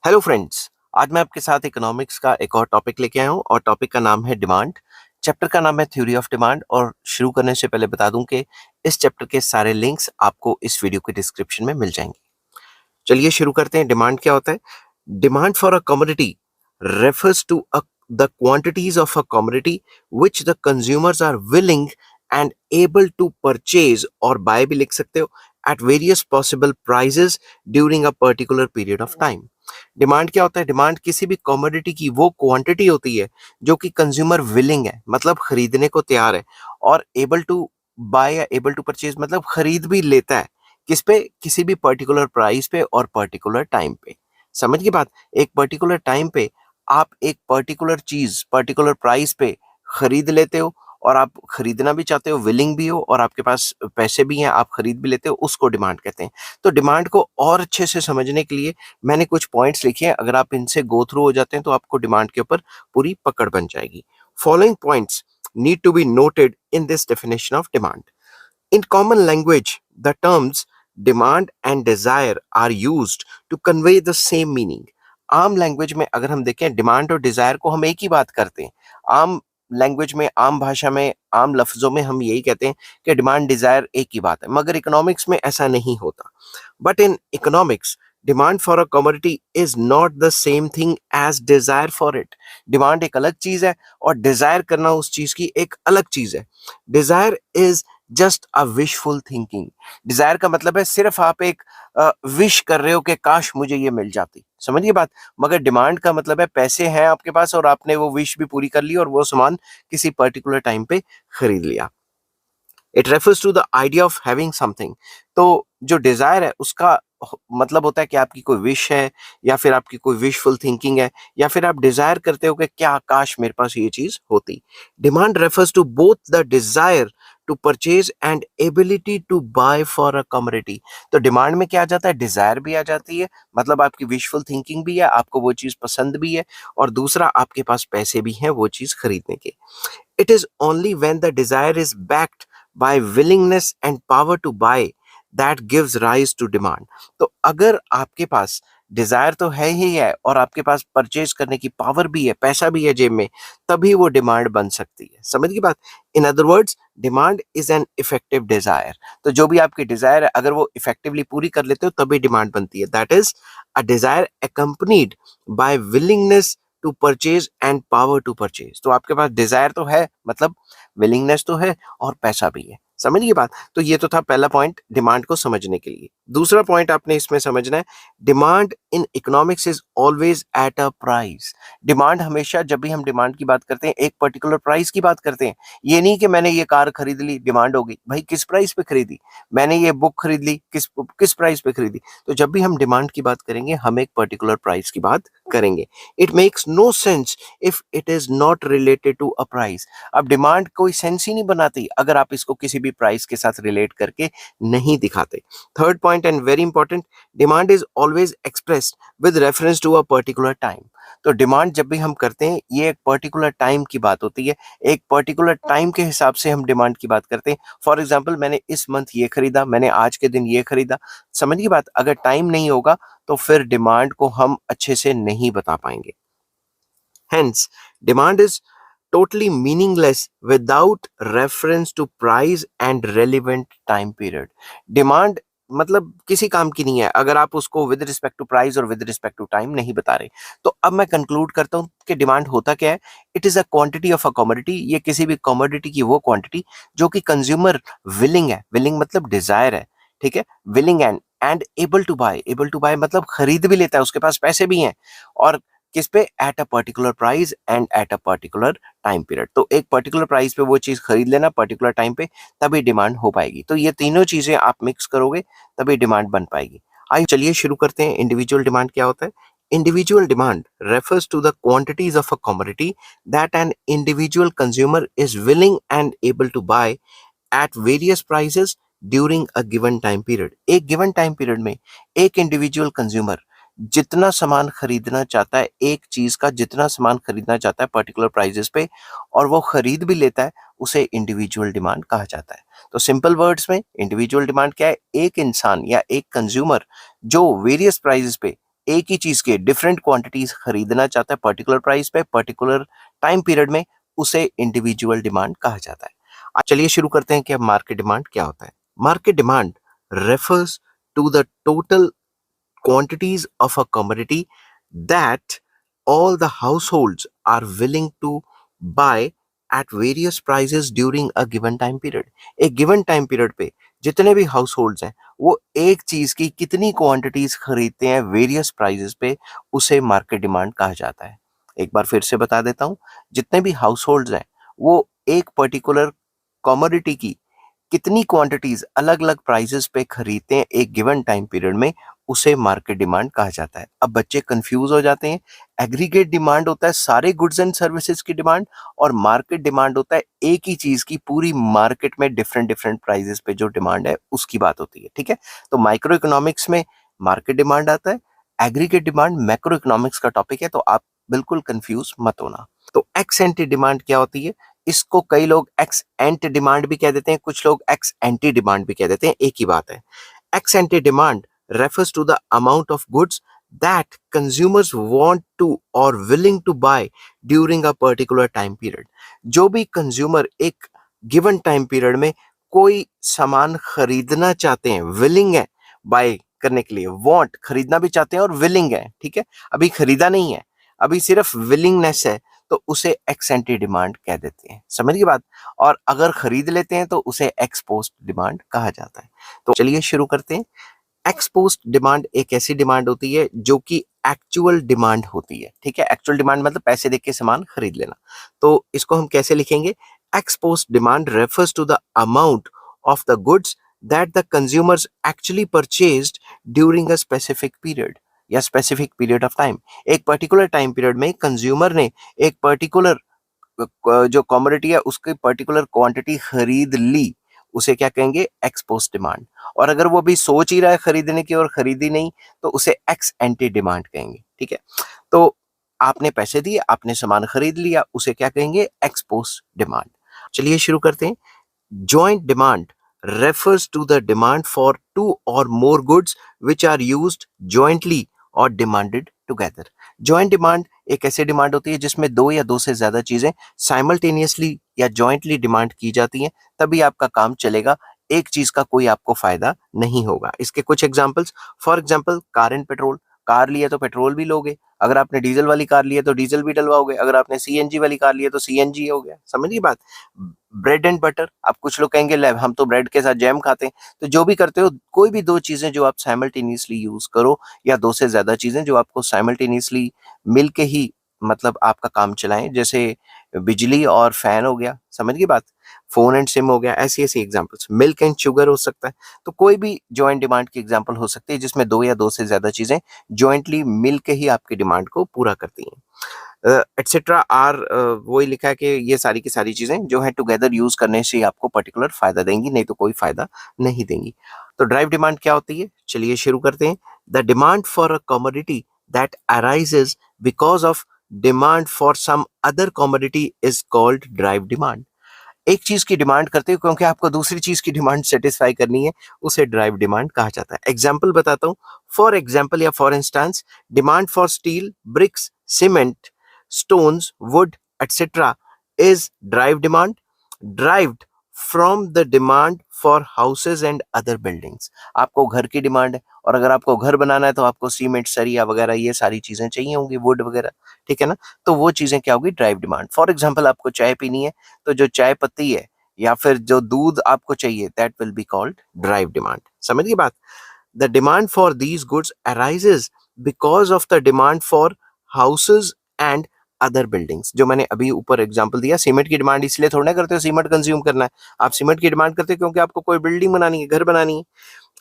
Hello friends. आज मैं आपके साथ इकोनॉमिक्स का एक और टॉपिक लेके आया हूँ और टॉपिक का नाम है डिमांड। चैप्टर का नाम है थ्योरी ऑफ डिमांड और शुरू करने से पहले बता दूं कि इस चैप्टर के सारे लिंक्स आपको इस वीडियो के डिस्क्रिप्शन में मिल जाएंगे। चलिए शुरू करते हैं। डिमांड क्या होता है? Demand for a commodity refers to the quantities of a commodity which the consumers are willing and able to purchase और buy भी लिख सकते हो at various possible prices during a particular period of time। Demand क्या होता है? Demand किसी भी कमोडिटी की वो क्वांटिटी होती है जो कि कंज्यूमर विलिंग है, मतलब खरीदने को तैयार है, और एबल टू बाय या एबल टू परचेज मतलब खरीद भी लेता है। किस पे? किसी भी पर्टिकुलर प्राइस पे और पर्टिकुलर टाइम पे। समझ की बात? एक पर्टिकुलर टाइम पे आप एक पर्टिकुलर चीज पर्टिकुलर प्राइस पे खरीद लेते हो और आप खरीदना भी चाहते हो, विलिंग भी हो और आपके पास पैसे भी हैं, आप खरीद भी लेते हो, उसको डिमांड कहते हैं। तो डिमांड को और अच्छे से समझने के लिए मैंने कुछ पॉइंट्स लिखे हैं। अगर आप इनसे गो थ्रू हो जाते हैं तो आपको डिमांड के ऊपर पूरी पकड़ बन जाएगी। Following points need to be noted in this definition of demand. In common language, the terms demand and desire are used to convey the same meaning. आम लैंग्वेज में अगर हम देखें, डिमांड और डिजायर को हम एक ही बात करते हैं। आम लैंग्वेज में, आम भाषा में, आम लफ्जों में हम यही कहते हैं कि डिमांड डिजायर एक ही बात है, मगर इकोनॉमिक्स में ऐसा नहीं होता। But in economics, demand for a commodity is not the same thing as desire for it. Demand एक अलग चीज है और डिजायर करना उस चीज की एक अलग चीज है। Desire is just a wishful thinking. Desire का मतलब है सिर्फ आप एक विश कर रहे हो कि काश मुझे ये मिल जाती। समझिए बात? मगर डिमांड का मतलब है पैसे हैं आपके पास और आपने वो विश भी पूरी कर ली और वो सामान किसी पर्टिकुलर टाइम पे खरीद लिया। It refers to the idea of having something. तो जो डिजायर है उसका मतलब होता है कि आपकी कोई विश है या फिर आपकी कोई विशफुल थिंकिंग है या फिर आप डिजायर करते हो कि क्या काश मेरे पास ये चीज होती। Demand refers to both the desire to purchase and ability to buy for a commodity. तो डिमांड में क्या आ जाता है? डिजायर भी आ जाती है, मतलब आपकी विशफुल थिंकिंग भी है, आपको वो चीज पसंद भी है, और दूसरा आपके पास पैसे भी हैं वो चीज खरीदने के। It is only when the desire is backed by willingness and power to buy that gives rise to demand। तो अगर आपके पास डिजायर तो है ही है और आपके पास परचेज करने की पावर भी है, पैसा भी है जेब में, तभी वो डिमांड बन सकती है। समझ की बात? In other words, demand is an effective desire. तो जो भी आपकी डिजायर है अगर वो इफेक्टिवली पूरी कर लेते हो तभी डिमांड बनती है। That is a desire accompanied by willingness to purchase and power to purchase. तो आपके पास डिजायर तो है, मतलब विलिंगनेस तो है और पैसा भी है। समझिए बात? तो ये तो था पहला पॉइंट डिमांड को समझने के लिए। दूसरा पॉइंट आपने इसमें समझना है, demand in economics is always at a price. Demand हमेशा, जब भी हम डिमांड की बात करते हैं, एक पर्टिकुलर प्राइस की बात करते हैं। ये नहीं कि मैंने ये कार खरीद ली, डिमांड हो गई। भाई किस प्राइस पे खरीदी? मैंने ये बुक खरीद ली, किस किस प्राइस पे खरीदी? तो जब भी हम डिमांड की बात करेंगे हम एक पर्टिकुलर प्राइस की बात करेंगे। It makes no sense if it is not related to a price. अब डिमांड कोई सेंस ही नहीं बनाती अगर आप इसको किसी भी प्राइस के साथ रिलेट करके नहीं दिखाते। Third point and very important, demand is always expressed with reference to a particular time. तो डिमांड जब भी हम करते हैं ये एक पर्टिकुलर टाइम की बात होती है, एक पर्टिकुलर टाइम के हिसाब से हम डिमांड की बात करते हैं। फॉर एग्जाम्पल, मैंने इस मंथ ये खरीदा, मैंने आज के दिन ये खरीदा। समझ की बात? अगर टाइम नहीं होगा तो फिर डिमांड को हम अच्छे से नहीं बता पाएंगे। Hence, demand is totally meaningless without reference to price and relevant time period। Demand मतलब किसी काम की नहीं है अगर आप उसको विद रिस्पेक्ट टू प्राइस और विद रिस्पेक्ट टू टाइम नहीं बता रहे। तो अब मैं कंक्लूड करता हूं कि डिमांड होता क्या है? It is a quantity of a commodity. ये किसी भी कमोडिटी की वो क्वांटिटी जो कि कंज्यूमर विलिंग है। विलिंग मतलब डिजायर है, ठीक है? Willing and able to buy. Able to buy मतलब खरीद भी लेता है, उसके पास पैसे भी हैं, और किस पे? At a particular price and at a particular time period. तो एक पर्टिकुलर प्राइस पे वो चीज खरीद लेना पर्टिकुलर टाइम पे, तभी डिमांड हो पाएगी। तो ये तीनों चीजें आप मिक्स करोगे तभी डिमांड बन पाएगी। आइए चलिए शुरू करते हैं। इंडिविजुअल डिमांड क्या होता है? Individual demand refers to the quantities of a commodity that an individual consumer is willing and able to buy at various prices during a given time period। एक given time period में एक individual consumer जितना सामान खरीदना चाहता है, एक चीज का जितना सामान खरीदना चाहता है पर्टिकुलर प्राइजेस पे, और वो खरीद भी लेता है, उसे इंडिविजुअल डिमांड कहा जाता है। तो सिंपल वर्ड्स में इंडिविजुअल डिमांड क्या है? एक इंसान या एक कंज्यूमर जो वेरियस प्राइजेस पे एक ही चीज के डिफरेंट क्वांटिटीज खरीदना चाहता है पर्टिकुलर प्राइस पे पर्टिकुलर टाइम पीरियड में, उसे इंडिविजुअल डिमांड कहा जाता है। चलिए शुरू करते हैं कि अब मार्केट डिमांड क्या होता है। Market demand refers to the total quantities of a commodity that all the households are willing to buy at various prices during a given time period। एक given time period पे जितने भी house हैं वो एक चीज की कितनी क्वांटिटीज खरीदते हैं वेरियस प्राइजेस पे, उसे मार्केट डिमांड कहा जाता है। एक बार फिर से बता देता हूँ, जितने भी हाउस हैं वो एक पर्टिकुलर कमोडिटी की कितनी क्वांटिटीज अलग अलग प्राइसेस पे खरीदते हैं एक गिवन टाइम पीरियड में, उसे मार्केट डिमांड कहा जाता है। अब बच्चे कंफ्यूज हो जाते हैं, एग्रीगेट डिमांड होता है सारे गुड्स एंड सर्विसेज की डिमांड, और मार्केट डिमांड होता है एक ही चीज की पूरी मार्केट में डिफरेंट डिफरेंट प्राइसेस पे जो डिमांड है उसकी बात होती है। ठीक है, तो माइक्रो इकोनॉमिक्स में मार्केट डिमांड आता है, एग्रीगेट डिमांड मैक्रो इकोनॉमिक्स का टॉपिक है, तो आप बिल्कुल कंफ्यूज मत होना। तो एक्स एंटी डिमांड क्या होती है, इसको कई लोग एक्स एंट डिमांड भी कह देते हैं, कुछ लोग एक्स एंटी डिमांड भी कह देते हैं, एक ही बात है। X anti demand refers to the amount of goods that consumers want to or willing to buy during a particular time period। जो भी कंज्यूमर एक गिवन टाइम पीरियड में कोई सामान खरीदना चाहते हैं, विलिंग है बाय करने के लिए, वांट खरीदना भी चाहते हैं और विलिंग है, ठीक है, अभी खरीदा नहीं है, अभी सिर्फ विलिंगनेस है, तो उसे एक्स एंटी डिमांड कह देते हैं। समझ गई बात। और अगर खरीद लेते हैं तो उसे एक्स पोस्ट डिमांड कहा जाता है। तो चलिए शुरू करते हैं। एक्स पोस्ट डिमांड एक ऐसी डिमांड होती है जो कि एक्चुअल डिमांड होती है। ठीक है, एक्चुअल डिमांड मतलब पैसे देके सामान खरीद लेना। तो इसको हम कैसे लिखेंगे, ex post demand refers to the amount of the goods that the consumers actually purchased during a specific period या स्पेसिफिक पीरियड ऑफ टाइम। एक पर्टिकुलर टाइम पीरियड में कंज्यूमर ने एक पर्टिकुलर जो कमोडिटी है उसकी पर्टिकुलर क्वांटिटी खरीद ली, उसे क्या कहेंगे, एक्स पोस्ट डिमांड। और अगर वो भी सोच ही रहा है खरीदने की और खरीदी नहीं, तो उसे एक्स एंटी डिमांड कहेंगे। ठीक है, तो आपने पैसे दिए, आपने सामान खरीद लिया, उसे क्या कहेंगे, एक्स पोस्ट डिमांड। चलिए शुरू करते हैं। Joint demand refers to the demand for two or more goods which are used jointly or demanded together। Joint demand एक ऐसी डिमांड होती है जिसमें दो या दो से ज्यादा चीजें साइमल्टेनियसली या जॉइंटली डिमांड की जाती हैं, तभी आपका काम चलेगा, एक चीज का कोई आपको फायदा नहीं होगा। इसके कुछ examples, for example car and petrol, car लिया तो पेट्रोल भी लोगे, अगर आपने डीजल वाली कार ली है तो डीजल भी डलवाओगे, अगर आपने सीएनजी वाली कार ली है तो सीएनजी हो गया। समझिए बात। ब्रेड एंड बटर, अब कुछ लोग कहेंगे ले हम तो ब्रेड के साथ जैम खाते हैं, तो जो भी करते हो कोई भी दो चीजें जो आप साइमल्टेनियसली यूज करो या दो से ज्यादा चीजें जो आपको साइमल्टेनियसली मिलके ही मतलब आपका काम चलाएं, जैसे बिजली और फैन हो गया, समझ गई बात, फोन एंड सिम हो गया, ऐसी ऐसी एग्जांपल्स, मिल्क एंड शुगर हो सकता है। तो कोई भी जॉइंट डिमांड की एग्जांपल हो सकती है जिसमें दो या दो से ज्यादा चीजें जॉइंटली मिलके ही आपकी डिमांड को पूरा करती हैं। एटसेट्रा आर वही लिखा है कि ये सारी की सारी चीजें जो है टुगेदर यूज करने से आपको पर्टिकुलर फायदा देंगी, नहीं तो कोई फायदा नहीं देंगी। तो ड्राइव डिमांड क्या होती है, चलिए शुरू करते हैं। The demand for a commodity that arises because of demand for some other commodity is called derived demand. एक चीज की डिमांड करते हो क्योंकि आपको दूसरी चीज की डिमांड सेटिस्फाई करनी है, उसे ड्राइव डिमांड कहा जाता है। एग्जाम्पल बताता हूं, फॉर एग्जाम्पल या for instance, demand for steel, bricks, cement, stones, wood, etc. is drive demand, derived from the demand for houses and other buildings। आपको घर की डिमांड है, और अगर आपको घर बनाना है तो आपको सीमेंट, सरिया वगैरह ये सारी चीजें चाहिए होंगी, वुड वगैरह, ठीक है ना, तो वो चीजें क्या होगी, ड्राइव डिमांड। फॉर एग्जाम्पल आपको चाय पीनी है, तो जो चाय पत्ती है या फिर जो दूध आपको चाहिए, that will be called derived demand. समझ गई बात। The demand for these goods arises because of the demand for houses and other buildings. जो मैंने अभी ऊपर एग्जांपल दिया, सीमेंट की डिमांड इसलिए थोड़ा ना करते हो सीमेंट कंज्यूम करना है, आप सीमेंट की डिमांड करते हो क्योंकि आपको कोई बिल्डिंग बनानी है, घर बनानी है।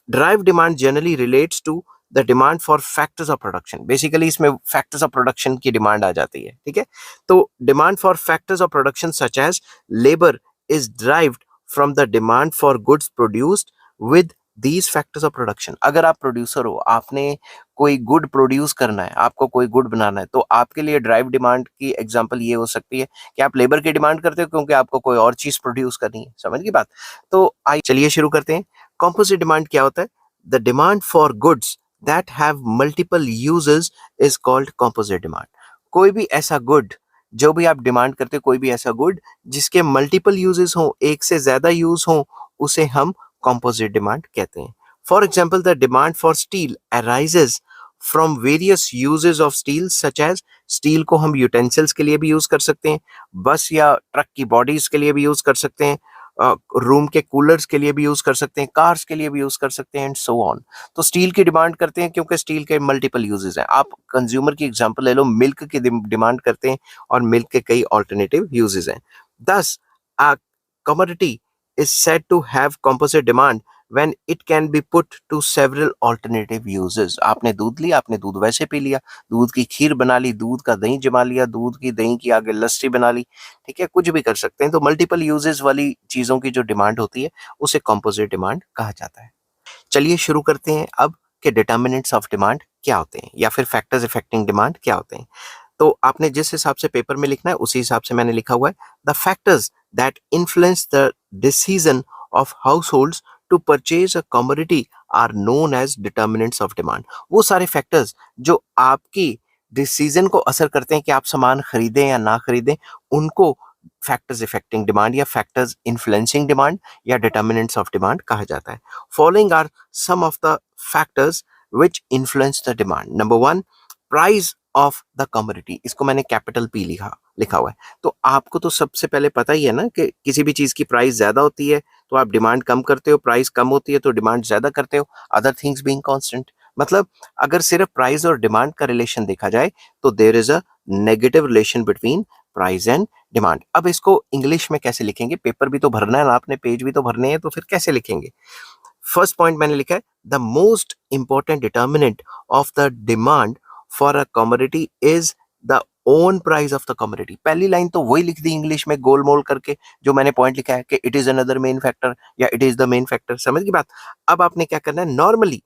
Derived demand generally relates to the demand for factors of production. Basically इसमें फैक्टर्स ऑफ प्रोडक्शन की डिमांड आ जाती है, ठीक है। तो demand for factors of production such as labour is derived from the demand for goods produced with these factors of production. अगर आप प्रोड्यूसर हो, आपने कोई गुड प्रोड्यूस करना है, आपको कोई गुड बनाना है, तो आपके लिए ड्राइव डिमांड की एग्जांपल ये हो सकती है कि आप लेबर की डिमांड करते हो क्योंकि आपको कोई और चीज प्रोड्यूस करनी है। समझ गई बात। तो आइए चलिए शुरू करते हैं। कॉम्पोजिट डिमांड क्या होता है, the demand for goods that have multiple uses is called composite demand. कोई भी ऐसा गुड जो भी आप डिमांड करते हो, कोई भी ऐसा गुड जिसके मल्टीपल यूजेस हो, एक से ज्यादा यूज हो, उसे हम composite demand कहते हैं. For example, the demand for steel arises from various uses of steel such as steel को हम यूटेंसिल्स के लिए भी यूज कर सकते हैं, बस या ट्रक की बॉडीज के लिए भी यूज कर सकते हैं, रूम के कूलर्स के लिए भी यूज कर सकते हैं, कार्स के लिए भी यूज कर सकते हैं एंड सो ऑन. तो स्टील की डिमांड करते हैं क्योंकि स्टील के मल्टीपल यूजेस हैं. आप कंज्यूमर की एग्जांपल ले लो, मिल्क की डिमांड करते हैं और मिल्क के कई ऑल्टरनेटिव यूजेस हैं. दस अ commodity is said to have composite demand when it can be put to several alternative uses. आपने दूध लिया, आपने दूध वैसे पी लिया, दूध की खीर बना ली, दूध का दही जमा लिया, दूध की दही की आगे लस्सी बना ली, ठीक है, कुछ भी कर सकते हैं. तो मल्टीपल यूजेस वाली चीजों की जो डिमांड होती है उसे कॉम्पोजिट डिमांड कहा जाता है. चलिए शुरू करते हैं अब कि डिटर्मिनेंट्स ऑफ डिमांड क्या होते हैं या फिर फैक्टर्स अफेक्टिंग डिमांड क्या होते हैं. तो आपने जिस हिसाब से पेपर में लिखना है उसी हिसाब से मैंने लिखा हुआ है. The factors that influence the decision of households to purchase a commodity are known as determinants of demand. वो सारे फैक्टर्स जो आपकी डिसीजन को असर करते हैं कि आप सामान खरीदें या ना खरीदें, उनको फैक्टर्स इफेक्टिंग डिमांड या फैक्टर्स इन्फ्लुएंसिंग डिमांड या डिटर्मिनेंट्स ऑफ डिमांड कहा जाता है. Following are some of the factors which influence the demand. Number one, price of the commodity. इसको मैंने कैपिटल पी लिखा हुआ है. तो आपको तो सबसे पहले पता ही है ना कि किसी भी चीज की प्राइस ज्यादा होती है तो आप डिमांड कम करते हो, प्राइस कम होती है तो डिमांड ज्यादा करते हो, अदर थिंग्स बीइंग कांस्टेंट. मतलब अगर सिर्फ प्राइस और डिमांड का रिलेशन देखा जाए तो there is a negative relation between price and demand. अब इसको इंग्लिश में कैसे लिखेंगे, पेपर भी तो भरना है ना आपने, पेज भी तो भरने हैं, तो फिर कैसे लिखेंगे. फर्स्ट पॉइंट मैंने लिखा है, the most important determinant of the demand for a commodity is the own price of the commodity. पहली लाइन तो वही लिख दी इंग्लिश में गोल मोल करके जो मैंने पॉइंट लिखा है कि it is another main factor या it is the main factor. समझ की बात. अब आपने क्या करना है, normally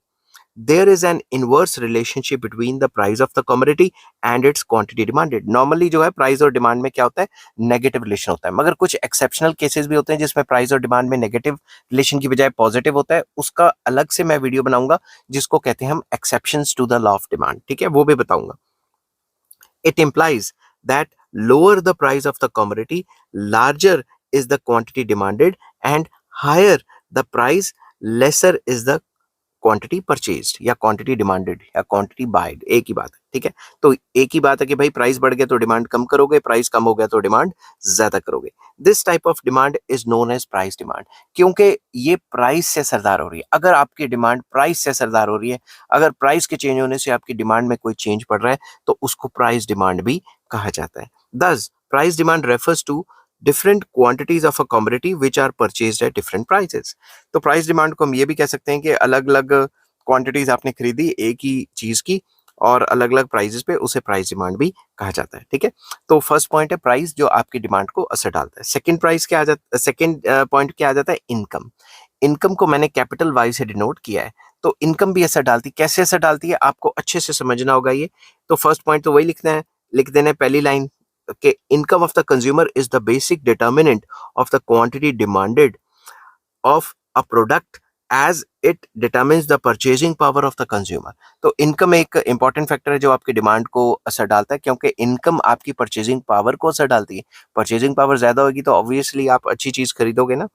there is an inverse relationship between the price of the commodity and its quantity demanded. Normally जो है प्राइस और डिमांड में क्या होता है, नेगेटिव रिलेशन होता है. मगर कुछ एक्सेप्शनल केसेस भी होते हैं जिसमें प्राइस और डिमांड में नेगेटिव रिलेशन की बजाय पॉजिटिव होता है. उसका अलग से मैं वीडियो बनाऊंगा जिसको कहते हैं हम exceptions to the law of demand. ठीक है, वो भी बताऊंगा. It implies that lower the price of the commodity, larger is the quantity demanded, and higher the price, lesser is the quantity purchased या क्वांटिटी डिमांडेड या quantity wide. एक ही बात है. ठीक है, तो एक ही बात है कि भाई प्राइस बढ़ गया तो डिमांड कम करोगे, प्राइस कम हो गया तो डिमांड ज्यादा करोगे. This type of demand is known as price demand, क्योंकि ये प्राइस से सरदार हो रही है. अगर आपकी डिमांड प्राइस से सरदार हो रही है, अगर प्राइस के चेंज होने से आपकी डिमांड में कोई चेंज पड़ रहा है तो उसको प्राइस डिमांड भी कहा जाता है. Thus price demand refers to different quantities of a commodity which are purchased at different prices. तो प्राइस डिमांड को हम ये भी कह सकते हैं कि अलग अलग क्वांटिटीज आपने खरीदी एक ही चीज की और अलग अलग प्राइसेस पे, उसे प्राइस डिमांड भी कहा जाता है. ठीक है, तो फर्स्ट पॉइंट है प्राइस जो आपकी डिमांड को असर डालता है. सेकंड पॉइंट क्या आ जाता है, इनकम. इनकम को मैंने कैपिटल वाई से डिनोट किया है. तो इनकम भी असर डालती है. कैसे असर डालती है आपको अच्छे से समझना होगा ये. तो फर्स्ट पॉइंट तो वही लिख देना है पहली लाइन के, income of the consumer is the basic determinant of the quantity demanded of a product as it determines the purchasing power of the consumer. तो इनकम एक इंपॉर्टेंट फैक्टर है जो आपकी डिमांड को असर डालता है, क्योंकि इनकम आपकी परचेजिंग पावर को असर डालती है. परचेजिंग पावर ज्यादा होगी तो ऑब्वियसली आप अच्छी चीज खरीदोगे ना.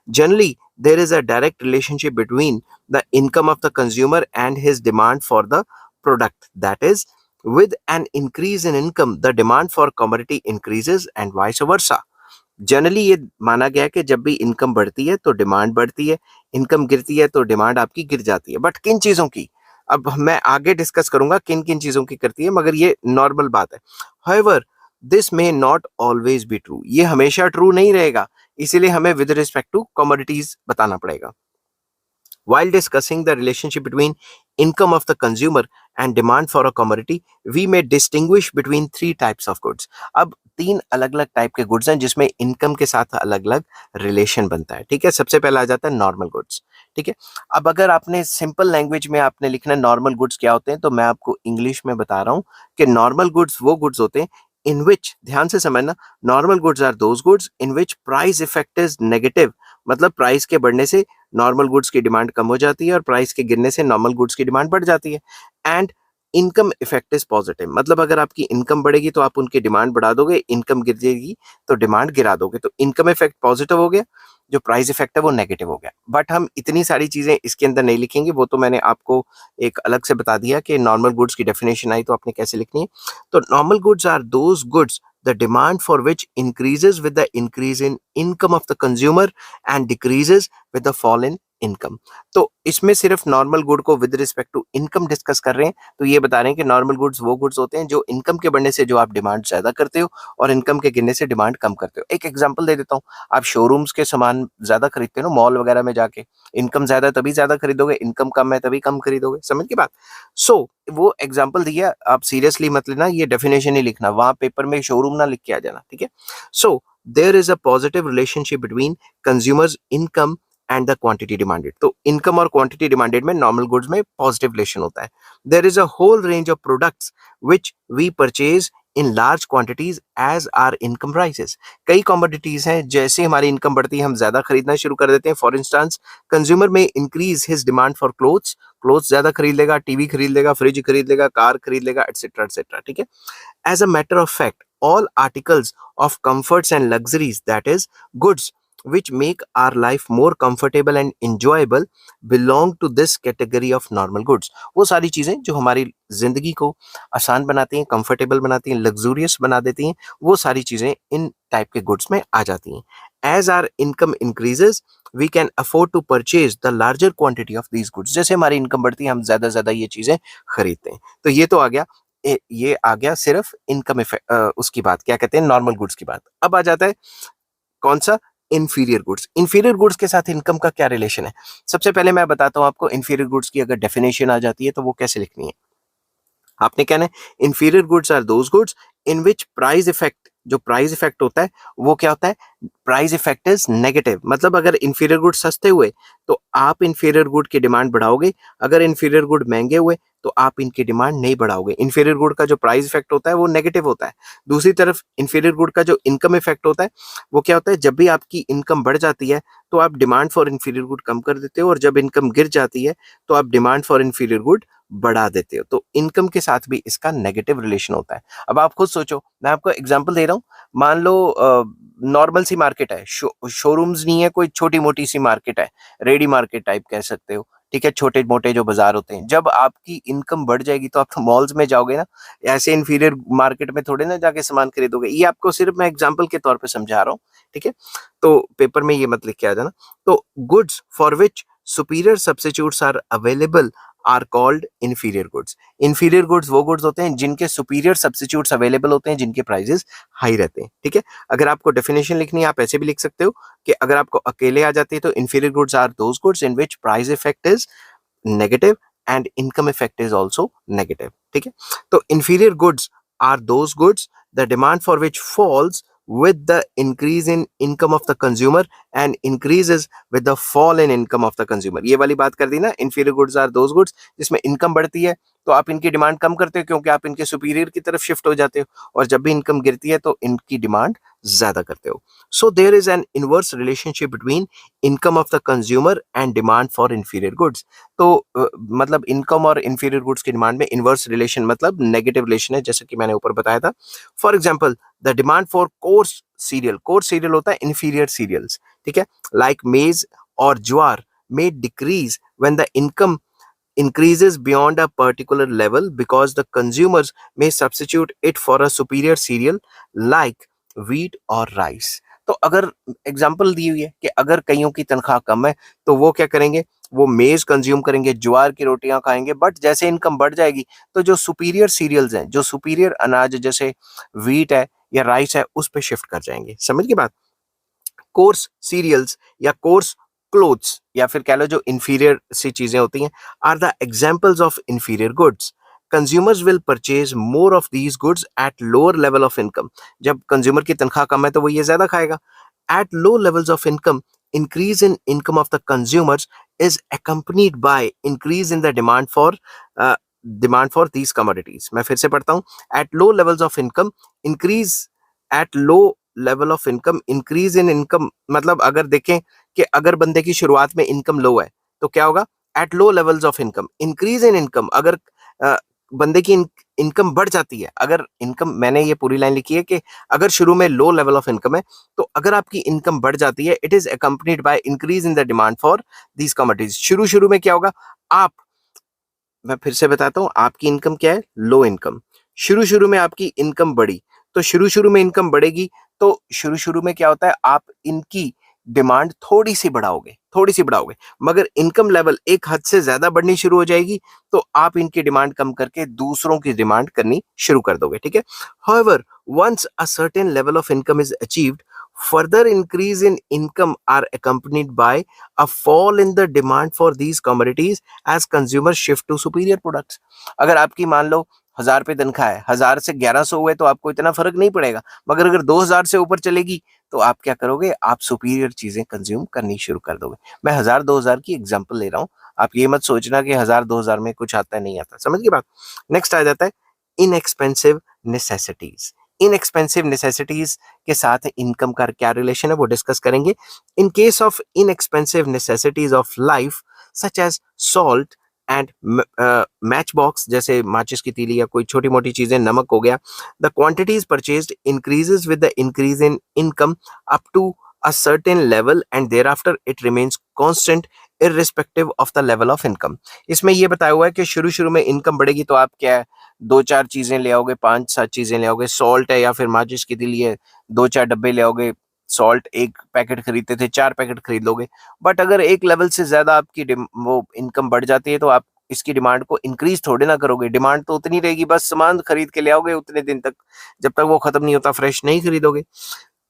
Generally there is a direct relationship between the income of the consumer and his demand for the product. That is with an increase in income the demand for commodity increases and vice versa. Generally ये माना गया कि जब भी income बढ़ती है तो demand बढ़ती है, इनकम गिरती है तो डिमांड आपकी गिर जाती है. बट किन चीजों की, अब मैं आगे डिस्कस करूंगा किन किन चीजों की करती है, मगर ये नॉर्मल बात है. However, this may not always be true. ये हमेशा ट्रू नहीं रहेगा, इसीलिए हमें विद रिस्पेक्ट टू कमोडिटीज बताना पड़ेगा. While discussing the relationship between income of the consumer and demand for a commodity, we may distinguish between three types of goods. अब तीन अलग अलग टाइप के गुड्स हैं जिसमें इनकम के साथ अलग अलग रिलेशन बनता है. ठीक है, सबसे पहला आ जाता है नॉर्मल गुड्स. ठीक है, अब अगर आपने सिंपल लैंग्वेज में आपने लिखना है नॉर्मल गुड्स क्या होते हैं, तो मैं आपको इंग्लिश में बता रहा हूँ कि नॉर्मल गुड्स वो गुड्स होते हैं in which, ध्यान से समझना, normal goods are those goods in which price effect is negative मतलब प्राइस के बढ़ने से नॉर्मल गुड्स की डिमांड कम हो जाती है और प्राइस के गिरने से नॉर्मल गुड्स की डिमांड बढ़ जाती है। And income effect is positive, मतलब अगर आपकी इनकम बढ़ेगी तो आप उनकी डिमांड बढ़ा दोगे, इनकम गिर जाएगी तो डिमांड गिरा दोगे, तो इनकम इफेक्ट पॉजिटिव हो गया, जो प्राइस इफेक्ट है वो नेगेटिव हो गया। बट हम इतनी सारी चीजें इसके अंदर नहीं लिखेंगे, वो तो मैंने आपको एक अलग से बता दिया कि नॉर्मल गुड्स की डेफिनेशन आई तो आपने कैसे लिखनी है। तो normal goods are those goods the demand for which increases with the increase in income of the consumer and decreases with the fall in income. तो इसमें सिर्फ नॉर्मल गुड को with respect to income discuss कर रहे हैं, तो ये बता रहे हैं कि नॉर्मल गुड्स वो गुड्स होते हैं जो इनकम के बढ़ने से जो आप डिमांड ज्यादा करते हो और इनकम के गिरने से डिमांड कम करते हो। एक एग्जांपल दे देता हूँ, आप शोरूम्स के सामान ज्यादा खरीदते हो ना मॉल वगैरह में जाके, इनकम ज्यादा है तभी ज्यादा खरीदोगे, इनकम कम है तभी कम खरीदोगे, समझ की बात। सो वो एग्जाम्पल दिया, आप सीरियसली मत लेना, ये डेफिनेशन ही लिखना, वहां पेपर में शोरूम ना लिख के आ जाना, ठीक है। So there is a positive relationship between consumers income and the quantity demanded. तो इनकम और क्वांटिटी डिमांडेड में नॉर्मल गुड्स में पॉजिटिव रिलेशन होता है। There is a whole range of products which we purchase in large quantities as our income rises. कई commodities हैं, जैसे हमारी इनकम बढ़ती है हम ज्यादा खरीदना शुरू कर देते हैं। फॉर इंस्टांस, कंज्यूमर में increase his demand for clothes, clothes ज्यादा खरीद लेगा, टीवी खरीद लेगा, फ्रिज खरीद लेगा, कार खरीद लेगा, एटसेट्रा एटसेट्रा, ठीक है। As a matter of fact, all articles of comforts and luxuries, that is, goods which make our life more comfortable and enjoyable, belong to this category of normal goods। वो सारी चीजें जो हमारी जिंदगी को आसान बनाती हैं, कंफर्टेबल बनाती हैं, लग्जूरियस बना देती हैं, वो सारी चीजें इन टाइप के गुड्स में आ जाती हैं। As our income increases, we can afford to purchase the larger quantity of these goods। जैसे हमारी इनकम बढ़ती है हम ज्यादा ज्यादा ये चीजें खरीदते हैं। तो ये तो आ गया, ये आ गया सिर्फ इनकम उसकी बात, क्या कहते हैं, नॉर्मल गुड्स की बात। अब आ जाता है कौन सा, इंफीरियर गुड्स। इंफीरियर गुड्स के साथ इनकम का क्या रिलेशन है। सबसे पहले मैं बताता हूं आपको इंफीरियर गुड्स की अगर डेफिनेशन आ जाती है तो वो कैसे लिखनी है। आपने क्या है, inferior goods are those goods in which price effect, जो प्राइस इफेक्ट होता है वो क्या होता है, प्राइस इफेक्ट इज नेगेटिव। मतलब अगर इंफीरियर गुड सस्ते हुए तो आप इंफीरियर गुड की डिमांड बढ़ाओगे, अगर इंफीरियर गुड महंगे हुए तो आप इनकी डिमांड नहीं बढ़ाओगे। इंफीरियर गुड का जो प्राइस इफेक्ट होता है वो नेगेटिव होता है। दूसरी तरफ इंफीरियर गुड का जो इनकम इफेक्ट होता है वो क्या होता है, जब भी आपकी इनकम बढ़ जाती है तो आप demand for inferior good come कर देते हो, और जब इनकम गिर जाती है तो आप डिमांड फॉर इंफीरियर गुड बढ़ा देते हो। तो इनकम के साथ भी इसका नेगेटिव रिलेशन होता है। अब आप खुद सोचो, मैं आपको एग्जांपल दे रहा हूँ, मान लो नॉर्मल सी मार्केट है, शोरूम्स नहीं है, कोई छोटी मोटी सी मार्केट है, रेडी मार्केट टाइप कह सकते हो, ठीक है, छोटे मोटे जो बाजार होते हैं। जब आपकी इनकम बढ़ जाएगी तो आप तो मॉल्स में जाओगे ना, ऐसे इंफीरियर मार्केट में थोड़े ना जाके सामान खरीदोगे। ये आपको सिर्फ मैं एग्जांपल के तौर पे समझा रहा हूँ, ठीक है। तो पेपर में ये मत लिख के आ जाना। तो goods for which superior substitutes are available are called inferior goods. Inferior goods वो गुड्स होते हैं जिनके सुपीरियर सब्स्टिट्यूट्स अवेलेबल होते हैं, जिनके प्राइसेस हाई रहते हैं, ठीक है। अगर आपको डेफिनेशन लिखनी है आप ऐसे भी लिख सकते हो कि अगर आपको अकेले आ जाती है तो inferior goods are those goods in which price effect is negative and income effect is also negative, ठीक है। तो inferior goods are those goods the demand for which falls with the increase in income of the consumer and increases with the fall in income of the consumer। ये वाली बात कर दी ना, inferior goods are those goods जिसमें income बढ़ती है तो आप इनकी डिमांड कम करते हो क्योंकि आप इनके सुपीरियर की तरफ शिफ्ट हो जाते हो, और जब भी इनकम गिरती है तो इनकी डिमांड ज्यादा करते हो। So there is an inverse relationship between income of the consumer and demand for inferior goods. तो मतलब इनकम और इंफीरियर गुड्स की डिमांड में इनवर्स रिलेशन मतलब नेगेटिव रिलेशन है, जैसे कि मैंने ऊपर बताया था। For example, the demand for coarse cereal होता है इंफीरियर सीरियल्स, ठीक है, लाइक मेज और ज्वार may decrease when the income increases beyond a particular level because the consumers may substitute it for a superior cereal like wheat or rice। तो अगर example दी हुई है कि अगर कईयों की तनख्वाह कम है तो वो क्या करेंगे, वो मेज कंज्यूम करेंगे, ज्वार की रोटियां खाएंगे, बट जैसे इनकम बढ़ जाएगी तो जो सुपीरियर सीरियल्स हैं, जो सुपीरियर अनाज जैसे व्हीट है या राइस है, उस पर शिफ्ट कर जाएंगे। समझ की बात। कोर्स सीरियल्स या कोर्स क्लोथ्स या फिर कह लो जो इंफीरियर सी चीजें होती हैं are the examples of inferior goods. Consumers will purchase more of these goods at lower level of income. जब कंज्यूमर की तनख्वाह कम है तो वो ये ज्यादा खाएगा। At low levels of income, increase in income of the consumers is accompanied by increase in the demand for these commodities। मैं फिर से पढ़ता हूँ। at low levels of income increase at low level of income, increase in income मतलब अगर देखें कि अगर बंदे की शुरुआत में इनकम लो है तो क्या होगा, eight low levels of income increase in income, अगर बंदे की इनकम बढ़ जाती है, अगर इनकम, मैंने ये पूरी लाइन लिखी है कि अगर शुरू में लो लेवल ऑफ इनकम है तो अगर आपकी इनकम बढ़ जाती है, it is accompanied by increase in the demand for these commodities. शुरू शुरू में क्या होगा, आप, मैं फिर से बताता हूं, आपकी इनकम क्या है, लो इनकम, शुरू शुरू में आपकी इनकम बढ़ी, तो शुरू शुरू में इनकम बढ़ेगी तो शुरू शुरू में क्या होता है, आप इनकी डिमांड थोड़ी सी बढ़ाओगे, मगर इनकम लेवल एक हद से ज्यादा बढ़नी शुरू हो जाएगी तो आप इनकी डिमांड कम करके दूसरों की डिमांड करनी शुरू कर दोगे, ठीक है। However, once a certain level of income is achieved, further increase in income are accompanied by a fall in the demand for these commodities as consumers shift to superior products। अगर आपकी मान लो 1000 रुपए तनख्वाह है, 1000 से 1100 हुए तो आपको इतना फर्क नहीं पड़ेगा, मगर अगर 2000 से ऊपर चलेगी तो आप क्या करोगे, आप सुपीरियर चीजें कंज्यूम करनी शुरू कर दोगे। मैं 1000 2000 की एग्जांपल ले रहा हूँ, आप ये मत सोचना कि 1000 2000 में कुछ आता है, नहीं आता, समझ गई बात। नेक्स्ट आ जाता है इनएक्सपेंसिव नेसेसिटीज। इनएक्सपेंसिव नेसेसिटीज के साथ इनकम का क्या रिलेशन है वो डिस्कस करेंगे। In case of inexpensive necessities of life such as salt and match box, जैसे माचिस की तीली या कोई छोटी मोटी चीजें, नमक हो गया, the quantities purchased increases with the increase in income up to a certain level and thereafter it remains constant irrespective of the level of income। इसमें ये बताया हुआ है कि शुरू शुरू में इनकम बढ़ेगी तो आप क्या है, 2-4 चीजें ले आओगे, 5-7 चीजें ले आओगे, सॉल्ट है या फिर माचिस की तीली है, 2-4 डब्बे ले आओगे, सॉल्ट एक पैकेट खरीदते थे 4 पैकेट खरीद लोगे। बट अगर एक लेवल से ज्यादा आपकी वो इनकम बढ़ जाती है तो आप इसकी डिमांड को इंक्रीज थोड़े ना करोगे, डिमांड तो उतनी रहेगी, बस सामान खरीद के ले आओगे उतने दिन तक, जब तक वो खत्म नहीं होता फ्रेश नहीं खरीदोगे।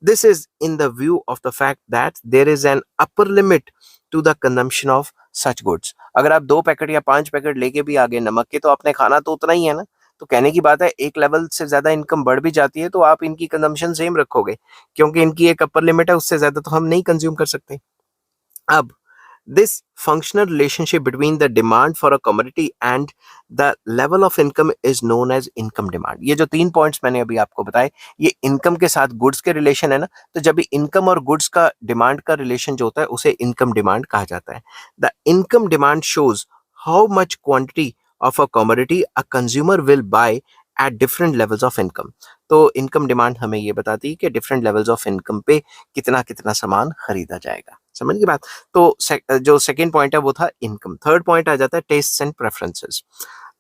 This is in the view of the fact that there is an upper limit to the consumption of such goods। अगर आप 2 पैकेट या 5 पैकेट लेके भी आगे नमक के, तो आपने खाना तो उतना ही है ना, तो कहने की बात है एक लेवल से ज्यादा इनकम बढ़ भी जाती है तो आप इनकी कंजम्पशन सेम रखोगे, क्योंकि इनकी एक अपर लिमिट है, उससे ज्यादा तो हम नहीं कंज्यूम कर सकते। अब this functional relationship between the demand for a commodity and the level of income is known as income demand। ये जो 3 पॉइंट्स मैंने अभी आपको बताए, ये इनकम के साथ गुड्स के रिलेशन है ना, तो जब भी इनकम और गुड्स का डिमांड का रिलेशन जो होता है उसे इनकम डिमांड कहा जाता है। The income demand shows how much quantity of a commodity a consumer will by at different levels of income. तो इनकम डिमांड हमें ये बताती है कि डिफरेंट लेवल्स ऑफ इनकम पे कितना कितना सामान खरीदा जाएगा, समझ गई बात। तो जो सेकंड पॉइंट है वो था इनकम। थर्ड पॉइंट आ जाता है टेस्ट एंड प्रेफरेंसेस।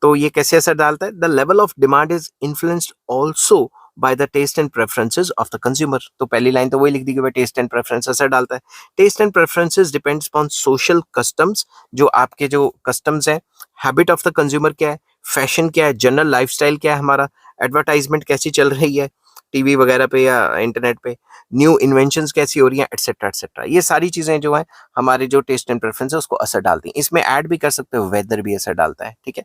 तो ये कैसे असर डालता है, the level of demand is influenced also by the taste and preferences of the consumer. तो पहली लाइन तो वही लिख दी कि भाई टेस्ट एंड प्रेफरेंस असर डालता है। Taste and preferences depends upon social customs, जो आपके जो कस्टम्स है, हैबिट ऑफ द कंज्यूमर क्या है, फैशन क्या है, जनरल लाइफस्टाइल क्या है हमारा, एडवर्टाइजमेंट कैसी चल रही है टीवी वगैरह पे या इंटरनेट पे, न्यू इन्वेंशंस कैसी हो रही हैं, एटसेट्रा एटसेट्रा। ये सारी चीजें जो है हमारे जो टेस्ट एंड प्रेफरेंस है उसको असर डालती हैं। इसमें ऐड भी कर सकते हो, वेदर भी असर डालता है, ठीक है।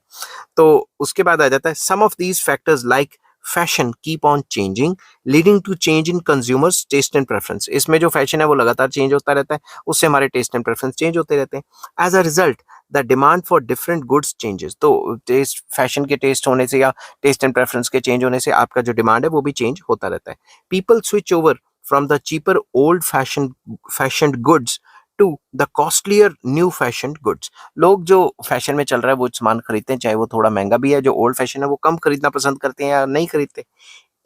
तो उसके बाद आ जाता है some of these factors like fashion keep on changing leading to change in consumers taste and preference. इसमें जो फैशन है वो लगातार चेंज होता रहता है, उससे हमारे टेस्ट एंड प्रेफरेंस चेंज होते रहते हैं। As a result the demand for different goods changes. तो टेस्ट, फैशन के टेस्ट होने से या टेस्ट एंड प्रेफरेंस के चेंज होने से आपका जो डिमांड है वो भी चेंज होता रहता है। People switch over from the cheaper old fashion goods to the costlier new fashion goods. लोग जो फैशन में चल रहा है वो सामान खरीदते हैं, चाहे वो थोड़ा महंगा भी है, जो ओल्ड फैशन है वो कम खरीदना पसंद करते हैं या नहीं खरीदते।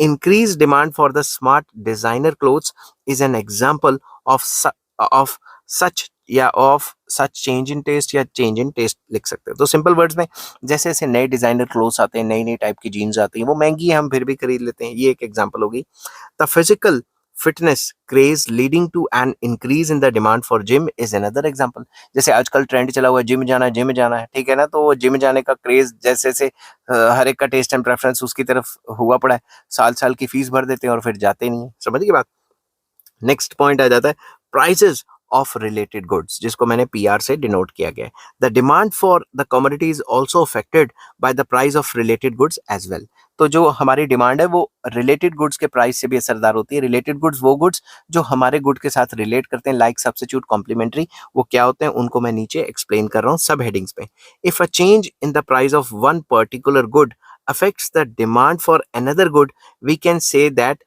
Increased demand for the smart designer clothes is an example of such या of such change in taste या change in taste लिख सकते हो। तो सिंपल वर्ड्स में जैसे जैसे नए डिजाइनर क्लोथ्स आते हैं, नई नई टाइप की जीन्स आती हैं, वो महंगी है हम फिर भी खरीद लेते हैं, ये एक एग्जांपल होगी। The physical fitness craze leading to an increase in the demand for gym is another example. जैसे आजकल ट्रेंड चला हुआ है जिम जाना है, ठीक है ना, तो जिम जाने का क्रेज जैसे जैसे हर एक का टेस्ट एंड प्रेफरेंस उसकी तरफ हुआ पड़ा है, साल साल की फीस भर देते हैं और फिर जाते नहीं है, समझ गई बात। नेक्स्ट पॉइंट आ जाता है प्राइसेस ऑफ रिलेटेड गुड्स, जिसको मैंने पीआर से डिनोट किया गया है। The demand for the commodity is also affected by the price of related goods as well. तो जो हमारी डिमांड है वो रिलेटेड गुड्स के प्राइस से भी असरदार होती है। रिलेटेड गुड्स वो गुड्स जो हमारे गुड के साथ रिलेट करते हैं, लाइक सब्स्टिट्यूट, कॉम्प्लीमेंट्री, वो क्या होते हैं उनको मैं नीचे एक्सप्लेन कर रहा हूँ सब हेडिंग्स पे। If a change in the price of one particular good affects the demand for another good, we can say that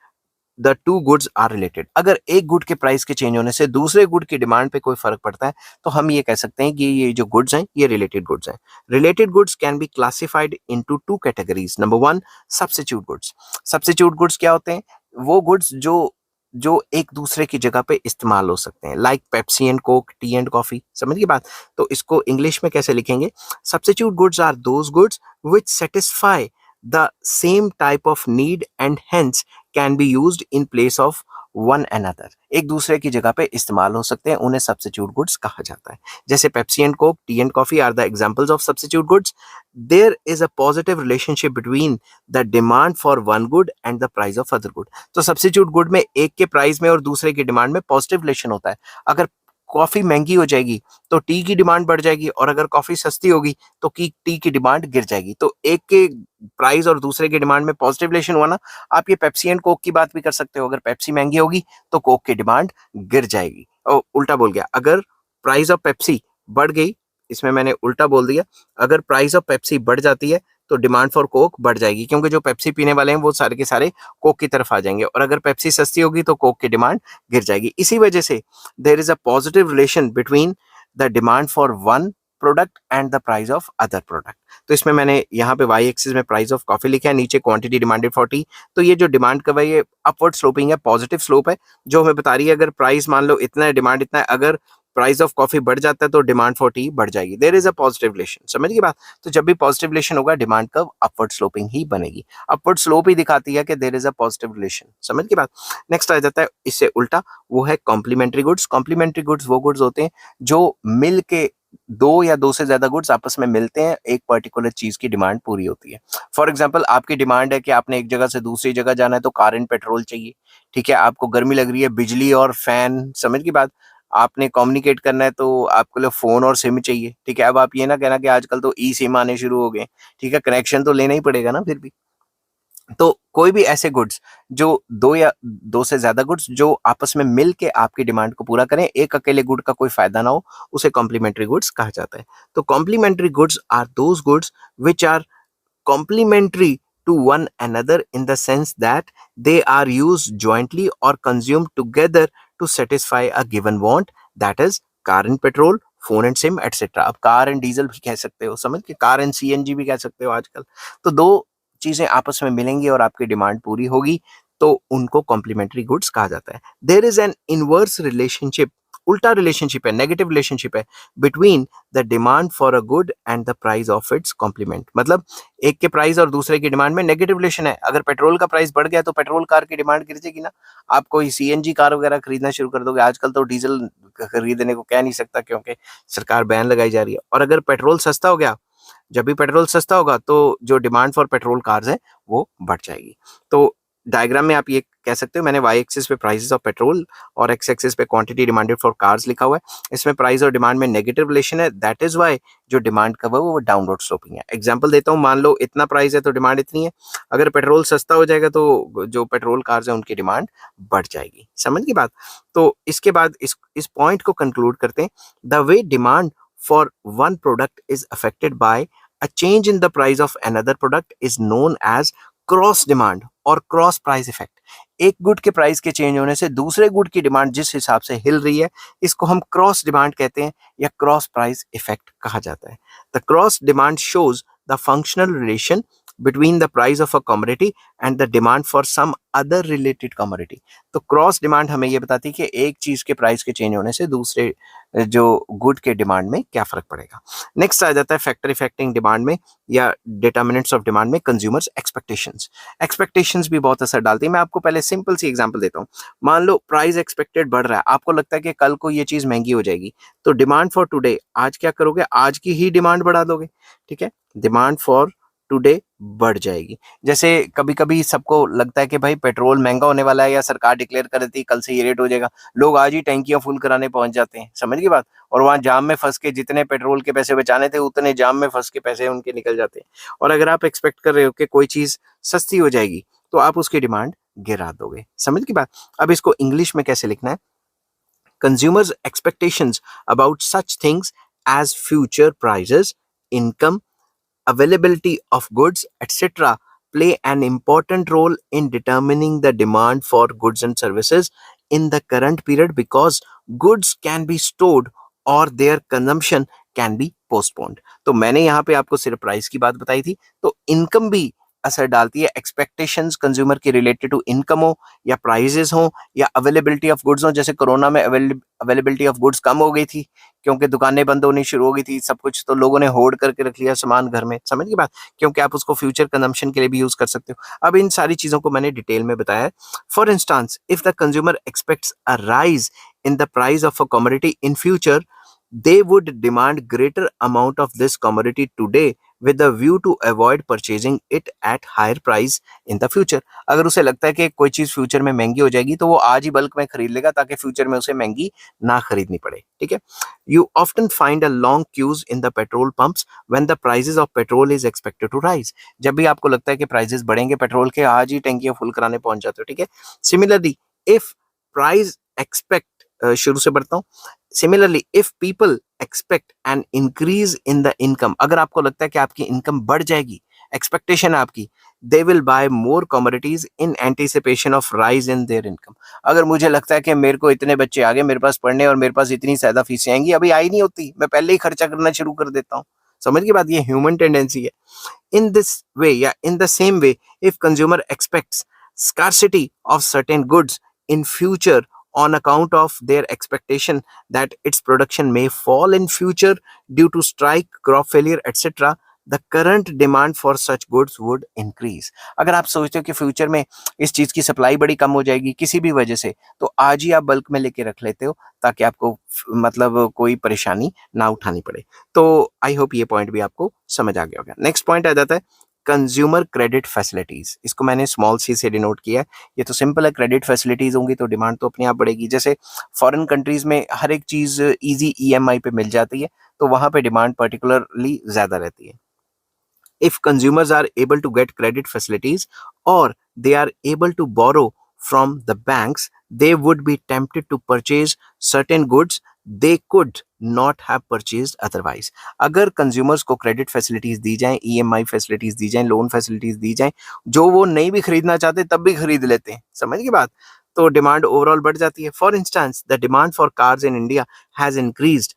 the two goods are related. अगर एक गुड के प्राइस के चेंज होने से दूसरे गुड की डिमांड पे कोई फर्क पड़ता है तो हम ये कह सकते हैं कि ये जो गुड्स हैं ये रिलेटेड गुड्स हैं। Related goods can be classified into two categories. Number one, substitute goods. Substitute goods क्या होते हैं? वो गुड्स जो जो एक दूसरे की जगह पे इस्तेमाल हो सकते हैं, like Pepsi and Coke, tea and coffee. समझ गई बात? तो इसको इंग्लिश में कैसे लिखेंगे? Substitute goods are those goods which satisfy the same type of need and hence can be used in place of one another। एक दूसरे की जगह पे इस्तेमाल हो सकते हैं, उन्हें सब्स्टिट्यूट गुड्स कहा जाता है। जैसे Pepsi and Coke, tea and coffee are the examples of substitute goods. There is a positive relationship between the demand for one good and the price of other good. तो substitute good में एक के price में और दूसरे की demand में positive relation होता है। अगर कॉफी महंगी हो जाएगी तो टी की डिमांड बढ़ जाएगी, और अगर कॉफी सस्ती होगी तो टी की डिमांड गिर जाएगी। तो एक के प्राइस और दूसरे की डिमांड में पॉजिटिव रिलेशन हुआ ना। आप ये पेप्सी एंड कोक की बात भी कर सकते हो। अगर पेप्सी महंगी होगी तो कोक की डिमांड गिर जाएगी। और उल्टा बोल गया, अगर प्राइस ऑफ पेप्सी बढ़ गई, इसमें मैंने उल्टा बोल दिया, अगर प्राइस ऑफ पेप्सी बढ़ जाती है तो डिमांड फॉर कोक बढ़ जाएगी, क्योंकि जो पेप्सी पीने वाले हैं वो सारे के सारे कोक की तरफ आ जाएंगे, और अगर पेप्सी सस्ती होगी तो कोक की डिमांड गिर जाएगी। इसी वजह से there is a positive relation between the demand for one product and the price of other product. तो इसमें मैंने यहाँ पे वाई एक्सिस में प्राइस ऑफ कॉफी लिखा है, नीचे क्वांटिटी डिमांडेड फॉर टी। तो ये जो डिमांड का ये अपवर्ड स्लोपिंग है, पॉजिटिव स्लोप है, जो हमें बता रही है अगर प्राइस मान लो इतना है, डिमांड इतना है, अगर प्राइस ऑफ कॉफी बढ़ जाता है तो डिमांड फॉर टी बढ़ जाएगी। There is a positive relation. समझ गई बात? तो जब भी पॉजिटिव रिलेशन होगा डिमांड कर्व अपवर्ड स्लोपिंग ही बनेगी। अपवर्ड स्लोप ही दिखाती है कि there is a positive relation. समझ गई बात? नेक्स्ट आ जाता है इससे उल्टा, वो है कॉम्प्लीमेंट्री गुड्स। कॉम्प्लीमेंट्री गुड्स वो गुड्स होते हैं जो मिल के दो या दो से ज्यादा गुड्स आपस में मिलते हैं, एक पर्टिकुलर चीज की डिमांड पूरी होती है। फॉर एग्जाम्पल, आपकी डिमांड है कि आपने एक जगह से दूसरी जगह जाना है तो कार एंड पेट्रोल चाहिए। ठीक है, आपको गर्मी लग रही है, बिजली और फैन। समझ की बात? आपने कम्युनिकेट करना है तो आपको लिए फोन और सिम चाहिए। ठीक है, अब आप ये ना कहना कि आजकल तो ई सिम आने शुरू हो गए। ठीक है, कनेक्शन तो लेना ही पड़ेगा ना फिर भी। तो कोई भी ऐसे गुड्स जो दो या दो से ज्यादा गुड्स जो आपस में मिल के आपकी डिमांड को पूरा करें, एक अकेले गुड का कोई फायदा ना हो, उसे कॉम्प्लीमेंट्री गुड्स कहा जाता है। तो complementary goods are those goods which are complementary to one another in the sense that they are used jointly or consumed together to satisfy a given want, that is car and petrol, phone and SIM etcetera. अब car and diesel भी कह सकते हो, समझ के, car and CNG भी कह सकते हो आजकल। तो दो चीजें आपस में मिलेंगी और आपकी डिमांड पूरी होगी, तो उनको कॉम्प्लीमेंट्री गुड्स कहा जाता है। There is an inverse relationship, उल्टा रिलेशनशिप है, नेगेटिव रिलेशनशिप है between the demand for a good and the price of its complement. मतलब एक के प्राइस और दूसरे की डिमांड में नेगेटिव रिलेशन है। अगर पेट्रोल का प्राइस बढ़ गया तो पेट्रोल कार की डिमांड गिर जाएगी ना। आप कोई सीएनजी कार वगैरह खरीदना शुरू कर दोगे। आजकल तो डीजल खरीदने को कह नहीं सकता क्योंकि सरकार बैन लगाई जा रही है। और अगर पेट्रोल सस्ता हो गया, जब भी पेट्रोल सस्ता होगा तो जो डिमांड फॉर पेट्रोल कार्स है वो बढ़ जाएगी। तो डायग्राम में आप ये कह सकते हो, मैंने वाई एक्सिस पे प्राइसेस ऑफ पेट्रोल और एक्स एक्सिस पे क्वांटिटी डिमांडेड फॉर कार्स लिखा हुआ है। इसमें प्राइस और डिमांड में नेगेटिव रिलेशन है, दैट इज वाई जो डिमांड का वो डाउनवर्ड स्लोपिंग है। एग्जांपल देता हूँ, मान लो इतना प्राइस है तो डिमांड इतनी है। अगर पेट्रोल सस्ता हो जाएगा तो जो पेट्रोल कार्स है उनकी डिमांड बढ़ जाएगी। समझ की बात? तो इसके बाद इस पॉइंट को कंक्लूड करते हैं। The way demand for one product is affected by a change in the price of another product is known as cross demand और क्रॉस प्राइस इफेक्ट। एक गुड के प्राइस के चेंज होने से दूसरे गुड की डिमांड जिस हिसाब से हिल रही है, इसको हम क्रॉस डिमांड कहते हैं या क्रॉस प्राइस इफेक्ट कहा जाता है। The cross demand shows the functional relation between the price of a commodity and the demand for some other related commodity। तो क्रॉस डिमांड हमें ये बताती है कि एक चीज के प्राइस के चेंज होने से दूसरे जो गुड के डिमांड में क्या फर्क पड़ेगा। नेक्स्ट आ जाता है फैक्टर इफेक्टिंग डिमांड में या डिटर्मिनेंट्स ऑफ डिमांड में कंज्यूमर्स एक्सपेक्टेशंस। एक्सपेक्टेशंस भी बहुत असर डालती है। मैं आपको पहले सिंपल सी एग्जांपल देता हूँ। मान लो प्राइस एक्सपेक्टेड बढ़ रहा है, आपको लगता है कि कल को ये चीज महंगी हो जाएगी, तो डिमांड फॉर टुडे, आज क्या करोगे, आज की ही डिमांड बढ़ा दोगे। ठीक है, डिमांड फॉर टुडे बढ़ जाएगी। जैसे कभी कभी सबको लगता है कि भाई पेट्रोल महंगा होने वाला है या सरकार डिक्लेयर कर देती है कल से ये रेट हो जाएगा, लोग आज ही टैंकियां फुल कराने पहुंच जाते हैं। समझ गई बात? और वहां जाम में फंस के जितने पेट्रोल के पैसे बचाने थे उतने जाम में फंस के पैसे उनके निकल जाते हैं। और अगर आप एक्सपेक्ट कर रहे हो कि कोई चीज सस्ती हो जाएगी तो आप उसकी डिमांड गिरा दोगे। समझ की बात? अब इसको इंग्लिश में कैसे लिखना है? Consumers expectations about such things as future prices, income, availability of goods, etc. play an important role in determining the demand for goods and services in the current period because goods can be stored or their consumption can be postponed. तो मैंने यहाँ पे आपको सिर्फ price की बात बताई थी, तो इनकम भी असर डालती है। एक्सपेक्टेशंस कंज्यूमर की रिलेटेड टू इनकम हो या प्राइजेस हो या अवेलेबिलिटी ऑफ गुड्स हो। जैसे कोरोना में अवेलेबिलिटी ऑफ गुड्स कम हो गई थी क्योंकि दुकानें बंद होनी शुरू हो गई थी, सब कुछ, तो लोगों ने होल्ड करके रख लिया सामान घर में, समझ की बात, क्योंकि आप उसको फ्यूचर कंजम्पशन के लिए भी यूज कर सकते हो। अब इन सारी चीजों को मैंने डिटेल में बताया है। For instance, if the consumer aspects a rise in the price of a commodity in future, they would demand greater amount of this commodity today with a view to avoid purchasing it at higher price in the future। अगर उसे लगता है कि कोई चीज future में महंगी हो जाएगी तो वो आज ही बल्क में खरीद लेगा ताकि फ्यूचर में उसे महंगी ना खरीदनी पड़े, ठीक है। You often find a long queues in the petrol pumps when the prices of petrol is expected to rise। जब भी आपको लगता है कि प्राइसेस बढ़ेंगे पेट्रोल के, आज ही टंकियां फुल कराने पहुंच जाते हो, ठीक है। सिमिलरली इफ प्राइस एक्सपेक्ट, शुरू से बढ़ता हूँ। Similarly if people expect an increase in the income, अगर आपको लगता है कि आपकी इनकम बढ़ जाएगी, एक्सपेक्टेशन है आपकी, they will buy more commodities in anticipation of rise in their income. अगर मुझे लगता है कि मेरे को इतने बच्चे आ गए मेरे पास पढ़ने और मेरे पास इतनी ज्यादा फीसें आएंगी, अभी आई नहीं होती, मैं पहले ही खर्चा करना शुरू कर देता हूँ। समझ की बात, ये ह्यूमन टेंडेंसी है। इन दिस वे या in the same way, if consumer aspects scarcity of certain goods in future on account of their expectation that its production may fall in future due to strike, crop failure, etc., the current demand for such goods would increase। अगर आप सोचते हो कि future में इस चीज की supply बड़ी कम हो जाएगी किसी भी वजह से, तो आज ही आप बल्क में लेके रख लेते हो ताकि आपको मतलब कोई परेशानी ना उठानी पड़े। तो आई होप ये पॉइंट भी आपको समझ आ गया होगा। नेक्स्ट पॉइंट आ जाता है कंज्यूमर क्रेडिट फैसिलिटीज। इसको मैंने स्मॉल सी से डिनोट किया है। ये तो सिंपल है, क्रेडिट फैसिलिटीज होंगी तो डिमांड तो अपने आप बढ़ेगी। जैसे फॉरेन कंट्रीज में हर एक चीज इजी ईएमआई पे मिल जाती है, तो वहां पे डिमांड पर्टिकुलरली ज्यादा रहती है। If consumers are able to get credit facilities or they are able to borrow from the banks, they would be tempted to purchase certain goods they could not have purchased otherwise। अगर consumers को credit facilities दी जाएं, EMI facilities दी जाएं, loan facilities दी जाएं, जो वो नहीं भी खरीदना चाहते तब भी खरीद लेते हैं, समझ की बात, तो डिमांड ओवरऑल बढ़ जाती है। For instance, the demand for cars in India has increased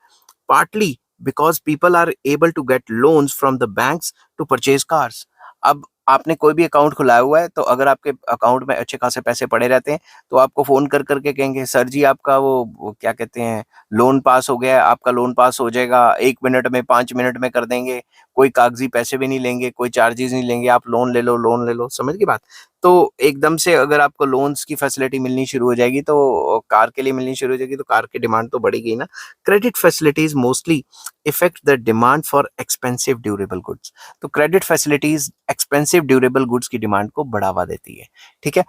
partly because people are able to get loans from the banks to purchase cars। अब आपने कोई भी अकाउंट खुलाया हुआ है, तो अगर आपके अकाउंट में अच्छे खासे पैसे पड़े रहते हैं तो आपको फोन कर करके कहेंगे सर जी आपका वो क्या कहते हैं लोन पास हो गया है, आपका लोन पास हो जाएगा 1 मिनट में, 5 मिनट में कर देंगे, कोई कागजी पैसे भी नहीं लेंगे, कोई चार्जेस नहीं लेंगे, आप लोन ले लो, लोन ले लो, समझ की बात। तो एकदम से अगर आपको लोन्स की फैसिलिटी मिलनी शुरू हो जाएगी तो कार के लिए मिलनी शुरू हो जाएगी, तो कार की डिमांड तो बढ़ेगी ना। Credit facilities mostly affect the demand for expensive durable goods. तो credit facilities expensive durable goods की डिमांड को बढ़ावा देती है, ठीक है।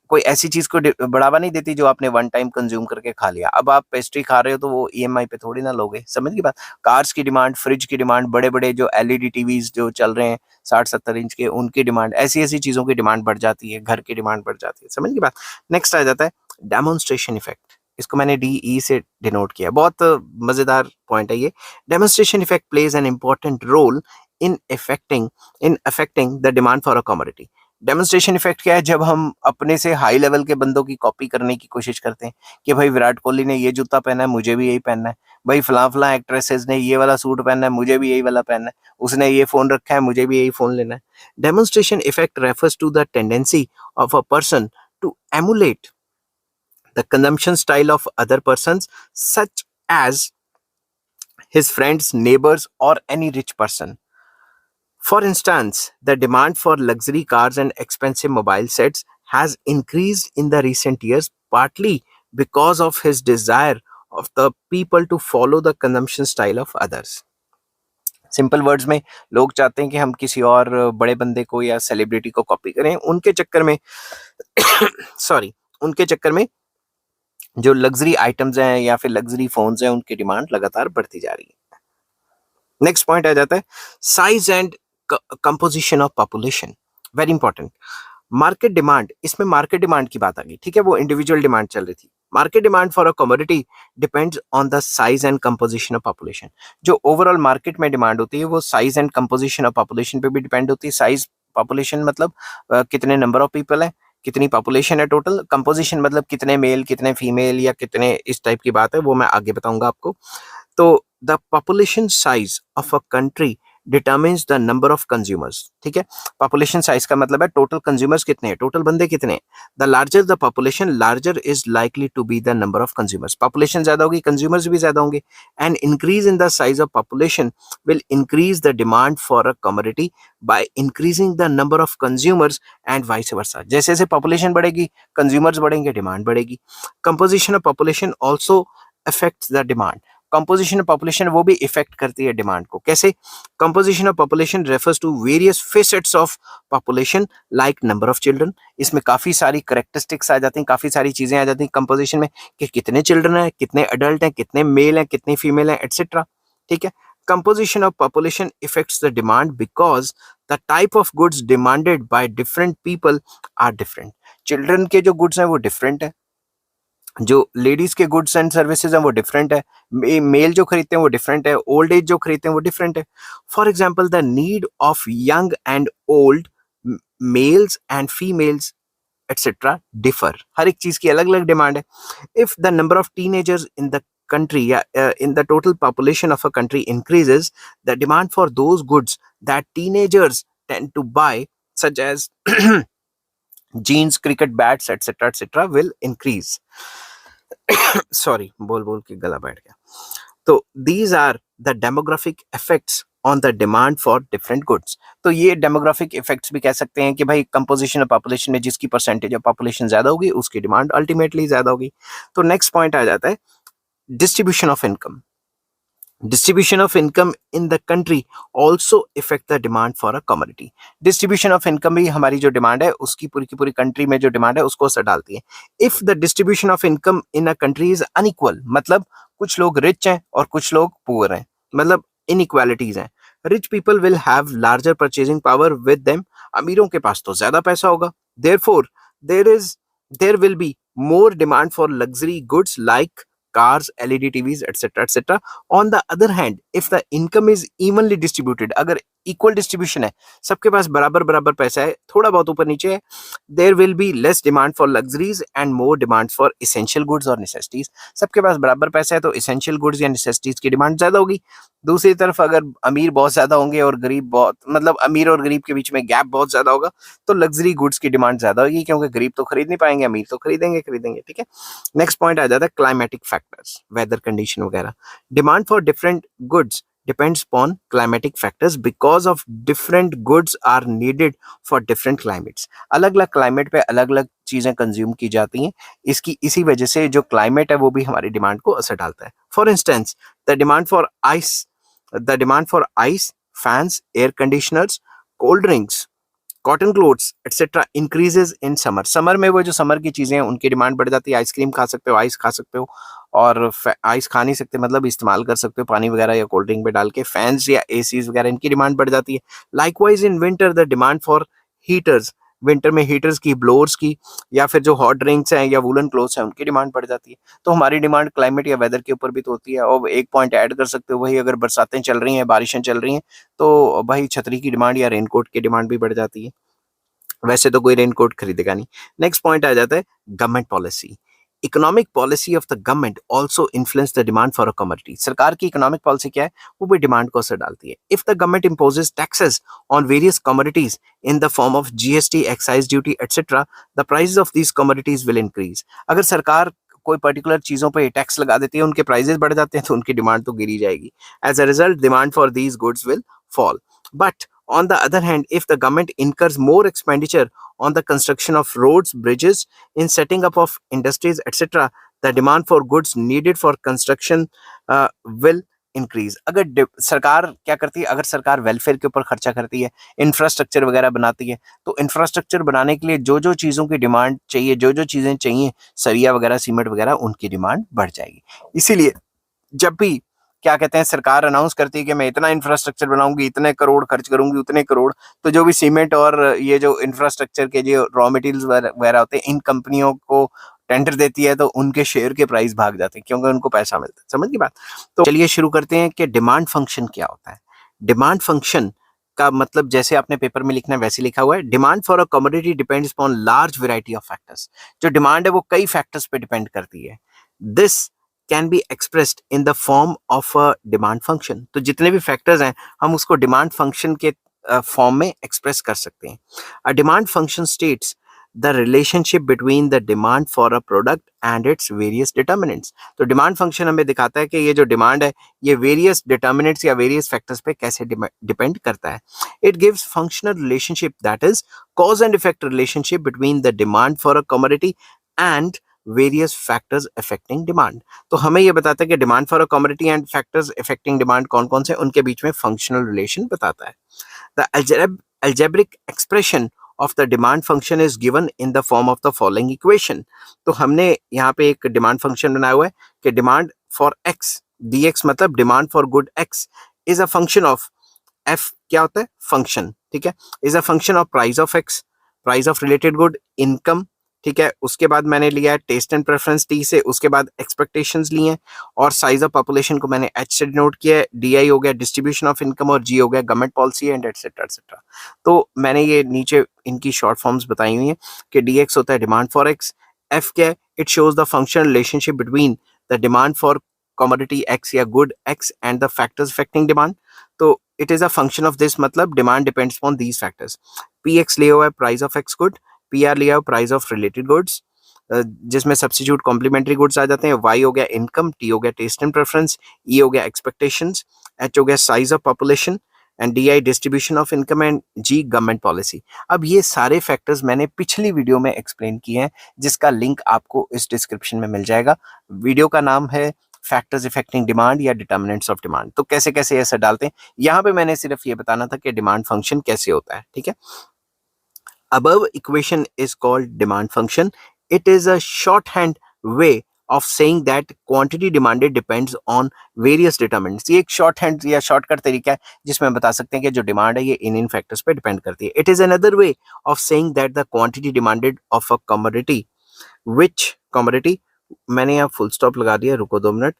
कोई ऐसी चीज को बढ़ावा नहीं देती जो आपने वन टाइम कंज्यूम करके खा लिया। अब आप पेस्ट्री खा रहे हो तो वो ईएमआई पे थोड़ी ना लोगे, समझ की बात। कार्स की डिमांड, फ्रिज की डिमांड, बड़े बड़े जो एलईडी टीवीज जो चल रहे हैं 60-70 इंच के, उनकी डिमांड, ऐसी ऐसी चीजों की डिमांड बढ़ जाती है, घर की डिमांड बढ़ जाती है, समझ की बात। नेक्स्ट आ जाता है डेमोन्स्ट्रेशन इफेक्ट। इसको मैंने डीई से डिनोट किया, बहुत मजेदार पॉइंट है ये। Demonstration effect plays an important role in affecting the demand for a commodity. Demonstration effect क्या है? जब हम अपने से हाई लेवल के बंदों की कॉपी करने की कोशिश करते हैं कि भाई विराट कोहली ने ये जूता पहना है, मुझे भी यही पहनना है, भाई फलां फलां एक्ट्रेसेस ने ये वाला सूट पहनना है, मुझे भी यही वाला पहनना है, उसने ये फोन रखा है, मुझे भी यही फोन लेना है। Demonstration effect refers to the tendency of a person to emulate the consumption style of other persons, such as his friends, neighbors, or any rich person. For instance, the demand for luxury cars and expensive mobile sets has increased in the recent years, partly because of his desire of the people to follow the consumption style of others। Simple words में लोग चाहते हैं कि हम किसी और बड़े बंदे को या सेलिब्रिटी को कॉपी करें, उनके चक्कर में सॉरी उनके चक्कर में जो लग्जरी आइटम्स हैं या फिर लग्जरी फोन्स हैं उनकी डिमांड लगातार बढ़ती जा रही है। नेक्स्ट पॉइंट आ जाता है size and composition of population. Very important. Market demand, इसमें मार्केट डिमांड की बात आ गई, ठीक है, वो इंडिविजुअल डिमांड चल रही थी। Market demand for a commodity depends on the size and composition of population. जो ओवरऑल मार्केट में डिमांड होती है वो size and composition of population पे भी डिपेंड होती है। साइज पॉपुलेशन मतलब कितने नंबर ऑफ पीपल है, कितनी पॉपुलेशन है टोटल। कंपोजिशन मतलब कितने मेल कितने फीमेल या कितने, इस टाइप की बात है, वो मैं आगे बताऊंगा आपको। तो the population size of a country determines the number of consumers. ठीक है, पॉपुलेशन साइज का मतलब है टोटल कंज्यूमर्स कितने हैं, टोटल बंदे कितने हैं। The larger the population larger is likely to be the number of consumers. Population ज्यादा होगी, कंज्यूमर्स भी ज्यादा होंगे। And increase in the size of population will increase the demand for a commodity by increasing the number of consumers and vice versa. जैसे जैसे population बढ़ेगी, consumers बढ़ेंगे, demand बढ़ेगी। Composition of population also affects the demand. Composition of population वो भी effect करती है demand को। कैसे? Composition of population refers to various facets of population like number of children. इसमें काफी सारी करेक्टरिस्टिक्स आ जाती हैं, काफी सारी चीजें आ जाती हैं कंपोजिशन में, कि कितने चिल्ड्रन हैं, कितने अडल्ट हैं, कितने मेल हैं, कितनी फीमेल हैं, एटसेट्रा। ठीक है, composition of population effects the demand because the type of goods demanded by different people are different. Children के जो गुड्स हैं वो डिफरेंट है, जो लेडीज के गुड्स एंड सर्विसेज हैं वो डिफरेंट है, मेल जो खरीदते हैं वो डिफरेंट है, ओल्ड एज जो खरीदते हैं वो डिफरेंट है। For example the need of young and old males and females etcetera differ. हर एक चीज की अलग अलग डिमांड है। If the number of teenagers in the country, in the total population of a country increases, the demand for those goods that teenagers tend to buy, such as jeans, cricket bats, etc., will increase. Sorry, बोल बोल के गला बैठ गया। तो these are the demographic effects on the demand for different goods. तो ये demographic effects भी कह सकते हैं कि भाई कंपोजिशन ऑफ पॉपुलेशन में जिसकी परसेंटेज ऑफ पॉपुलेशन ज्यादा होगी उसकी डिमांड अल्टीमेटली ज्यादा होगी। तो नेक्स्ट पॉइंट आ जाता है distribution of income. Distribution of income in the country also affect the demand for a commodity. Distribution of income भी हमारी जो डिमांड है उसकी पूरी की पूरी कंट्री में जो डिमांड है उसको असर डालती है। If the distribution of income in a country is unequal, मतलब कुछ लोग रिच हैं और कुछ लोग पुअर हैं, मतलब inequalities हैं। Rich people will have larger purchasing power with them. अमीरों के पास तो ज्यादा पैसा होगा। Therefore, there will be more demand for luxury goods like cars, LED TVs, etc. On the other hand, if the income is evenly distributed, अगर equal distribution है, सबके पास बराबर बराबर पैसा है, थोड़ा बहुत ऊपर नीचे है, there will be less demand for luxuries and more demand for essential goods और नेसेसिटीज। सबके पास बराबर पैसा है तो इसेंशियल गुड्स या नेसेसिटीज की डिमांड ज्यादा होगी। दूसरी तरफ अगर अमीर बहुत ज्यादा होंगे और गरीब बहुत, मतलब अमीर और गरीब के बीच में गैप बहुत ज्यादा होगा, तो लग्जरी गुड्स की डिमांड ज्यादा होगी, क्योंकि गरीब तो खरीद नहीं पाएंगे, अमीर तो खरीदेंगे। ठीक है, नेक्स्ट पॉइंट आ जाता है क्लाइमेटिक फैक्टर्स, वेदर कंडीशन वगैरह। Demand for different goods depends upon climatic factors because of different goods are needed for different climates. अलग अलग क्लाइमेट पे अलग अलग चीजें कंज्यूम की जाती हैं, इसकी इसी वजह से जो क्लाइमेट है वो भी हमारी डिमांड को असर डालता है। For instance the demand for ice, fans, air conditioners, cold drinks, cotton clothes etcetera increases in summer. Summer में वो जो समर की चीजें हैं उनकी डिमांड बढ़ जाती है। आइसक्रीम खा सकते हो, आइस खा सकते हो, और आइस खा नहीं सकते मतलब इस्तेमाल कर सकते हो पानी वगैरह या कोल्ड ड्रिंक में डाल के। फैंस या एसीज वगैरह इनकी डिमांड बढ़ जाती है। Likewise in winter the demand for heaters, winter में हीटर्स की, ब्लोअर्स की, या फिर जो हॉट ड्रिंक्स हैं या वूलन क्लोथ्स हैं उनकी डिमांड बढ़ जाती है। तो हमारी डिमांड क्लाइमेट या वेदर के ऊपर भी तो होती है। और एक पॉइंट ऐड कर सकते हो, वही अगर बरसातें चल रही हैं, बारिशें चल रही हैं, तो भाई छतरी की डिमांड या रेनकोट की डिमांड भी बढ़ जाती है। वैसे तो कोई रेनकोट खरीदेगा नहीं। नेक्स्ट पॉइंट आ जाता है government policy. Economic policy of the government also influence the demand for a commodity. सरकार की इकोनॉमिक पॉलिसी क्या है, वो भी डिमांड को असर डालती है। If the government imposes taxes on various commodities in the form of GST, excise duty etcetera, the price of these commodities will increase. अगर सरकार कोई पर्टिकुलर चीजों पे टैक्स लगा देती है, उनके प्राइसेस बढ़ जाते हैं, तो उनकी डिमांड तो गिरी जाएगी। As a result demand for these goods will fall. But on the other hand, if the government incurs more expenditure on the construction of roads, bridges, in setting up of industries, etc., the demand for goods needed for construction will increase. अगर सरकार क्या करती है, अगर सरकार welfare के ऊपर खर्चा करती है, इंफ्रास्ट्रक्चर वगैरह बनाती है, तो इंफ्रास्ट्रक्चर बनाने के लिए जो जो चीज़ों की डिमांड चाहिए, जो जो चीज़ें चाहिए, सरिया वगैरह, सीमेंट वगैरह, उनकी डिमांड बढ़ जाएगी। इसीलिए जब भी क्या कहते हैं सरकार अनाउंस करती है कि मैं इतना इंफ्रास्ट्रक्चर बनाऊंगी, इतने करोड़ खर्च करूंगी, उतने करोड़, तो जो भी सीमेंट और ये जो इंफ्रास्ट्रक्चर के जो रॉ मटेरियल्स वगैरह होते हैं, इन कंपनियों को टेंडर देती है, तो उनके शेयर के प्राइस भाग जाते हैं, क्योंकि उनको पैसा मिलता है। समझ की बात? तो चलिए शुरू करते हैं कि डिमांड फंक्शन क्या होता है। डिमांड फंक्शन का मतलब जैसे आपने पेपर में लिखना है वैसे लिखा हुआ है। Demand for a commodity depends upon large variety of factors. जो डिमांड है वो कई फैक्टर्स पे डिपेंड करती है। This can be expressed in the form of a demand function. तो जितने भी फैक्टर्स हैं हम उसको डिमांड फंक्शन के फॉर्म में एक्सप्रेस कर सकते हैं। A demand function states the relationship between the demand for a product and its various determinants. तो डिमांड फंक्शन हमें दिखाता है कि ये जो डिमांड है ये वेरियस डिटर्मिनेंट्स या वेरियस फैक्टर्स पे कैसे डिपेंड करता है। It gives functional relationship that is cause and effect relationship between the demand for a commodity and various factors affecting demand. तो हमें ये बताता है कि demand for a commodity and factors affecting demand कौन कौन से, उनके बीच में फंक्शनल रिलेशन बताता है। The algebraic expression of the demand function is given in the form of the following equation. तो हमने यहाँ पे एक डिमांड फंक्शन बनाया हुआ है कि डिमांड फॉर x dx मतलब demand for good x is a function of f, क्या होता है फंक्शन, ठीक है, is a function of price of x, price of related good, income, ठीक है, उसके बाद मैंने लिया है टेस्ट एंड प्रेफरेंस टी से, उसके बाद एक्सपेक्टेशंस लिए हैं और साइज ऑफ पॉपुलेशन को मैंने एच से डिनोट किया है, डी हो गया डिस्ट्रीब्यूशन ऑफ इनकम और जी हो गया government policy and etcetera etcetera. तो मैंने ये नीचे इनकी शॉर्ट फॉर्म्स बताई हुई हैं कि डी एक्स होता है डिमांड फॉर एक्स, एफ क्या है, it shows the functional relationship between the demand for commodity X या good X and the factors affecting demand. तो it is a function of this मतलब demand depends on these factors. P X लिया हुआ है price of X good, P R लिया हुआ price of related goods जिसमें substitute complementary goods आ जाते हैं, वाई हो गया इनकम, टी हो गया टेस्ट एंड प्रेफरेंस, ई हो गया एक्सपेक्टेशंस, एच हो गया size of population and D I distribution of income and G government policy. अब ये सारे फैक्टर्स मैंने पिछली वीडियो में एक्सप्लेन किए हैं जिसका लिंक आपको इस डिस्क्रिप्शन में मिल जाएगा। वीडियो का नाम है फैक्टर्स इफेक्टिंग डिमांड या डिटर्मिनेंट्स ऑफ डिमांड। तो कैसे कैसे ऐसे डालते हैं, यहाँ पे मैंने सिर्फ ये बताना था कि डिमांड फंक्शन कैसे होता है, ठीक है। Above equation is called demand function. It is a shorthand way of saying that quantity demanded depends on various determinants. ये एक shorthand या shortcut तरीका है जिसमें हम बता सकते हैं कि जो डिमांड है ये इन फैक्टर्स पे डिपेंड करती है। It is another way of saying that the quantity demanded of a commodity, which commodity, मैंने यहाँ फुल स्टॉप लगा दिया, रुको 2 minute.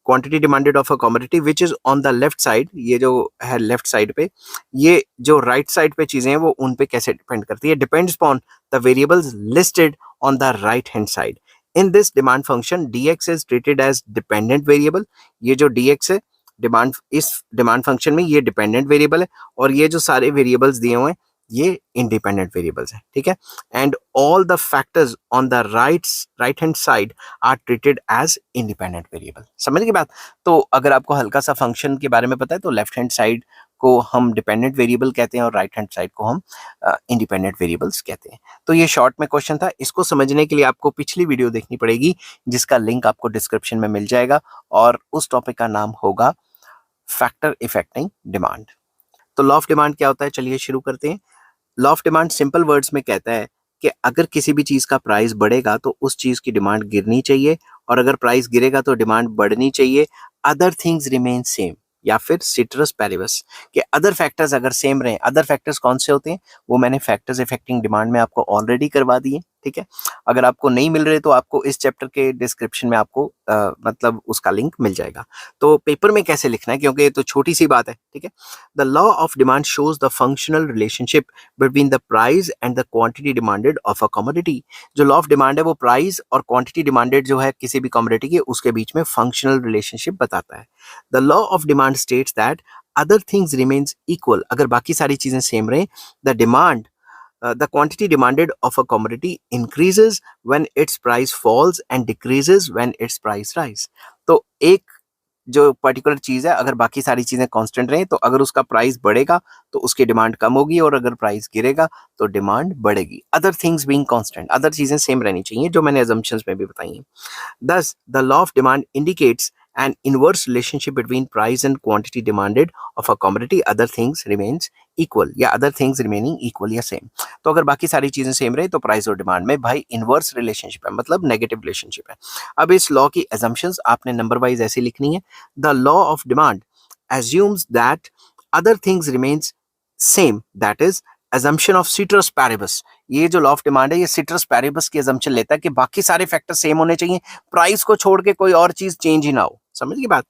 Quantity demanded of a commodity which is on the left side, ये जो है लेफ्ट साइड पे, ये जो राइट साइड पे चीजें हैं वो उन पे कैसे डिपेंड करती है, depends upon the variables listed on the right hand side. In this demand function dx is treated age dependent variable. ये जो dx है डिमांड, इस डिमांड फंक्शन में ये डिपेंडेंट वेरिएबल है और ये जो सारे वेरिएबल्स दिए हुए हैं ये इंडिपेंडेंट वेरिएबल्स हैं, ठीक है। And all the factors on the right hand side are treated as independent variable. समझ की बात। तो अगर आपको हल्का सा फंक्शन के बारे में पता है तो लेफ्ट हैंड साइड को हम डिपेंडेंट वेरिएबल कहते हैं और राइट हैंड साइड को हम इंडिपेंडेंट वेरिएबल्स कहते हैं। तो ये शॉर्ट में क्वेश्चन था, इसको समझने के लिए आपको पिछली वीडियो देखनी पड़ेगी जिसका लिंक आपको डिस्क्रिप्शन में मिल जाएगा और उस टॉपिक का नाम होगा फैक्टर इफेक्टिंग डिमांड। तो लॉ ऑफ डिमांड क्या होता है, चलिए शुरू करते हैं। Law of demand simple words में कहता है कि अगर किसी भी चीज का प्राइस बढ़ेगा तो उस चीज की डिमांड गिरनी चाहिए और अगर प्राइस गिरेगा तो डिमांड बढ़नी चाहिए। अदर थिंग्स रिमेन सेम, या फिर सिट्रस पैरिबस कि अदर फैक्टर्स अगर सेम रहे। अदर फैक्टर्स कौन से होते हैं वो मैंने फैक्टर्स इफेक्टिंग डिमांड में आपको ऑलरेडी करवा दिए, ठीक है। अगर आपको नहीं मिल रहे तो आपको इस चैप्टर के डिस्क्रिप्शन में आपको मतलब उसका लिंक मिल जाएगा। तो पेपर में कैसे लिखना है क्योंकि ये तो छोटी सी बात है, ठीक है। The law of demand shows the functional relationship between the price and the quantity demanded of a commodity. जो लॉ ऑफ डिमांड है वो प्राइस और क्वांटिटी डिमांडेड जो है किसी भी कमोडिटी की उसके बीच में फंक्शनल रिलेशनशिप बताता है। The law of demand states that other things remains equal, अगर बाकी सारी चीजें सेम रहे, the demand the quantity demanded of a commodity increases when its price falls and decreases when its price rise। तो एक जो पर्टिकुलर चीज है अगर बाकी सारी चीजें कांस्टेंट रहें तो अगर उसका प्राइस बढ़ेगा तो उसकी डिमांड कम होगी और अगर प्राइस गिरेगा तो डिमांड बढ़ेगी। Other things being constant, other चीजें सेम रहनी चाहिए जो मैंने assumptions में भी बताई हैं। Thus, the law of demand indicates an inverse relationship between price and quantity demanded of a commodity. Other things remains equal या other things remaining equal या same। तो अगर बाकी सारी चीजें सेम रहे तो प्राइस और डिमांड में भाई इनवर्स रिलेशनशिप है, मतलब नेगेटिव रिलेशनशिप है। अब इस लॉ की assumptions आपने नंबर वाइज ऐसे लिखनी है। The law of demand assumes that other things remains same, that is assumption of ceteris paribus, ये जो लॉ ऑफ डिमांड है ये ceteris paribus की assumption लेता है कि बाकी सारे फैक्टर सेम होने चाहिए, प्राइस को छोड़ के कोई और चीज चेंज ही ना हो। समझ गई बात?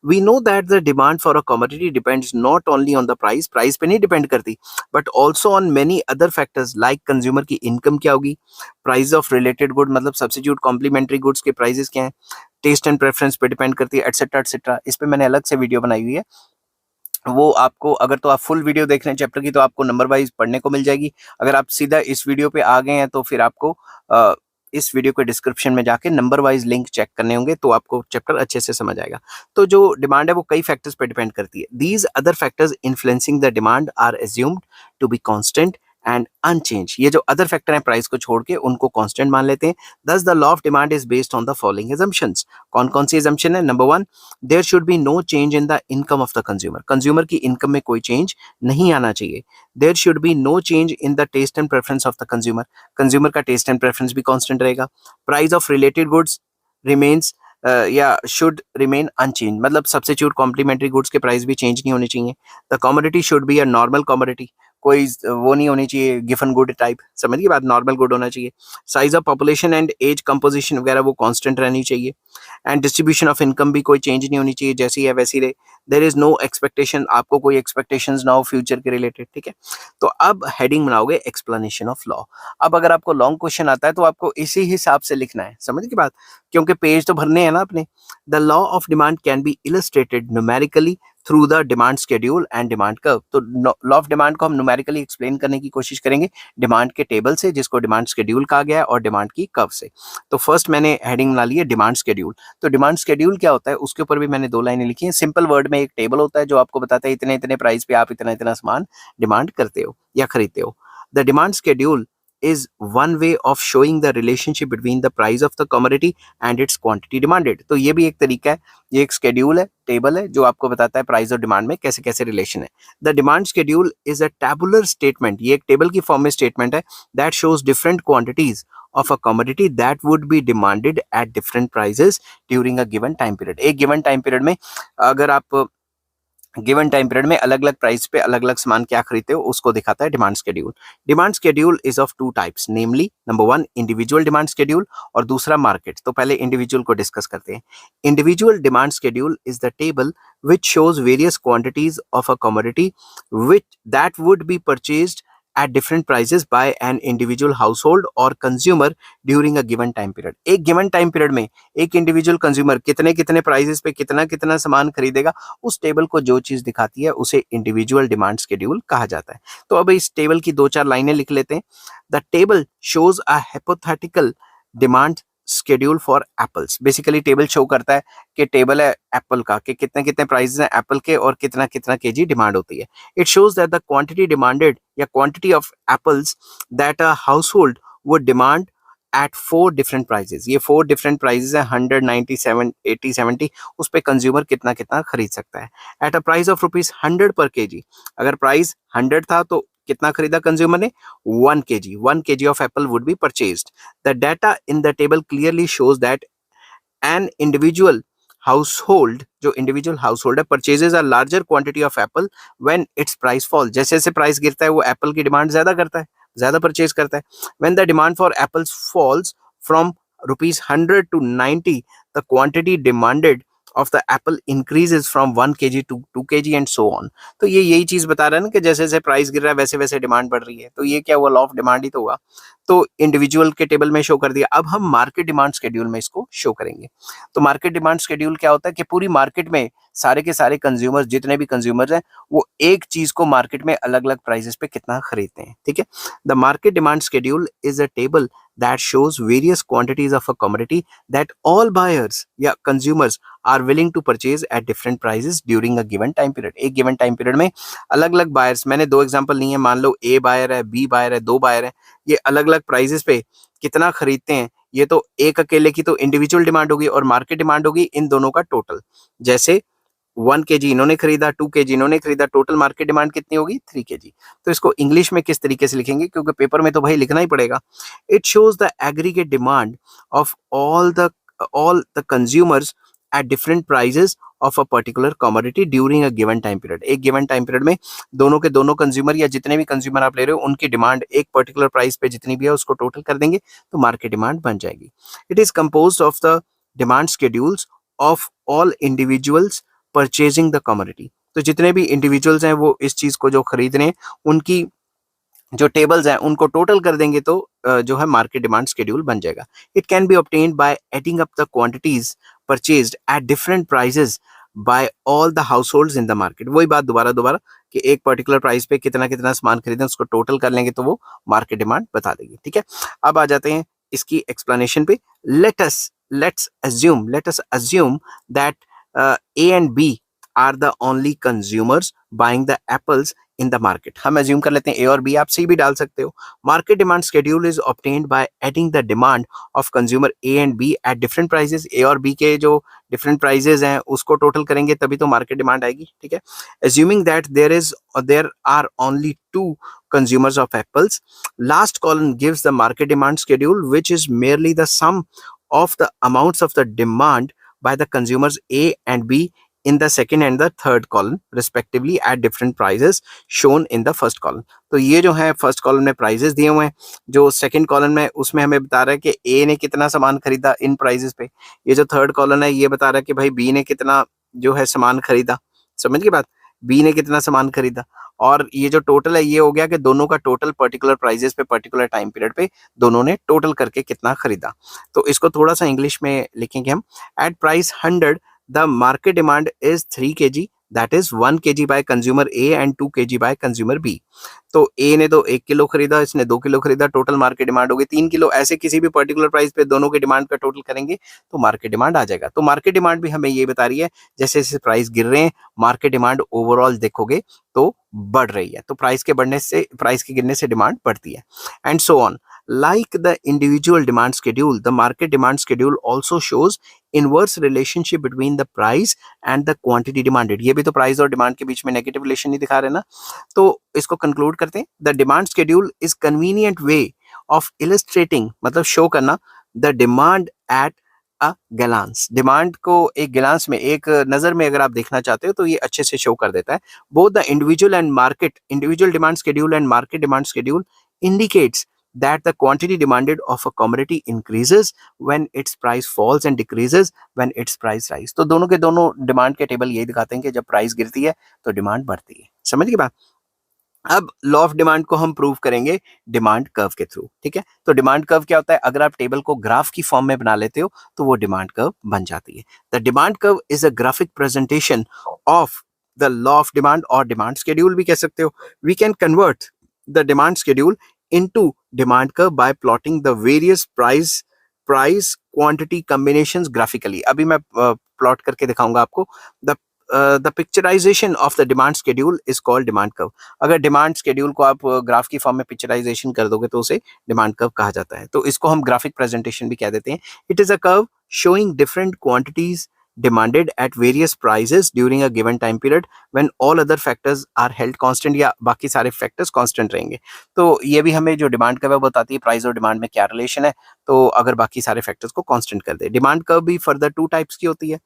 We know that the demand for a commodity depends not only on the price, price पे नहीं डिपेंड करती, but also on many other factors like consumer की इनकम क्या होगी, प्राइस ऑफ रिलेटेड गुड मतलब सब्स्टिट्यूट कॉम्प्लीमेंट्री गुड्स के prices क्या हैं, टेस्ट एंड प्रेफरेंस पे डिपेंड करती है, एटसेट्रा एटसेट्रा। इस पे मैंने अलग से वीडियो बनाई हुई है, वो आपको अगर तो आप फुल वीडियो देख रहे हैं चैप्टर की तो आपको नंबर वाइज पढ़ने को मिल जाएगी। अगर आप सीधा इस वीडियो पे आ गए हैं तो फिर आपको इस वीडियो के डिस्क्रिप्शन में जाके नंबर वाइज लिंक चेक करने होंगे, तो आपको चैप्टर अच्छे से समझ आएगा। तो जो डिमांड है वो कई फैक्टर्स पे डिपेंड करती है। These other factors influencing the demand are assumed to be constant and unchanged. ये जो अदर फैक्टर हैं प्राइस को छोड़ के उनको कांस्टेंट मान लेते हैं। Thus the law of demand is based on the following assumptions. कौन कौन सी एजम्पशन है? Number one, there should be no change in the income of the consumer. Consumer की इनकम में कोई चेंज नहीं आना चाहिए। There should be no change in the taste and preference of the consumer. Consumer का taste and preference भी constant रहेगा। Price of related goods remains या शुड रिमेन अनचेंज, मतलब सब्स्टिट्यूट कॉम्प्लीमेंट्री गुड्स के प्राइस भी चेंज नहीं होने चाहिए। The commodity should be a normal commodity, कोई वो नहीं होनी चाहिए गिफन गुड टाइप, समझ गई बात? नॉर्मल गुड होना चाहिए। Size of population and age composition वगैरह वो कांस्टेंट रहनी चाहिए। एंड डिस्ट्रीब्यूशन ऑफ इनकम भी कोई चेंज नहीं होनी चाहिए, जैसी है वैसी रहे। देयर इज नो एक्सपेक्टेशन, आपको कोई एक्सपेक्टेशंस ना हो फ्यूचर के रिलेटेड, ठीक है? तो अब हेडिंग बनाओगे एक्सप्लेनेशन ऑफ लॉ। अब अगर आपको लॉन्ग क्वेश्चन आता है तो आपको इसी हिसाब से लिखना है, समझ की बात? क्योंकि पेज तो भरने हैं ना अपने। The law of demand can be illustrated numerically through the demand schedule and demand curve. तो लॉ ऑफ डिमांड को हम न्यूमेरिकली एक्सप्लेन करने की कोशिश करेंगे डिमांड के टेबल से, जिसको डिमांड शेड्यूल कहा गया है, और डिमांड की कर्व से। तो फर्स्ट मैंने हेडिंग बना ली है डिमांड शेड्यूल। तो डिमांड शेड्यूल क्या होता है उसके ऊपर भी मैंने 2 लाइनें लिखी हैं। सिंपल वर्ड में एक टेबल होता है जो आपको बताता है इतने इतने प्राइस पे आप इतना इतना सामान डिमांड करते हो या खरीदते हो। The demand schedule is one way of showing the relationship between the price of the commodity and its quantity demanded। तो ये भी एक तरीका है, ये एक शेड्यूल है, टेबल है जो आपको बताता है प्राइस और डिमांड में कैसे कैसे रिलेशन है। The demand schedule is a tabular statement, ये एक टेबल की फॉर्म में स्टेटमेंट है that shows different quantities of a commodity that would be demanded at different prices during a given time period। एक गिवन टाइम पीरियड में अगर आप given time period में अलग अलग प्राइस पे अलग अलग सामान क्या खरीदते हो उसको दिखाता है demand schedule. Demand schedule is of 2 types, namely number 1 individual demand schedule और दूसरा मार्केट। तो पहले इंडिविजुअल को डिस्कस करते हैं। Individual demand schedule is the table which shows various quantities of a commodity which that would be purchased at different prices by an individual household or consumer during a given time period। एक given time period में एक individual consumer कितने कितने prices पे कितना कितना सामान खरीदेगा, उस टेबल को जो चीज दिखाती है उसे इंडिविजुअल डिमांड शेड्यूल कहा जाता है। तो अब इस टेबल की 2-4 लाइनें लिख लेते हैं। The table shows a hypothetical demand schedule for apples. Basically table show करता है कि टेबल है एप्पल का कि कितने कितने प्राइसेस हैं एप्पल के और कितना कितना केजी डिमांड होती है। It shows that the quantity demanded या quantity of apples that a household would demand at 4 different prices. ये 4 डिफरेंट प्राइसेस हैं, 100, 97, 80, 70, उस पे कंज्यूमर कितना कितना खरीद सकता है। एट अ प्राइस ऑफ ₹100 पर केजी, अगर प्राइस 100 था तो कितना खरीदा कंज्यूमर ने? 1 kg। 1 kg of apple would be purchased। The data in the table clearly shows that an individual household, जो इंडिविजुअल हाउसहोल्ड है, purchases a larger quantity of Apple when its price fall. जैसे जैसे price गिरता है वो Apple की demand ज्यादा करता है, ज्यादा परचेज करता है। When the demand for apples falls from ₹100 to 90, the quantity demanded of the apple increases from 1 kg to 2 kg and so on। तो ये यही चीज बता रहा है ना कि जैसे जैसे प्राइस गिर रहा है वैसे वैसे डिमांड बढ़ रही है। तो ये क्या हुआ? लॉ ऑफ डिमांड ही तो हुआ। तो इंडिविजुअल के टेबल में शो कर दिया। अब हम मार्केट डिमांड शेड्यूल में इसको शो करेंगे। तो मार्केट डिमांड शेड्यूल क्या होता है कि पूरी मार्केट में सारे के सारे कंज्यूमर, जितने भी कंज्यूमर्स हैं, वो एक चीज को मार्केट में अलग अलग प्राइसेस पे कितना खरीदते हैं, ठीक है? The market demand schedule is a table that shows various quantities of a commodity that all buyers या consumers are willing to purchase at different prices during a given time period। एक given time period में अलग अलग buyers, मैंने 2 example लिए हैं, मान लो A buyer है, B बायर है, 2 बायर है, ये अलग अलग प्राइसेस पे कितना खरीदते हैं। ये तो एक अकेले की तो इंडिविजुअल डिमांड होगी और मार्केट डिमांड होगी इन दोनों का टोटल। जैसे 1 kg इन्होंने खरीदा, 2 kg इन्होंने खरीदा, टोटल मार्केट डिमांड कितनी होगी? 3 kg। तो इसको इंग्लिश में किस तरीके से लिखेंगे, क्योंकि पेपर में तो भाई लिखना ही पड़ेगा। It shows the aggregate demand of all the consumers at different prices of a particular commodity during a given time period. एक गिवन टाइम पीरियड में दोनों के दोनों कंज्यूमर या जितने भी कंज्यूमर आप ले रहे हो उनकी डिमांड एक पर्टिकुलर प्राइस पे जितनी भी है उसको टोटल कर देंगे तो मार्केट डिमांड बन जाएगी। It is composed of the demand schedules of all individuals purchasing the commodity. तो जितने भी इंडिविजुअल्स हैं वो इस चीज को जो खरीद रहे हैं उनकी जो टेबल्स हैं उनको टोटल कर देंगे तो जो है मार्केट डिमांड शेड्यूल बन जाएगा। It can be obtained by adding up the quantities purchased at different prices by all the households in the market. वही बात दोबारा दोबारा कि एक पर्टिकुलर प्राइस पे कितना कितना सामान खरीदें उसको टोटल कर लेंगे तो वो मार्केट डिमांड बता देगी। ठीक है, अब आ जाते हैं इसकी एक्सप्लेनेशन पे। Let us assume that A and B are the only consumers buying the apples in the market. हम एज्यूम कर लेते हैं ए और बी, आप सी भी डाल सकते हो। Market demand schedule is obtained by adding the demand of consumer A and B at different prices. A और बी के जो डिफरेंट प्राइसेस हैं उसको टोटल करेंगे तभी तो मार्केट डिमांड आएगी। ठीक है, assuming that there are only two consumers of apples, last column gives the market demand schedule which is merely the sum of the amounts of the demand by the consumers A and B in the second and the third column respectively at different prices shown in the first column। तो ये जो है first column में prices दिए हुए हैं, जो second column में उसमें हमें बता रहा है कि ए ने कितना सामान खरीदा इन प्राइजेस पे। ये जो थर्ड कॉलम है ये बता रहा है कि भाई बी ने कितना जो है सामान खरीदा। समझ गई बात, बी ने कितना सामान खरीदा। और ये जो टोटल है ये हो गया कि दोनों का टोटल पर्टिकुलर प्राइजेस पे पर्टिकुलर टाइम पीरियड पे दोनों ने टोटल करके कितना खरीदा। तो इसको थोड़ा सा इंग्लिश में लिखेंगे हम। At price 100 the market demand is 3 kg, that is 1 kg by consumer A and 2 kg by consumer B। तो A ने तो 1 किलो खरीदा, इसने 2 किलो खरीदा, टोटल मार्केट डिमांड हो गई 3 किलो। ऐसे किसी भी पर्टिकुलर प्राइस पे दोनों के डिमांड का टोटल करेंगे तो मार्केट डिमांड आ जाएगा। तो मार्केट डिमांड भी हमें ये बता रही है जैसे जैसे प्राइस गिर रहे हैं मार्केट डिमांड ओवरऑल देखोगे तो बढ़ रही है। तो प्राइस के बढ़ने से, प्राइस के गिरने से डिमांड बढ़ती है and so on. Like the individual demand schedule, the market demand schedule also shows inverse relationship between the price and the quantity demanded। ये भी तो प्राइस और डिमांड के बीच में नेगेटिव रिलेशन नहीं दिखा रहे ना। तो इसको कंक्लूड करते हैं। The demand schedule is convenient way of illustrating, मतलब शो करना the demand at a glance. Demand को एक ग्लांस में, एक नजर में अगर आप देखना चाहते हो तो ये अच्छे से शो कर देता है। Both the individual demand schedule and market demand schedule indicates that the quantity demanded of a commodity increases when its price falls and decreases when its price rise। तो दोनों के दोनों डिमांड के टेबल यही दिखाते हैं कि जब प्राइस गिरती है तो डिमांड बढ़ती है। समझ गई बात। अब लॉ ऑफ डिमांड को हम प्रूव करेंगे डिमांड कर्व के थ्रू। ठीक है, तो डिमांड कर्व क्या होता है, अगर आप टेबल को ग्राफ की फॉर्म में बना लेते हो तो वो डिमांड कर्व बन जाती है। The demand curve is a graphic presentation of the law of demand, और डिमांड शेड्यूल भी कह सकते हो। We can convert the demand schedule into demand curve by plotting the various price quantity combinations graphically। अभी मैं plot करके दिखाऊंगा आपको। the picturization of the demand schedule is called demand curve। अगर डिमांड शेड्यूल को आप ग्राफ की form में पिक्चराइजेशन कर दोगे तो उसे डिमांड कर्व कहा जाता है। तो इसको हम ग्राफिक प्रेजेंटेशन भी कह देते हैं। It is a curve showing different quantities demanded at various prices during a given time period when all other factors are held constant, या बाकी सारे फैक्टर्स कांस्टेंट रहेंगे। तो ये भी हमें जो डिमांड कर्व है बताती है प्राइस और डिमांड में क्या रिलेशन है, तो अगर बाकी सारे फैक्टर्स को कांस्टेंट कर दे। डिमांड कर्व भी फर्दर 2 टाइप्स की होती है।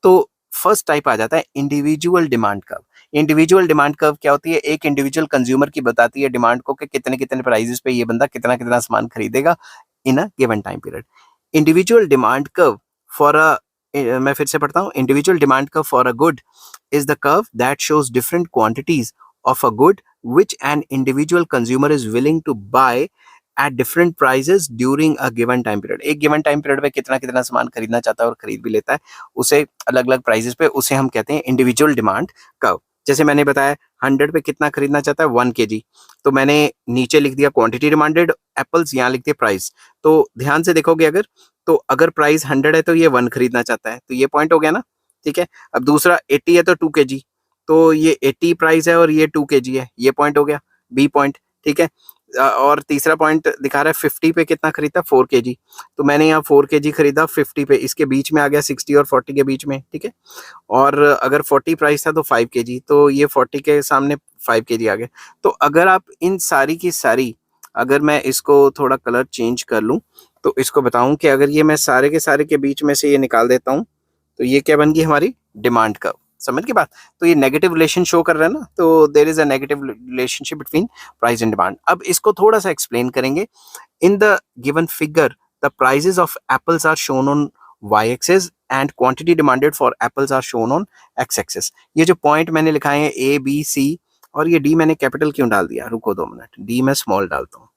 तो फर्स्ट टाइप आ जाता है individual demand curve. Individual demand curve क्या होती है, एक इंडिविजुअल कंज्यूमर की बताती है डिमांड को कि कितने कितने प्राइसेस पे ये बंदा कितना कितना सामान खरीदेगा in a given time period. Individual demand curve for a, मैं फिर से पढ़ता हूँ। Individual demand curve for a good is the curve that shows different quantities of a good which an individual consumer is willing to buy at different prices during a given time period। एक given time period में कितना कितना सामान खरीदना चाहता है और खरीद भी लेता है, उसे अलग अलग प्राइसेस पे, उसे हम कहते हैं इंडिविजुअल डिमांड कर्व। जैसे मैंने बताया 100 पे कितना खरीदना चाहता है 1 kg, तो मैंने नीचे लिख दिया क्वांटिटी डिमांडेड एप्पल्स, यहाँ लिख दिया प्राइस। तो ध्यान से देखोगे अगर, तो अगर प्राइस 100 है तो ये 1 खरीदना चाहता है, तो ये पॉइंट हो गया ना। ठीक है, अब दूसरा 80 है तो 2 kg, तो ये 80 प्राइस है और ये 2 kg है, ये पॉइंट हो गया बी पॉइंट। ठीक है, और तीसरा पॉइंट दिखा रहा है 50 पे कितना खरीदा 4 kg, तो मैंने यहाँ 4 kg खरीदा 50 पे, इसके बीच में आ गया 60 और 40 के बीच में। ठीक है, और अगर 40 प्राइस था तो 5 kg, तो ये 40 के सामने 5 kg आ गया। तो अगर आप इन सारी की सारी, अगर मैं इसको थोड़ा कलर चेंज कर लूँ तो इसको बताऊं कि अगर ये मैं सारे के सारे के बीच में से ये निकाल देता हूँ तो ये क्या बन गई हमारी डिमांड कर्व। समझ की बात? तो ये नेगेटिव रिलेशन शो कर रहा है ना, तो there is a negative relationship between price and demand. अब इसको थोड़ा सा एक्सप्लेन करेंगे। In the given figure, the prices of apples are shown on y-axis and quantity demanded for apples are shown on x-axis। ये जो point मैंने लिखाए हैं A, B, C और ये D मैंने कैपिटल क्यों डाल दिया? रुको 2 मिनट, D मैं स्मॉल डालता हूँ,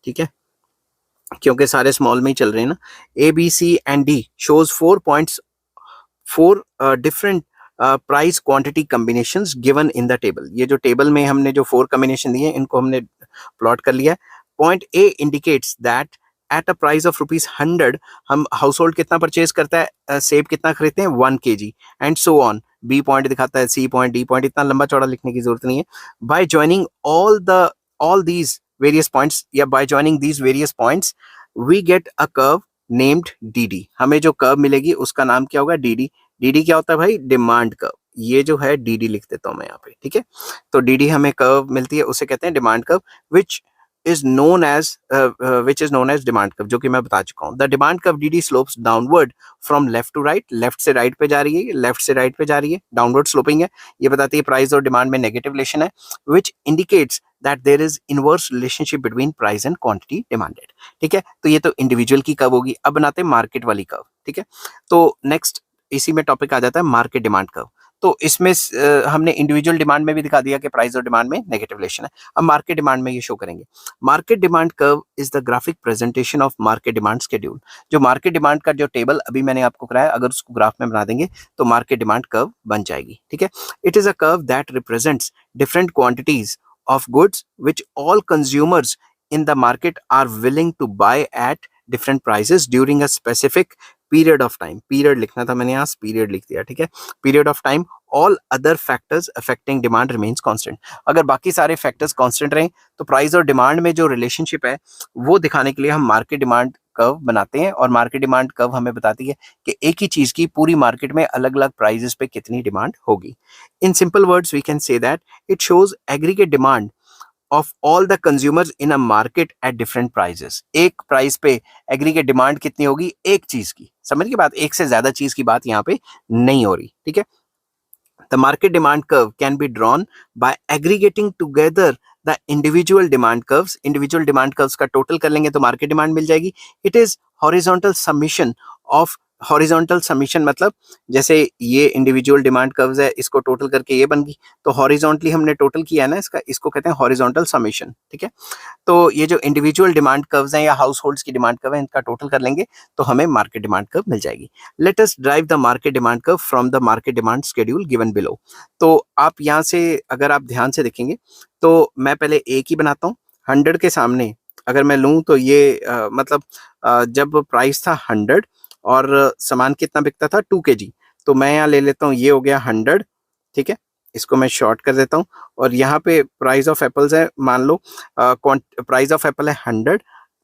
ठीक है, क्योंकि सारे स्मॉल में ही चल रहे हैं ना। A, B, C and D shows 4 points, 4 different price quantity combinations given in the table. ये जो टेबल में हमने जो 4 कॉम्बिनेशन दिए इनको हमने प्लॉट कर लिया है। Point A indicates that at a price of ₹100 हम हाउस होल्ड कितना परचेज करता है, सेब कितना खरीदते हैं 1 kg and so on. B point दिखाता है, सी पॉइंट, डी पॉइंट, इतना लंबा चौड़ा लिखने की जरूरत नहीं है। By joining all these various points या by joining these various points we get a curve named D. हमें जो कर्व मिलेगी उसका नाम क्या होगा? डी क्या होता है भाई? Demand curve. ये जो है डी लिख देता हूं मैं यहाँ पे, ठीक है। तो डी हमें कर्व मिलती है, उसे कहते हैं demand curve, which is known as demand curve, जो कि मैं बता चुका हूँ। The demand curve D slopes downward from left to right, left से राइट पे जा रही है, लेफ्ट से राइट पे जा रही है, डाउनवर्ड स्लोपिंग है। ये बताती है प्राइस और डिमांड में नेगेटिव रिलेशन है, which indicates that there is inverse relationship between price and quantity demanded. ठीक है, तो ये तो इंडिविजुअल की कर्व होगी। अब बनाते हैं मार्केट वाली कर्व, ठीक है। तो नेक्स्ट इसी में टॉपिक आ जाता है मार्केट डिमांड कर्व। तो इसमें हमने इंडिविजुअल डिमांड में भी दिखा दिया कि प्राइस और डिमांड में नेगेटिव रिलेशन है। अब मार्केट डिमांड में ये शो करेंगे। Market demand curve is the graphic presentation of market demand schedule. जो मार्केट डिमांड का जो टेबल अभी मैंने आपको कराया, अगर उसको ग्राफ में बना देंगे तो मार्केट डिमांड कर्व बन जाएगी, ठीक है। It is a curve that represents different quantities of goods which all consumers in the market are willing to buy at different prices during a specific period of time। Period लिखना था मैंने, यहाँ period लिख दिया, ठीक है। Period of time, all other factors affecting demand remains constant. अगर बाकी सारे फैक्टर्स कांस्टेंट रहें तो प्राइस और डिमांड में जो रिलेशनशिप है वो दिखाने के लिए हम मार्केट डिमांड कर्व बनाते हैं। और मार्केट डिमांड कर्व हमें बताती है कि एक ही चीज की पूरी मार्केट में अलग अलग प्राइजेस पे कितनी डिमांड होगी। In simple words we can say that it shows aggregate demand of all the consumers in a market at different prices. एक प्राइस पे एग्रीगेट डिमांड कितनी होगी एक चीज की। समझ के बात? एक से ज्यादा चीज की बात यहाँ पे नहीं हो रही, ठीक है। The market demand curve can be drawn by aggregating together the individual demand curves। individual demand curves का total कर लेंगे तो market demand मिल जाएगी। It is horizontal summation of horizontal summation, मतलब जैसे ये इंडिविजुअल डिमांड कर्व्स है, इसको टोटल करके ये बन गई, तो हॉरिजॉन्टली हमने टोटल किया है ना इसका, इसको कहते हैं हॉरिजॉन्टल समीशन, ठीक है। तो ये जो इंडिविजुअल डिमांड कर्व्स हैं या हाउस होल्ड्स की डिमांड कर्व है, इनका टोटल कर लेंगे तो हमें मार्केट डिमांड कर्व मिल जाएगी। Let us drive the market demand curve from the market demand schedule given below. तो आप यहाँ से अगर आप ध्यान से देखेंगे तो मैं पहले एक ही बनाता हूँ। 100 के सामने अगर मैं लूँ तो ये मतलब जब प्राइस था 100 और सामान कितना बिकता था 2 kg, तो मैं यहाँ ले लेता हूँ, ये हो गया 100, ठीक है। इसको मैं शॉर्ट कर देता हूँ और यहाँ पे प्राइस ऑफ एप्पल्स है, मान लो प्राइस ऑफ एप्पल है 100,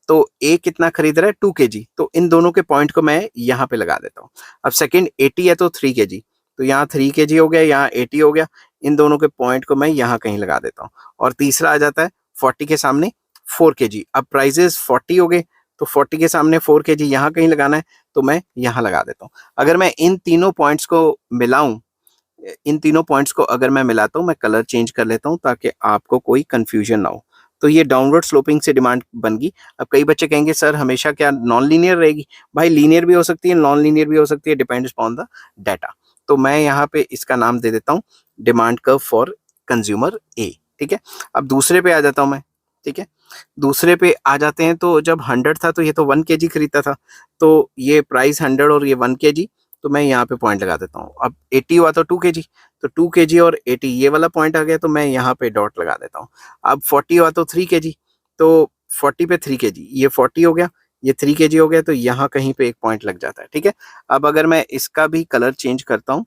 तो ए कितना खरीद रहा है 2 kg, तो इन दोनों के पॉइंट को मैं यहाँ पे लगा देता हूँ। अब सेकंड 80 है तो 3 kg, तो यहाँ 3 kg हो गया, यहाँ 80 हो गया, इन दोनों के पॉइंट को मैं यहाँ कहीं लगा देता हूँ। और तीसरा आ जाता है 40 के सामने 4 kg। अब प्राइजेस 40 हो गए तो 40 के सामने 4 kg यहाँ कहीं लगाना है, तो मैं यहाँ लगा देता हूँ। अगर मैं इन तीनों पॉइंट्स को मिलाऊं, इन तीनों पॉइंट्स को अगर मैं मिलाता हूँ, मैं कलर चेंज कर लेता हूँ ताकि आपको कोई कंफ्यूजन ना हो। तो ये डाउनवर्ड स्लोपिंग से डिमांड बन गई। अब कई बच्चे कहेंगे सर हमेशा क्या नॉन लीनियर रहेगी? भाई लीनियर भी हो सकती है, नॉन लीनियर भी हो सकती है, डिपेंड्स अपॉन द डाटा। तो मैं यहाँ पे इसका नाम दे देता हूँ demand curve for consumer A, ठीक है। अब दूसरे पे आ जाता हूँ मैं, ठीक है। दूसरे पे आ जाते हैं तो जब 100 था तो ये तो 1 kg खरीदता था, तो ये प्राइस 100 और ये 1 kg, तो मैं यहाँ पे पॉइंट लगा देता हूँ। अब 80 हुआ तो 2 kg, तो 2 kg और 80 ये वाला पॉइंट आ गया, तो मैं यहाँ पे डॉट लगा देता हूँ। अब 40 हुआ तो 3 kg, तो 40 पे 3 kg, ये 40 हो गया, ये 3 kg हो गया, तो यहाँ कहीं पे एक पॉइंट लग जाता है, ठीक है। अब अगर मैं इसका भी कलर चेंज करता हूँ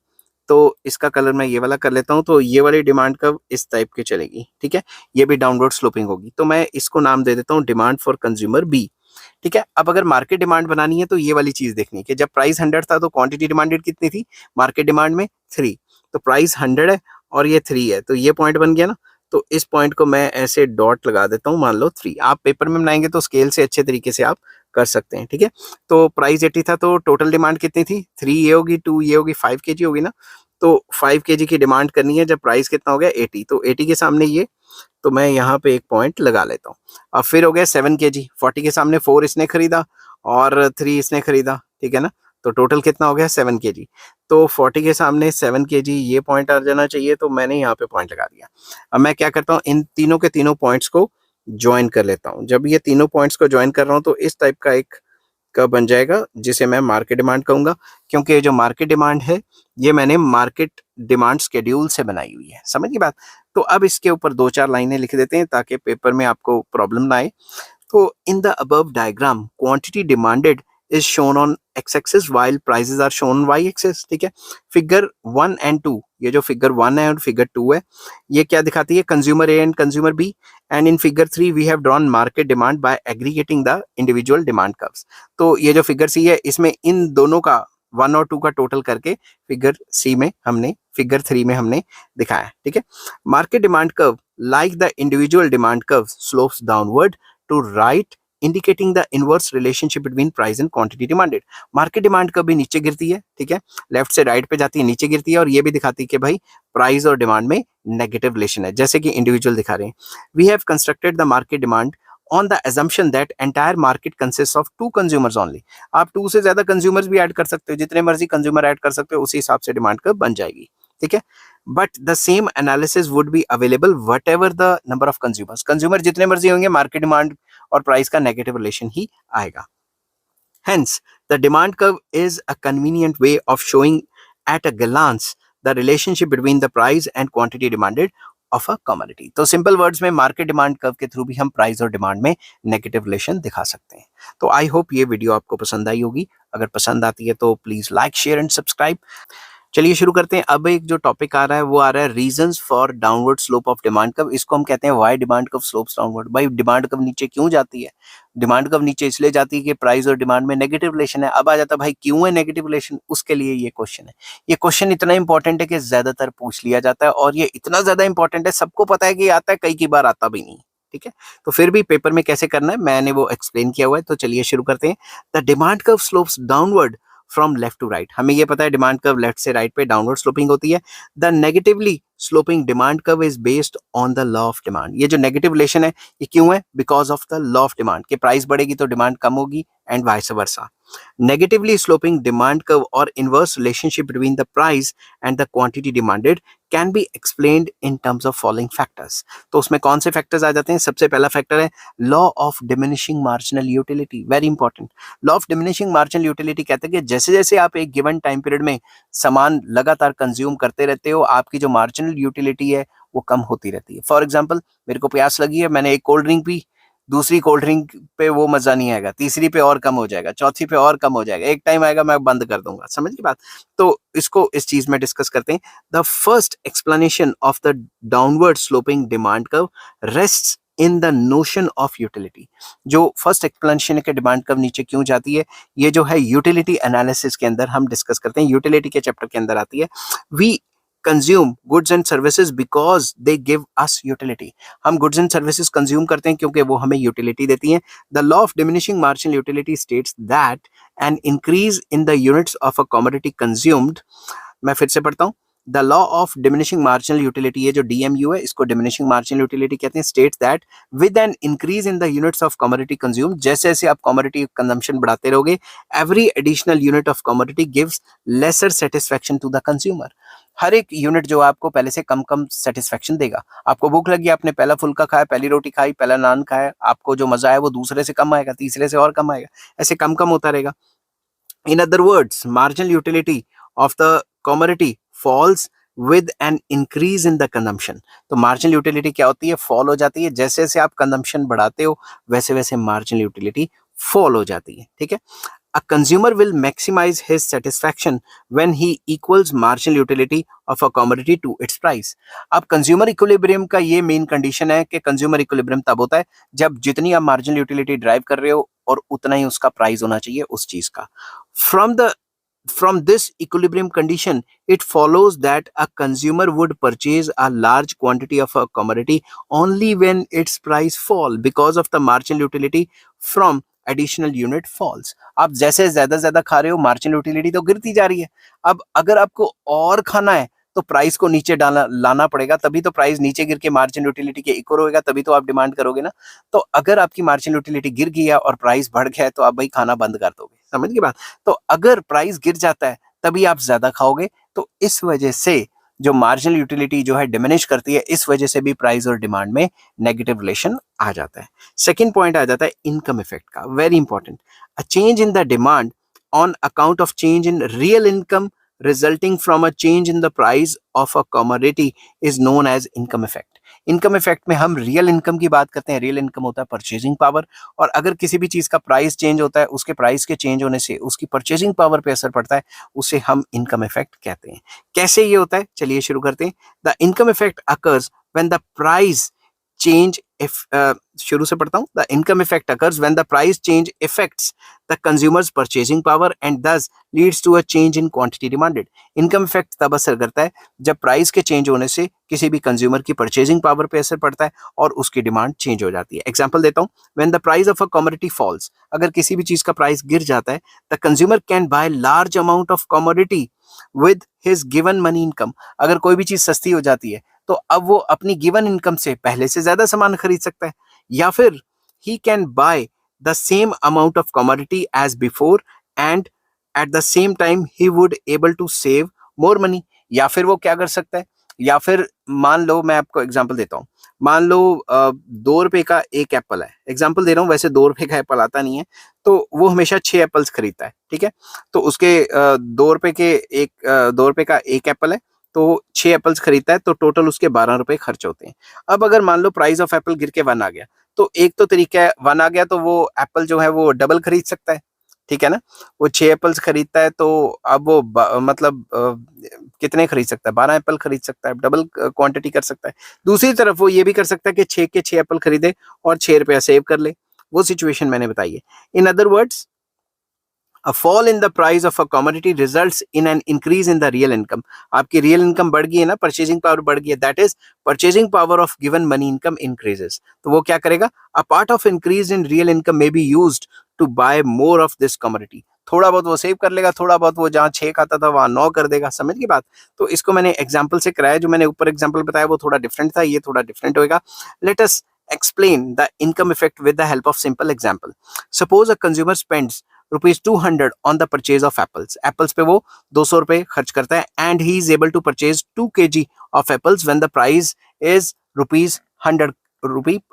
तो इसका कलर मैं ये वाला कर लेता हूँ, तो ये वाली डिमांड कर्व इस टाइप की चलेगी, ठीक है। ये भी डाउनवर्ड स्लोपिंग होगी, तो मैं इसको नाम दे देता हूँ डिमांड फॉर कंज्यूमर बी, ठीक है। अब अगर मार्केट डिमांड बनानी है तो ये वाली चीज देखनी है कि जब प्राइस 100 था तो क्वांटिटी डिमांडेड कितनी थी मार्केट डिमांड में? 3। तो प्राइस 100 है और ये 3 है, तो ये पॉइंट बन गया ना। तो इस पॉइंट को मैं ऐसे डॉट लगा देता हूँ, मान लो 3। आप पेपर में बनाएंगे तो स्केल से अच्छे तरीके से आप कर सकते हैं, ठीक है। तो प्राइस 80 था तो टोटल डिमांड कितनी थी? 3 ये होगी, 2 ये होगी, 5 kg होगी ना। तो 5 केजी की डिमांड करनी है जब प्राइस कितना हो गया 80, तो 80 के सामने ये, तो मैं यहाँ पे एक पॉइंट लगा लेता हूँ। अब फिर हो गया 7 केजी, 40 के सामने 4 इसने खरीदा और 3 इसने खरीदा, ठीक है ना, तो टोटल कितना हो गया 7 केजी। तो 40 के सामने 7 केजी, ये पॉइंट आ जाना चाहिए, तो मैंने यहाँ पे पॉइंट लगा दिया। अब मैं क्या करता हूँ, इन तीनों के तीनों पॉइंट्स को ज्वाइन कर लेता हूँ। जब ये तीनों पॉइंट्स को ज्वाइन कर रहा हूँ तो इस टाइप का एक कर्व बन जाएगा जिसे मैं मार्केट डिमांड कहूंगा, क्योंकि ये जो मार्केट डिमांड है ये मैंने मार्केट डिमांड शेड्यूल से बनाई हुई है, समझ गई बात। तो अब इसके ऊपर 2-4 लाइनें लिख देते हैं ताकि पेपर में आपको प्रॉब्लम ना आए। तो in the above diagram, quantity demanded is shown on x-axis while prices are shown on y-axis, ठीक है। फिगर 1 एंड 2, ये जो फिगर 1 है और फिगर 2 है, ये क्या दिखाती है, consumer A and consumer B, and in figure 3 we have drawn market demand by aggregating the individual demand curves. तो ये जो फिगर सी है इसमें इन दोनों का 1 और 2 का टोटल करके फिगर 3 में हमने दिखाया, ठीक है। Market demand curve like the individual demand curve slopes downward to right indicating the inverse relationship between price and quantity demanded. Market demand कभी नीचे गिरती है, ठीक है, लेफ्ट से राइट पे जाती है, नीचे गिरती है, और ये भी दिखाती है कि भाई प्राइस और डिमांड में नेगेटिव रिलेशन है, जैसे कि इंडिविजुअल दिखा रहे हैं। We have constructed the market demand on the assumption that entire market consists of 2 consumers only। आप 2 से ज्यादा कंज्यूमर्स भी ऐड कर सकते हो, जितने मर्जी कंज्यूमर ऐड कर सकते हो, उसी हिसाब से डिमांड कर्व बन जाएगी, ठीक है। But the same analysis would be available what ever the number of consumers, consumer जितने मर्जी होंगे मार्केट डिमांड और प्राइस का नेगेटिव रिलेशन ही आएगा। Hence, the demand curve is a convenient way of showing at a glance the relationship between the price and quantity demanded of a commodity। तो simple words में market demand curve के through भी हम price और demand में negative relation दिखा सकते हैं। तो आई होप ये वीडियो आपको पसंद आई होगी। अगर पसंद आती है तो please like, share and subscribe. चलिए शुरू करते हैं। अब एक जो टॉपिक आ रहा है वो आ रहा है reasons for downward slope of demand curve. इसको हम कहते हैं why demand curve slopes downward. भाई डिमांड कर्व नीचे क्यों जाती है? डिमांड कर्व नीचे इसलिए जाती है कि प्राइस और डिमांड में नेगेटिव रिलेशन है। अब आ जाता है भाई क्यों है नेगेटिव रिलेशन, उसके लिए ये क्वेश्चन है। ये क्वेश्चन इतना इंपॉर्टेंट है कि ज्यादातर पूछ लिया जाता है, और ये इतना ज्यादा इंपॉर्टेंट है, सबको पता है कि आता है, कई बार आता भी नहीं, ठीक है। तो फिर भी पेपर में कैसे करना है मैंने वो एक्सप्लेन किया हुआ है। तो चलिए शुरू करते हैं। The demand curve slopes downward from left to right. हमें ये पता है डिमांड कर्व लेफ्ट से राइट पे डाउनवर्ड स्लोपिंग होती है। The negatively sloping demand curve is based on the law of demand. ये जो नेगेटिव रिलेशन है ये क्यों है? Because of the law of demand के प्राइस बढ़ेगी तो डिमांड कम होगी and vice versa. Negatively sloping demand curve or inverse relationship between the price and the quantity demanded can be explained in terms of following factors। तो उसमें कौन से factors आ जाते हैं? सबसे पहला फैक्टर है law of diminishing marginal utility. Very important. Law of diminishing marginal utility कहते हैं कि जैसे जैसे आप एक गिवन टाइम पीरियड में सामान लगातार कंज्यूम करते रहते हो, आपकी जो मार्जिनल यूटिलिटी है वो कम होती रहती है। फॉर एग्जाम्पल, मेरे को प्यास लगी है, मैंने एक कोल्ड ड्रिंक पी, दूसरी कोल्ड ड्रिंक पे वो मजा नहीं आएगा, तीसरी पे और कम हो जाएगा, चौथी पे और कम हो जाएगा, एक टाइम आएगा मैं बंद कर दूंगा। समझ गई बात? तो इसको इस चीज में डिस्कस करते हैं। The first explanation of the downward sloping demand curve rests in the notion of utility. जो फर्स्ट एक्सप्लेनेशन है कि डिमांड कर्व नीचे क्यों जाती है, ये जो है यूटिलिटी एनालिसिस के अंदर हम डिस्कस करते हैं। यूटिलिटी के चैप्टर के अंदर आती है। We consume goods and services because they give us utility. हम गुड्स एंड सर्विसेज कंज्यूम करते हैं क्योंकि वो हमें यूटिलिटी देती हैं। The law of diminishing marginal utility states that an increase in the units of a commodity consumed. मैं फिर से पढ़ता हूँ। The law of diminishing marginal utility, ये जो DMU है इसको डिमिनिशिंग मार्जिनल यूटिलिटी कहते हैं, states that with an increase in the units of commodity consume, जैसे जैसे आप कमोडिटी कंजम्पशन बढ़ाते रहोगे, every additional unit of commodity gives lesser satisfaction to the consumer. हर एक यूनिट जो आपको पहले से कम कम सेटिस्फैक्शन देगा। आपको भूख लगी, आपने पहला फुल्का खाया, पहली रोटी खाई, पहला नान खाया, आपको जो मजा है वो दूसरे से कम आएगा, तीसरे से और कम आएगा, ऐसे कम कम होता रहेगा। In other words, marginal utility of the commodity falls with an increase in the consumption। तो marginal utility क्या होती है? fall हो जाती है। जैसे जैसे आप consumption बढ़ाते हो वैसे वैसे marginal utility fall हो जाती है, ठीक है। A consumer will maximize his satisfaction when he equals marginal utility of a commodity to its price। अब consumer equilibrium का ये मेन कंडीशन है कि consumer equilibrium तब होता है जब जितनी आप marginal utility ड्राइव कर रहे हो और उतना ही उसका प्राइस होना चाहिए उस चीज का। From this equilibrium condition, it follows that a consumer would purchase a large quantity of a commodity only when its price fall because of the marginal utility from additional unit falls. आप जैसे ज्यादा खा रहे हो marginal utility तो गिरती जा रही है। अब अगर आपको और खाना है तो प्राइस को नीचे डालना लाना पड़ेगा, तभी तो प्राइस नीचे गिर के मार्जिनल यूटिलिटी के इक्वल होगा, तभी तो आप डिमांड करोगे ना। तो अगर आपकी मार्जिनल यूटिलिटी गिर गई है और प्राइस बढ़ गया है तो आप भाई खाना बंद कर दोगे, समझ गए बात। तो अगर प्राइस गिर जाता है तभी आप ज्यादा खाओगे। तो इस वजह से जो मार्जिनल यूटिलिटी जो है डिमिनिश करती है, इस वजह से भी प्राइस और डिमांड में नेगेटिव रिलेशन आ जाता है। सेकेंड पॉइंट आ जाता है इनकम इफेक्ट का, very important. A change in the demand on account of change in real income resulting from a change in the price of a commodity is known as income effect. Income effect में हम real income की बात करते हैं। Real income होता है purchasing power, और अगर किसी भी चीज का प्राइस चेंज होता है, उसके प्राइस के चेंज होने से उसकी परचेजिंग पावर पे असर पड़ता है, उसे हम इनकम इफेक्ट कहते हैं। कैसे ये होता है, चलिए शुरू करते हैं। The income effect occurs when the price change if शुरू से पढ़ता हूं। The income effect occurs when the price change affects the consumer's purchasing power and thus leads to a change in quantity demanded. Income effect तब असर करता है जब price के चेंज होने से किसी भी कंज्यूमर की परचेजिंग पावर पे असर पड़ता है और उसकी डिमांड चेंज हो जाती है। एग्जांपल देता हूं, when the price of a commodity falls, अगर किसी भी चीज का प्राइस गिर जाता है, the consumer can buy large amount of commodity with his given money income. अगर कोई भी चीज सस्ती हो जाती है तो अब वो अपनी गिवन इनकम से पहले से ज्यादा सामान खरीद सकता है, या फिर he can buy the same amount of commodity as before and at the same time he would able to save more money. या फिर वो क्या कर सकता है, या फिर मान लो मैं आपको एग्जांपल देता हूँ, मान लो 2 रुपए का एक एप्पल है, एग्जांपल दे रहा हूँ, वैसे 2 रुपए का एप्पल आता नहीं है, तो वो हमेशा 6 एप्पल्स खरीदता है, ठीक है। तो उसके 2 रुपए के एक 2 रुपए का एक एप्पल है, तो 6 एप्पल्स खरीदता है, तो टोटल उसके 12 रुपए खर्च होते हैं। अब अगर मान लो प्राइस ऑफ एप्पल गिर के 1 आ गया, तो एक तो तरीका है, 1 आ गया तो वो एप्पल जो है वो डबल खरीद सकता है, ठीक है ना। वो 6 एप्पल्स खरीदता है, तो अब वो मतलब कितने खरीद सकता है, 12 एप्पल खरीद सकता है, डबल क्वांटिटी कर सकता है। दूसरी तरफ वो ये भी कर सकता है कि 6 के 6 एप्पल खरीदे और 6 रुपया सेव कर ले, वो सिचुएशन मैंने बताई है। इन other words, a fall in the price of a commodity results in an increase in the real income. आपकी रियल इनकम बढ़ गई है ना, परचेजिंग पावर बढ़ गई है, that is purchasing power of given money income increases. तो वो क्या करेगा, a part of increase in real income may be used to buy more of this commodity. थोड़ा बहुत वो सेव कर लेगा, थोड़ा बहुत वो जहां 6 खाता था वहां 9 कर देगा, समझ की बात। तो इसको मैंने एग्जाम्पल से कराया, जो मैंने ऊपर एग्जाम्पल बताया वो थोड़ा डिफरेंट था, ये थोड़ा डिफरेंट होगा। Let us explain the income effect with the help of simple example. Suppose a consumer spends ₹200 on the purchase of apples. Apples पे वो 200 रुपए खर्च करता है, and he is able to purchase 2 kg of apples when the price is ₹100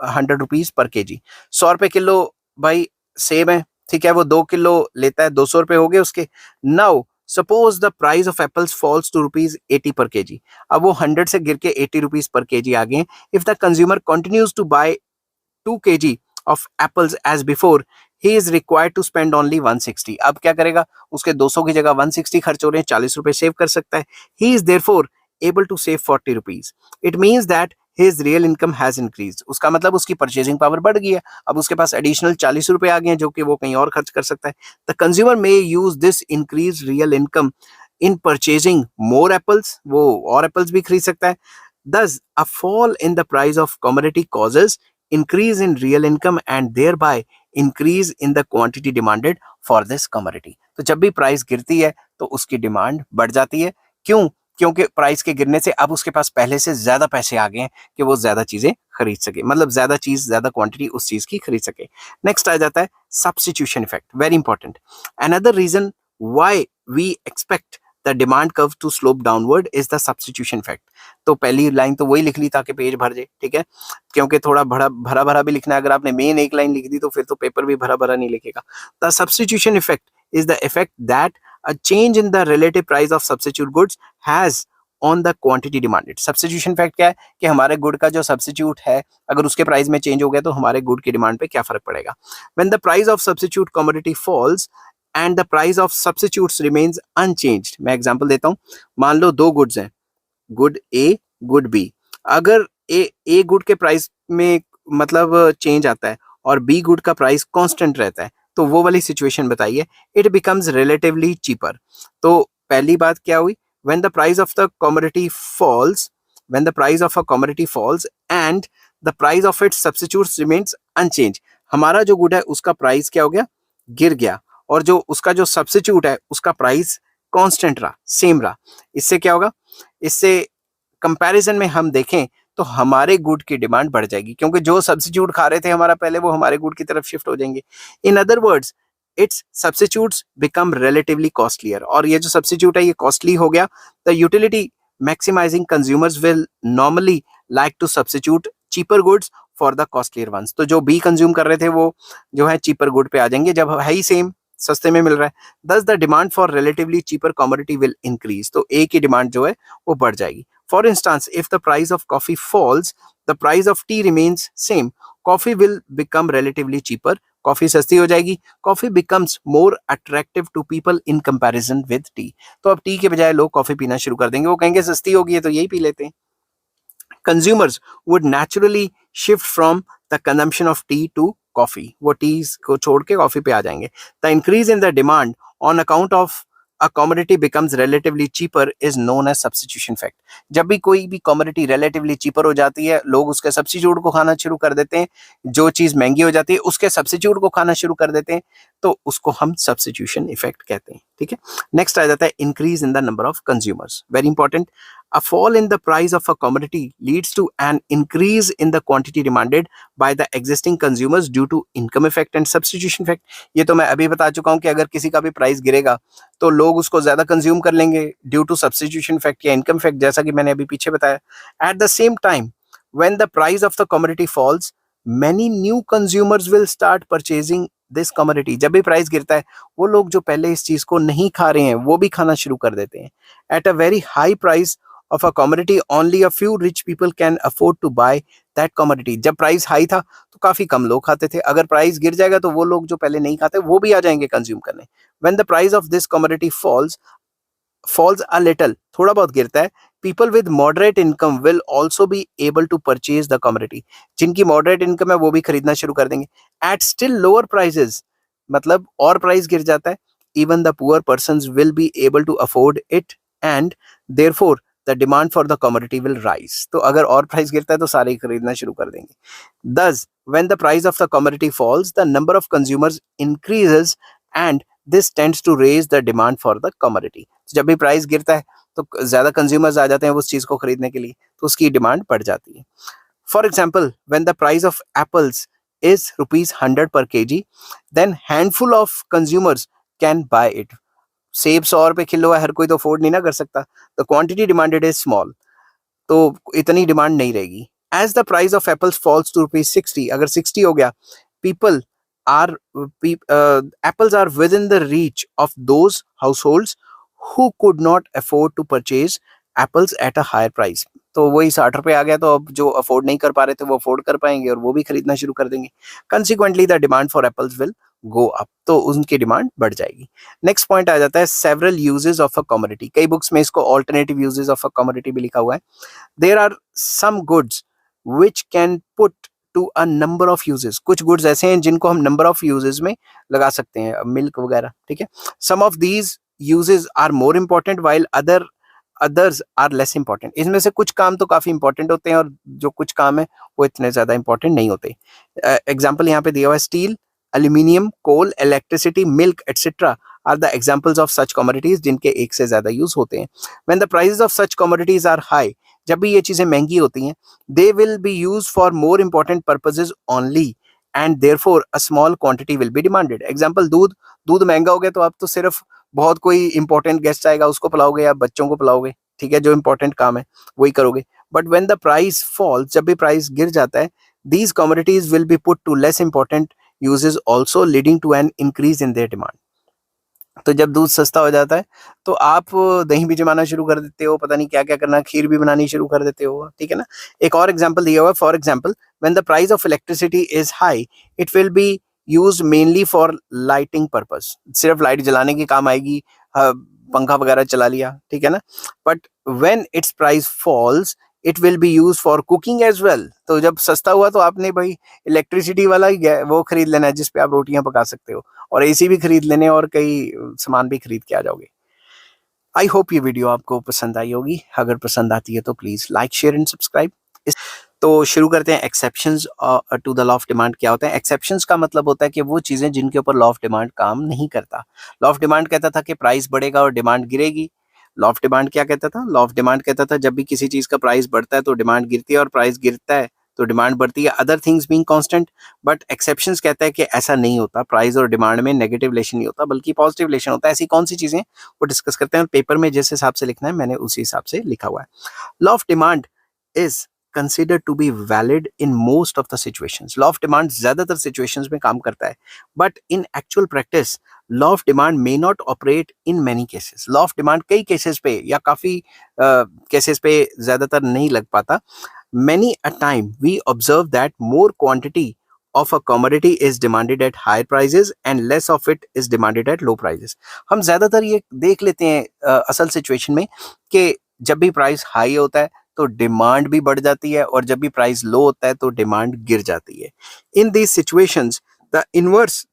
100 rupees per kg. 100 रुपए kilo भाई सेब है, ठीक है, वो 2 किलो लेता है, 200 रुपए हो गए उसके। Now suppose the price of apples falls to ₹80 per KG. अब वो 100 से गिर के 80 रुपीज पर केजी आ गए। If the consumer continues to buy 2 kg of apples as before, he is required to spend only 160. अब क्या करेगा, उसके 200 की जगह 160 खर्च हो रहे हैं, 40 रुपए सेव कर सकता है। He is therefore able to save 40 rupees. It means that his real income has increased. उसका मतलब उसकी परचेजिंग पावर बढ़ गई है, अब उसके पास एडिशनल 40 रुपए आ गए हैं जो कि वो कहीं और खर्च कर सकता है। The consumer may use this increased real income in purchasing more apples, वो और एप्पल्स भी खरीद सकता है। Thus, a fall in the price of commodity causes increase in real income and thereby increase in the quantity demanded for this commodity. तो जब भी price गिरती है तो उसकी डिमांड बढ़ जाती है। क्यों? क्योंकि प्राइस के गिरने से अब उसके पास पहले से ज्यादा पैसे आ गए हैं कि वो ज्यादा चीजें खरीद सके, मतलब ज्यादा चीज, ज्यादा क्वांटिटी उस चीज की खरीद सके। नेक्स्ट आ जाता है substitution effect, very important. Another reason why we expect the demand curve to slope downward is the substitution effect. तो पहली लाइन तो वही लिख ली ताकि पेज भर जाए, ठीक है, क्योंकि थोड़ा भरा भरा भी लिखना है। अगर आपने मेन एक लाइन लिख दी तो फिर तो पेपर भी भरा भरा नहीं लिखेगा। The substitution effect is the effect that a change in the relative price of substitute goods has on the quantity demanded. Substitution effect क्या है कि हमारे गुड का जो सब्स्टिट्यूट है अगर उसके प्राइस में चेंज हो गया तो हमारे गुड की डिमांड पे क्या फर्क पड़ेगा। When the price of substitute commodity falls and the price of substitutes remains unchanged. मैं एग्जांपल देता हूं, मान लो 2 गुड्स हैं, गुड ए गुड बी। अगर ए गुड के प्राइस में मतलब चेंज आता है और बी गुड का प्राइस कांस्टेंट रहता है, तो वो वाली सिचुएशन बताइए, इट बिकम्स रिलेटिवली चीपर। तो पहली बात क्या हुई, when the price of the commodity falls, when the price of a commodity falls and the price of its substitutes remains unchanged, हमारा जो गुड है उसका प्राइस क्या हो गया, गिर गया और जो उसका जो सब्स्टिट्यूट है उसका प्राइस कांस्टेंट रहा, सेम रहा, इससे क्या होगा, इससे कंपैरिजन में हम देखें तो हमारे गुड की डिमांड बढ़ जाएगी, क्योंकि जो सब्स्टिट्यूट खा रहे थे हमारा पहले वो हमारे गुड की तरफ शिफ्ट हो जाएंगे। In other words its substitutes become relatively costlier, और ये जो सब्स्टिट्यूट है ये कॉस्टली हो गया। The utility maximizing consumers will normally like to substitute cheaper goods for the costlier ones. तो जो बी कंज्यूम कर रहे थे वो जो है चीपर गुड पे आ जाएंगे जब है ही सेम, सस्ते में मिल रहा है। दस the demand for relatively cheaper commodity will increase, तो ए की डिमांड जो है वो बढ़ जाएगी। For instance, if the price of coffee falls, the price of tea remains same. Coffee will become relatively cheaper. Coffee सस्ती हो जाएगी. Coffee becomes more attractive to people in comparison with tea. तो अब टी के बजाय लोग coffee पीना शुरू कर देंगे, वो कहेंगे सस्ती होगी है तो यही पी लेते हैं. Consumers would naturally shift from the consumption of tea to coffee. वो टी को छोड़ के कॉफी पे आ जाएंगे. The increase in the demand on account of a commodity becomes relatively cheaper is known as substitution effect. जब भी कोई भी commodity relatively cheaper हो जाती है, लोग उसके substitute को खाना शुरू कर देते हैं. जो चीज महंगी हो जाती है उसके substitute को खाना शुरू कर देते हैं, तो उसको हम substitution effect कहते हैं. ठीक है. नेक्स्ट आ जाता है increase in the number of consumers. Very important. A fall in the price of a commodity leads to an increase in the quantity demanded by the existing consumers due to income effect and substitution effect. ये तो मैं अभी बता चुका हूं कि अगर किसी का भी प्राइस गिरेगा तो लोग उसको ज्यादा कंज्यूम कर लेंगे ड्यू टू सब्स्टिट्यूशन इफेक्ट या इनकम इफेक्ट, जैसा कि मैंने अभी पीछे बताया. At the same time when the price of the commodity falls many new consumers will start purchasing this commodity. जब भी प्राइस गिरता है वो लोग जो पहले इस चीज को नहीं खा रहे हैं वो भी खाना शुरू कर देते हैं. At a very high price of a commodity only a few rich people can afford to buy that commodity. जब प्राइस हाई था तो काफी कम लोग खाते थे, अगर प्राइस गिर जाएगा तो वो लोग जो पहले नहीं खाते वो भी आ जाएंगे कंज्यूम करने. When the price of this commodity falls a little, थोड़ा बहुत गिरता है, people with moderate income will also be able to purchase the commodity. जिनकी moderate income है वो भी खरीदना शुरू कर देंगे. At still lower prices, मतलब और प्राइस गिर जाता है, even the poor persons will be able to afford it and therefore the demand for the commodity will rise. तो अगर और प्राइस गिरता है तो सारे ही खरीदना शुरू कर देंगे. Thus, when the price of the commodity falls, the number of consumers increases and this tends to raise the demand for the commodity. जब भी प्राइस गिरता है तो ज्यादा कंज्यूमर्स आ जाते हैं उस चीज को खरीदने के लिए, तो उसकी डिमांड बढ़ जाती है. For example, when the price of apples is ₹100 per kg, then handful of consumers can buy it. सेब 100 रुपए किलो है, हर कोई तो अफोर्ड नहीं ना कर सकता. The quantity demanded is small, तो इतनी डिमांड नहीं रहेगी. As the price of apples falls to ₹60, अगर 60 हो गया, people are apples are within the reach of those households who could not afford to purchase apples at a higher price. तो वही 60 रुपए आ गया, तो अब जो अफोर्ड नहीं कर पा रहे थे वो अफोर्ड कर पाएंगे और वो भी खरीदना शुरू कर देंगे. Consequently, the demand for apples will go up. तो उनकी डिमांड बढ़ जाएगी. नेक्स्ट पॉइंट आ जाता है several uses of a commodity. कई बुक्स में इसको alternative uses of a commodity भी लिखा हुआ है. There are some goods which can put to a number of uses. कुछ गुड्स ऐसे हैं जिनको हम नंबर ऑफ यूजेस में लगा सकते हैं, मिल्क वगैरह. ठीक है. Some of these uses are more important while others are less important. इसमें से कुछ काम तो काफी इंपॉर्टेंट होते हैं और जो कुछ काम है वो इतने ज्यादा इंपॉर्टेंट नहीं होते. एग्जाम्पल यहाँ पे दिया हुआ है, steel, aluminium, coal, electricity, milk etcetera are the examples of such commodities जिनके एक से ज्यादा यूज होते हैं. When the prices of such commodities are high, जब भी ये चीजें महंगी होती हैं, they will be use for more important purposes only and therefore a small quantity will be demanded. Example, दूध महंगा हो गया तो आप तो सिर्फ बहुत कोई इंपॉर्टेंट गेस्ट आएगा उसको पिलाओगे या बच्चों को पिलाओगे. ठीक है, जो इंपॉर्टेंट काम है वही करोगे. But when the price falls, जब भी प्राइस गिर जाता है, these commodities will be put to less important uses also leading to an increase in their demand. तो जब दूध सस्ता हो जाता है तो आप दही भी जमाना शुरू कर देते हो, पता नहीं क्या क्या करना, खीर भी बनानी शुरू कर देते हो. ठीक है ना. एक और एग्जांपल दिया हुआ है, for example, when the price of electricity is high, it will be use mainly for lighting purpose. सिर्फ लाइट जलाने के काम आएगी, पंखा वगैरह चला लिया. ठीक है ना. But when its price falls, it will be use for cooking as well. तो जब सस्ता हुआ तो आपने भाई इलेक्ट्रिसिटी वाला ही वो खरीद लेना है जिसपे आप रोटियां पका सकते हो, और एसी भी खरीद लेने और कई सामान भी खरीद के आ जाओगे. आई होप ये वीडियो आपको पसंद आई होगी. अगर पसंद आती है तो please like, share and subscribe. तो शुरू करते हैं exceptions to the law of demand क्या होता है। एक्सेप्शंस का मतलब होता है कि वो चीजें जिनके ऊपर लॉ ऑफ डिमांड काम नहीं करता। लॉ ऑफ डिमांड कहता था कि प्राइस बढ़ेगा और डिमांड गिरेगी। लॉ ऑफ डिमांड क्या कहता था? लॉ ऑफ डिमांड कहता था जब भी किसी चीज का प्राइस बढ़ता है तो डिमांड गिरती है, और प्राइस गिरता है तो डिमांड बढ़ती है, other things being constant. But exceptions कहता है कि ऐसा नहीं होता, प्राइस और डिमांड में नेगेटिव रिलेशन नहीं होता बल्कि पॉजिटिव रिलेशन होता है। ऐसी कौन सी चीजें वो डिस्कस करते हैं, पेपर में जिस हिसाब से लिखना है मैंने उसी हिसाब से लिखा हुआ है। Law of demand is considered to be valid in most of the situations. Law of demand ज्यादातर situations में काम करता है, but in actual practice law of demand may not operate in many cases. Law of demand कई cases पे या काफी cases पे ज्यादातर नहीं लग पाता। Many a time we observe that more quantity of a commodity is demanded at high prices and less of it is demanded at low prices. हम ज्यादातर ये देख लेते हैं असल सिचुएशन में कि जब भी प्राइस हाई होता है तो डिमांड भी बढ़ जाती है, और जब भी प्राइस लो होता है तो डिमांड गिर जाती है। In these situations the inverse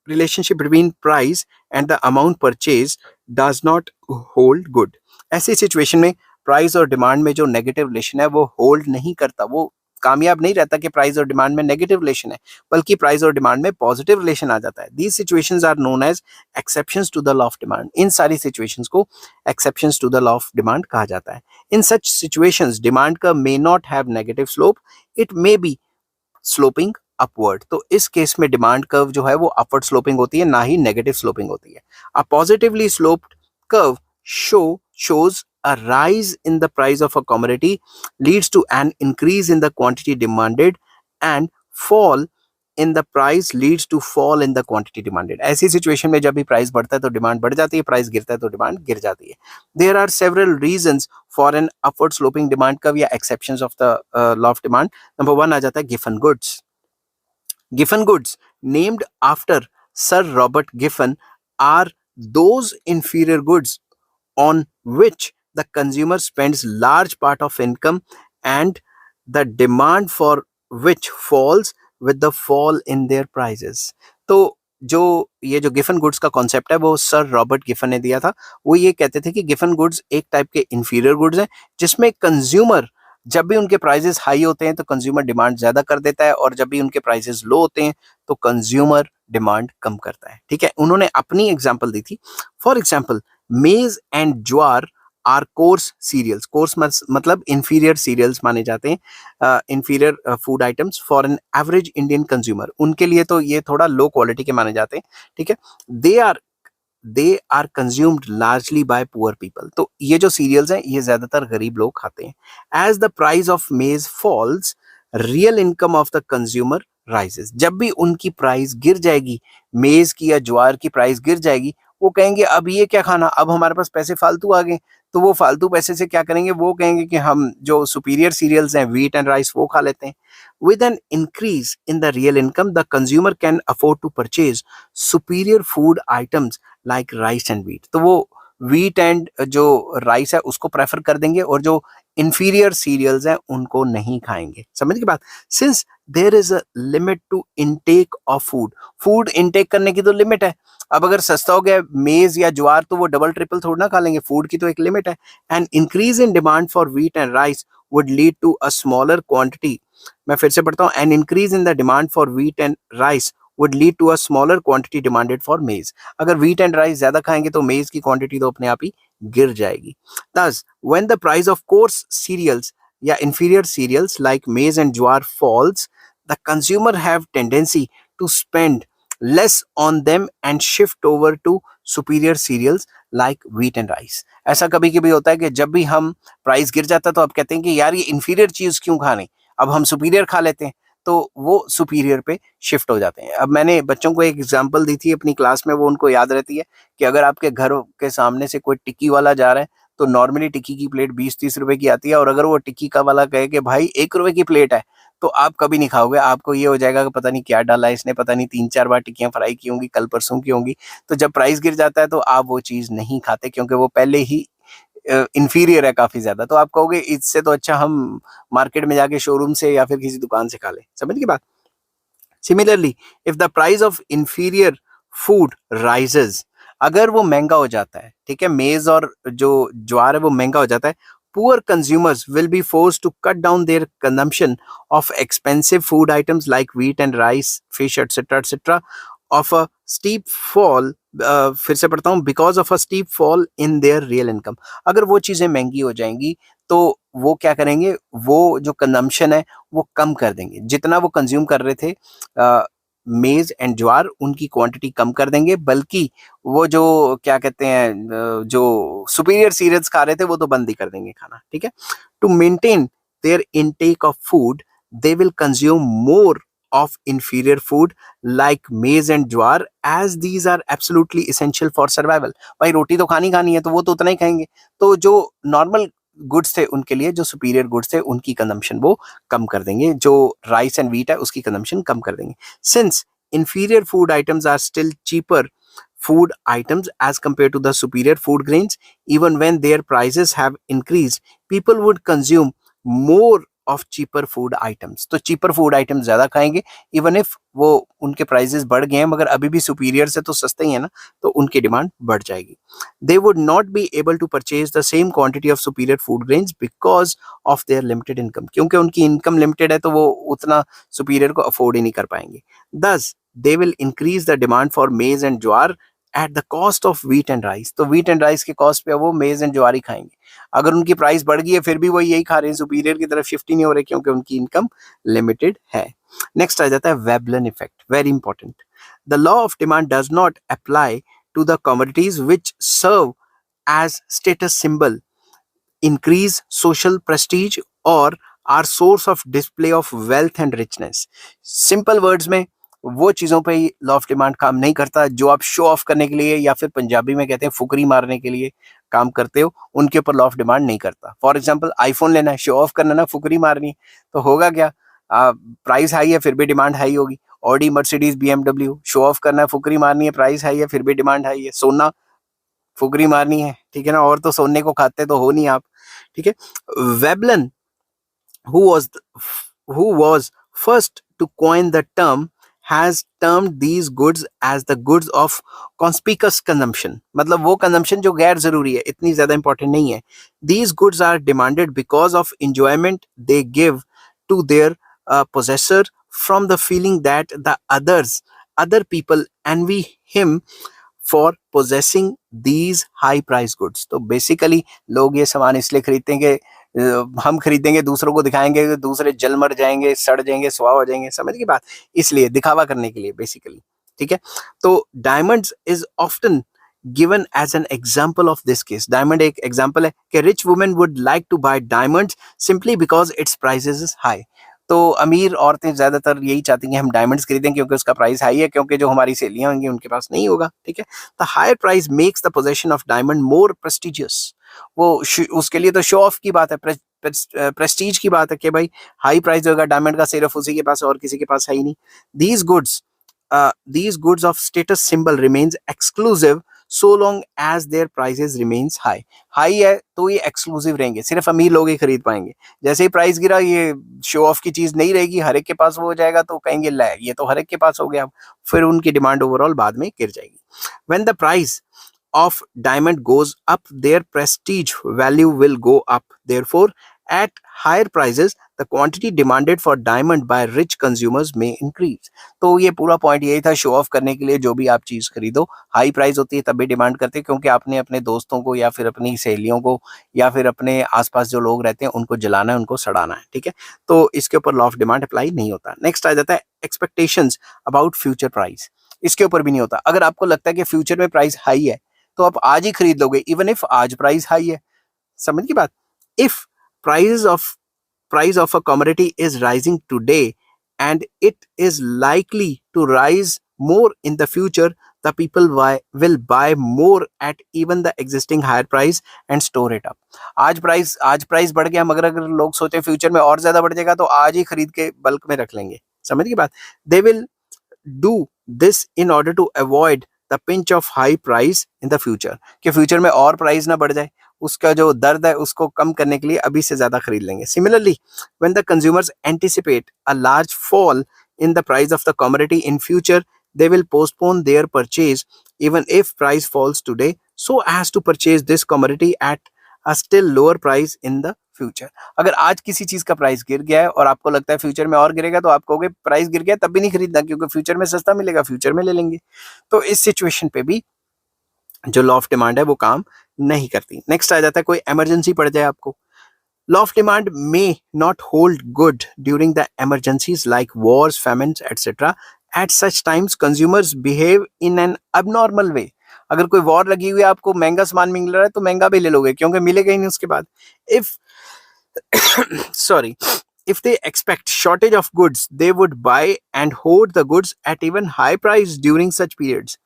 relationship between price and the amount purchase does not hold good. ऐसी सिचुएशन में प्राइस और डिमांड में जो नेगेटिव रिलेशन है वो होल्ड नहीं करता, वो कामयाब नहीं रहता कि प्राइस और डिमांड में नेगेटिव रिलेशन है, बल्कि प्राइस और डिमांड में पॉजिटिव रिलेशन आ जाता है। These situations are known as exceptions to the law of demand. इन सारी सिचुएशंस को exceptions to the law of demand कहा जाता है। In such situations, demand curve may not have negative slope, it may be sloping upward. तो इस case में demand curve जो है वो अपवर्ड स्लोपिंग होती है, ना ही नेगेटिव स्लोपिंग होती है। A positively sloped curve shows a rise in the price of a commodity leads to an increase in the quantity demanded, and fall in the price leads to fall in the quantity demanded. ऐसी situation में जब भी price बढ़ता है तो demand बढ़ जाती है, प्राइस गिरता है तो डिमांड गिर जाती है। There are several reasons for an upward sloping demand curve या exceptions of the law of demand. Number one आ जाता है Giffen goods. Giffen goods, named after Sir Robert Giffen, are those inferior goods on which the consumer spends large part of income and the demand for which falls with the fall in their prices. तो जो ये जो Giffen goods का concept है वो sir Robert Giffen ने दिया था। वो ये कहते थे कि गिफन गुड्स एक टाइप के इंफीरियर गुड्स हैं जिसमें कंज्यूमर जब भी उनके प्राइसेस हाई होते हैं तो कंज्यूमर डिमांड ज्यादा कर देता है, और जब भी उनके प्राइसेस लो होते हैं तो कंज्यूमर डिमांड कम करता है। ठीक है, उन्होंने अपनी एग्जांपल दी थी। For example, maize and jowar are coarse cereals. Coarse मतलब इंफीरियर सीरियल्स माने जाते हैं, inferior food items for an average Indian consumer. उनके लिए तो ये थोड़ा लो क्वालिटी के माने जाते हैं। ठीक है, they are consumed largely by poor people. तो ये जो सीरियल्स हैं ये ज्यादातर गरीब लोग खाते हैं। As the price of maize falls, real income of the consumer rises. जब भी उनकी प्राइस गिर जाएगी, मेज की या ज्वार की प्राइस गिर जाएगी, वो कहेंगे अब ये क्या खाना, अब हमारे पास पैसे फालतू आ गए। तो वो फालतू पैसे से क्या करेंगे, वो कहेंगे कि हम जो सुपीरियर सीरियल्स हैं व्हीट एंड राइस वो खा लेते हैं। With an increase in the real income the consumer can afford to purchase superior food items like rice and wheat. तो वो व्हीट एंड जो राइस है उसको प्रेफर कर देंगे, और जो इंफीरियर सीरियल्स हैं उनको नहीं खाएंगे। समझ की बात? Since there is a limit to intake of food, food intake करने की तो लिमिट है। अब अगर सस्ता हो गया मेज या ज्वार तो वो डबल ट्रिपल थोड़ा ना खा लेंगे, फूड की तो एक लिमिट है। And increase in demand for wheat and rice would lead to a smaller quantity. मैं फिर से पढ़ता हूँ, and increase in the demand for wheat and rice would lead to a smaller quantity demanded for maize. अगर wheat and rice ज्यादा खाएंगे तो मेज की क्वांटिटी तो अपने आप ही गिर जाएगी। Thus, when the price of coarse cereals या inferior cereals like maize and jowar falls, the consumer have tendency to spend less on them and shift over to superior cereals like wheat and rice. ऐसा कभी कभी होता है कि जब भी हम प्राइस गिर जाता है तो आप कहते हैं कि यार ये inferior चीज क्यों खाने, अब हम superior खा लेते हैं, तो वो सुपीरियर पे शिफ्ट हो जाते हैं। अब मैंने बच्चों को एक एग्जांपल दी थी अपनी क्लास में, वो उनको याद रहती है कि अगर आपके घर के सामने से कोई टिक्की वाला जा रहा है तो नॉर्मली टिक्की की प्लेट 20-30 रुपए की आती है, और अगर वो टिक्की का वाला कहे कि भाई 1 रुपए की प्लेट है तो आप कभी नहीं खाओगे। आपको ये हो जाएगा कि पता नहीं क्या डाला है इसने, पता नहीं 3-4 बार टिक्कियां फ्राई की होंगी, कल परसों की होंगी। तो जब प्राइस गिर जाता है तो आप वो चीज नहीं खाते क्योंकि वो पहले ही इंफीरियर है काफी ज्यादा। तो आप कहोगे इससे तो अच्छा हम मार्केट में जाके शोरूम से या फिर किसी दुकान से खा लें। समझ की बात? Similarly, if the price of inferior food rises, अगर वो महंगा हो जाता है, ठीक है, मेज और जो ज्वार है वो महंगा हो जाता है, poor consumers will be forced to cut down their consumption of expensive food items like wheat and rice, fish, etc., of a steep fall. फिर से पढ़ता हूँ, because of a steep fall in their real income. अगर वो चीजें महंगी हो जाएंगी तो वो क्या करेंगे, वो जो कंजम्पशन है वो कम कर देंगे, जितना वो कंज्यूम कर रहे थे मेज एंड ज्वार, उनकी क्वांटिटी कम कर देंगे, बल्कि वो जो क्या कहते हैं जो सुपीरियर सीरियल्स खा रहे थे वो तो बंद ही कर देंगे खाना, ठीक है. To maintain their intake of food they will consume more of inferior food like maize and jowar as these are absolutely essential for survival. भाई रोटी तो खानी खानी है तो वो तो उतना ही खाएंगे, तो जो नॉर्मल गुड्स थे उनके लिए, जो सुपीरियर गुड्स थे उनकी कंजम्पशन वो कम कर देंगे, जो राइस एंड व्हीट है उसकी कंजम्पशन कम कर देंगे. Since inferior food items are still cheaper food items as compared to the superior food grains, even when their prices have increased, people would consume more of cheaper food items. तो cheaper food items ज्यादा खाएंगे even if वो उनके prices बढ़ गए हैं, मगर अभी भी superior से तो सस्ते ही है ना, तो उनकी डिमांड बढ़ जाएगी. They would not be able to purchase the same quantity of superior food grains because of their limited income. क्योंकि उनकी इनकम लिमिटेड है तो वो उतना superior को अफोर्ड ही नहीं कर पाएंगे. Thus they will increase the demand for maize and jowar at the cost of wheat and rice. तो wheat and rice के कॉस्ट पे वो मेज एंड ज्वार ही खाएंगे. अगर उनकी प्राइस बढ़ गई है फिर भी वो यही खा रहे हैं, सुपीरियर की तरफ शिफ्ट ही नहीं हो रहे क्योंकि उनकी इनकम लिमिटेड है. नेक्स्ट आ जाता है Veblen effect, very important. The law of demand does not apply to the commodities which serve as status symbol, increase social prestige or are source of display of wealth and richness. Simple words में वो चीज़ों पे law of demand काम नहीं करता जो आप show off करने के लिए या फिर पंजाबी में कहते हैं फुकरी मारने के लिए काम करते हो, उनके ऊपर लॉ ऑफ डिमांड नहीं करता. फॉर एग्जांपल आईफोन लेना है, शो ऑफ करना ना, फुकरी मारनी है, तो होगा क्या, प्राइस हाई है फिर भी डिमांड हाई होगी. Audi, Mercedes, BMW, show off करना है, फुकरी मारनी है, प्राइस हाई है फिर भी डिमांड हाई है. सोना, फुकरी मारनी है, ठीक है ना, और तो सोने को खाते तो हो नहीं आप, ठीक है. Veblen who was who was first to coin the term has termed these goods as the goods of conspicuous consumption. मतलब वो consumption जो गैर जरूरी है, इतनी ज्यादा important नहीं है. These goods are demanded because of enjoyment they give to their possessor from the feeling that the other people envy him for possessing these high price goods. तो basically लोग ये सामान इसलिए खरीदते हैं कि हम खरीदेंगे, दूसरों को दिखाएंगे, दूसरे जल मर जाएंगे, सड़ जाएंगे, स्वाह हो जाएंगे, समझ की बात, इसलिए दिखावा करने के लिए बेसिकली, ठीक है. तो diamonds is often given as an example of this case. Diamond एक एग्जाम्पल है कि rich women would like to buy diamonds simply because its prices is high. तो अमीर औरतें ज्यादातर यही चाहती हैं हम डायमंड्स खरीदें क्योंकि उसका प्राइस हाई है, क्योंकि जो हमारी सहेलियां होंगी उनके पास नहीं होगा, ठीक है. The higher price makes the possession of diamond more prestigious. वो उसके लिए तो शो ऑफ की बात है, प्रेस्टीज की बात है कि भाई हाई प्राइस होगा डायमंड का, सिर्फ उसी के पास और किसी के पास है ही नहीं. these goods of status symbol remains exclusive so long as their prices remains high. High है तो ये एक्सक्लूसिव रहेंगे, सिर्फ अमीर लोग ही खरीद पाएंगे. जैसे ही प्राइस गिरा ये शो ऑफ की चीज नहीं रहेगी, हर एक के पास वो हो जाएगा, तो कहेंगे ला ये तो हर एक के पास हो गया, फिर उनकी डिमांड ओवरऑल बाद में गिर जाएगी. When the price of diamond goes up, their prestige value will go up. Therefore, at higher prices, the quantity demanded for diamond by rich consumers may increase. तो ये पूरा पॉइंट यही था, शो ऑफ करने के लिए जो भी आप चीज खरीदो हाई प्राइस होती है तभी डिमांड करते हैं, क्योंकि आपने अपने दोस्तों को या फिर अपनी सहेलियों को या फिर अपने आसपास जो लोग रहते हैं उनको जलाना है, उनको सड़ाना है, ठीक है. तो इसके ऊपर लॉ ऑफ डिमांड अप्लाई नहीं होता. नेक्स्ट आ जाता है एक्सपेक्टेशंस अबाउट फ्यूचर प्राइस. इसके ऊपर भी नहीं होता. अगर आपको लगता है कि फ्यूचर में प्राइस हाई है तो आप आज ही खरीद लोगे, इवन इफ आज प्राइस हाई है, समझ की बात. If price of a commodity is rising today and it is likely to rise more in the future, the people will buy more at even the existing higher price and store it up. आज price बढ़ गया, मगर अगर लोग सोचे future में और ज्यादा बढ़ जाएगा तो आज ही खरीद के बल्क में रख लेंगे, समझ की बात. They will do this in order to avoid the pinch of high price in the future. कि फ्यूचर में और प्राइस ना बढ़ जाए, उसका जो दर्द है उसको कम करने के लिए अभी से ज्यादा खरीद लेंगे. Similarly, when the consumers anticipate a large fall in the price of the commodity in future, they will postpone their purchase even if price falls today so as to purchase this commodity at a still lower price in the future. अगर आज किसी चीज का price गिर गया है और आपको लगता है फ्यूचर में और गिरेगा, तो आप कहोगे प्राइस गिर गया तब भी नहीं खरीदना, क्योंकि फ्यूचर में सस्ता मिलेगा, फ्यूचर में ले लेंगे। तो इस सिचुएशन पे भी जो लॉ ऑफ डिमांड है वो काम नहीं करती। नेक्स्ट आ जाता है कोई इमरजेंसी पड़ जाए आपको। Law of demand may not hold good during the emergencies like wars, famines etcetera. At such times consumers behave in an abnormal way. अगर कोई वॉर लगी हुई है, आपको महंगा सामान मिल रहा है, तो महंगा भी ले लोगे, क्योंकि मिलेगा ही नहीं उसके बाद। If sorry, if they expect shortage of goods, they would buy and hoard the goods at even high price during such periods.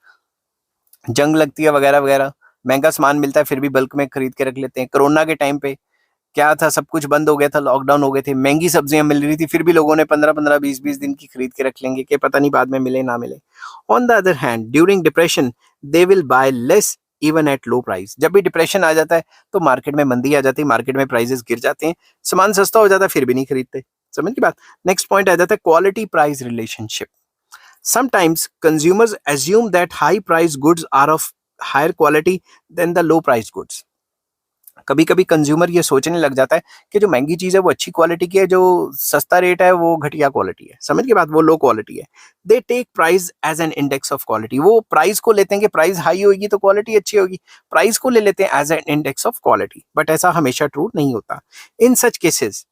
जंग लगती है वगैरह वगैरह, महंगा सामान मिलता है, फिर भी बल्क में खरीद के रख लेते हैं। कोरोना के टाइम पे क्या था, सब कुछ बंद हो गया था, लॉकडाउन हो गए थे, महंगी सब्जियां मिल रही थी, फिर भी लोगों ने 15-15, 20-20 दिन की खरीद के रख लेंगे कि पता नहीं बाद में मिले ना मिले। On the other hand during depression they will buy less even at low price. जब भी डिप्रेशन आ जाता है तो मार्केट में मंदी आ जाती है, मार्केट में प्राइसेस गिर जाते हैं, सामान सस्ता हो जाता है, फिर भी नहीं खरीदते। समझ की बात। नेक्स्ट पॉइंट आ जाता है quality price relationship. Sometimes consumers assume that high price goods are of higher quality than the low price goods. कभी कभी कंज्यूमर ये सोचने लग जाता है कि जो महंगी चीज है वो अच्छी क्वालिटी की है, जो सस्ता रेट है वो घटिया क्वालिटी है। समझ के बात, वो लो क्वालिटी है। They take price as an index of quality. वो प्राइस को लेते हैं कि प्राइस हाई होगी तो क्वालिटी अच्छी होगी, प्राइस को ले लेते हैं as an index of quality. But ऐसा हमेशा ट्रू नहीं होता। इन सच केसेस,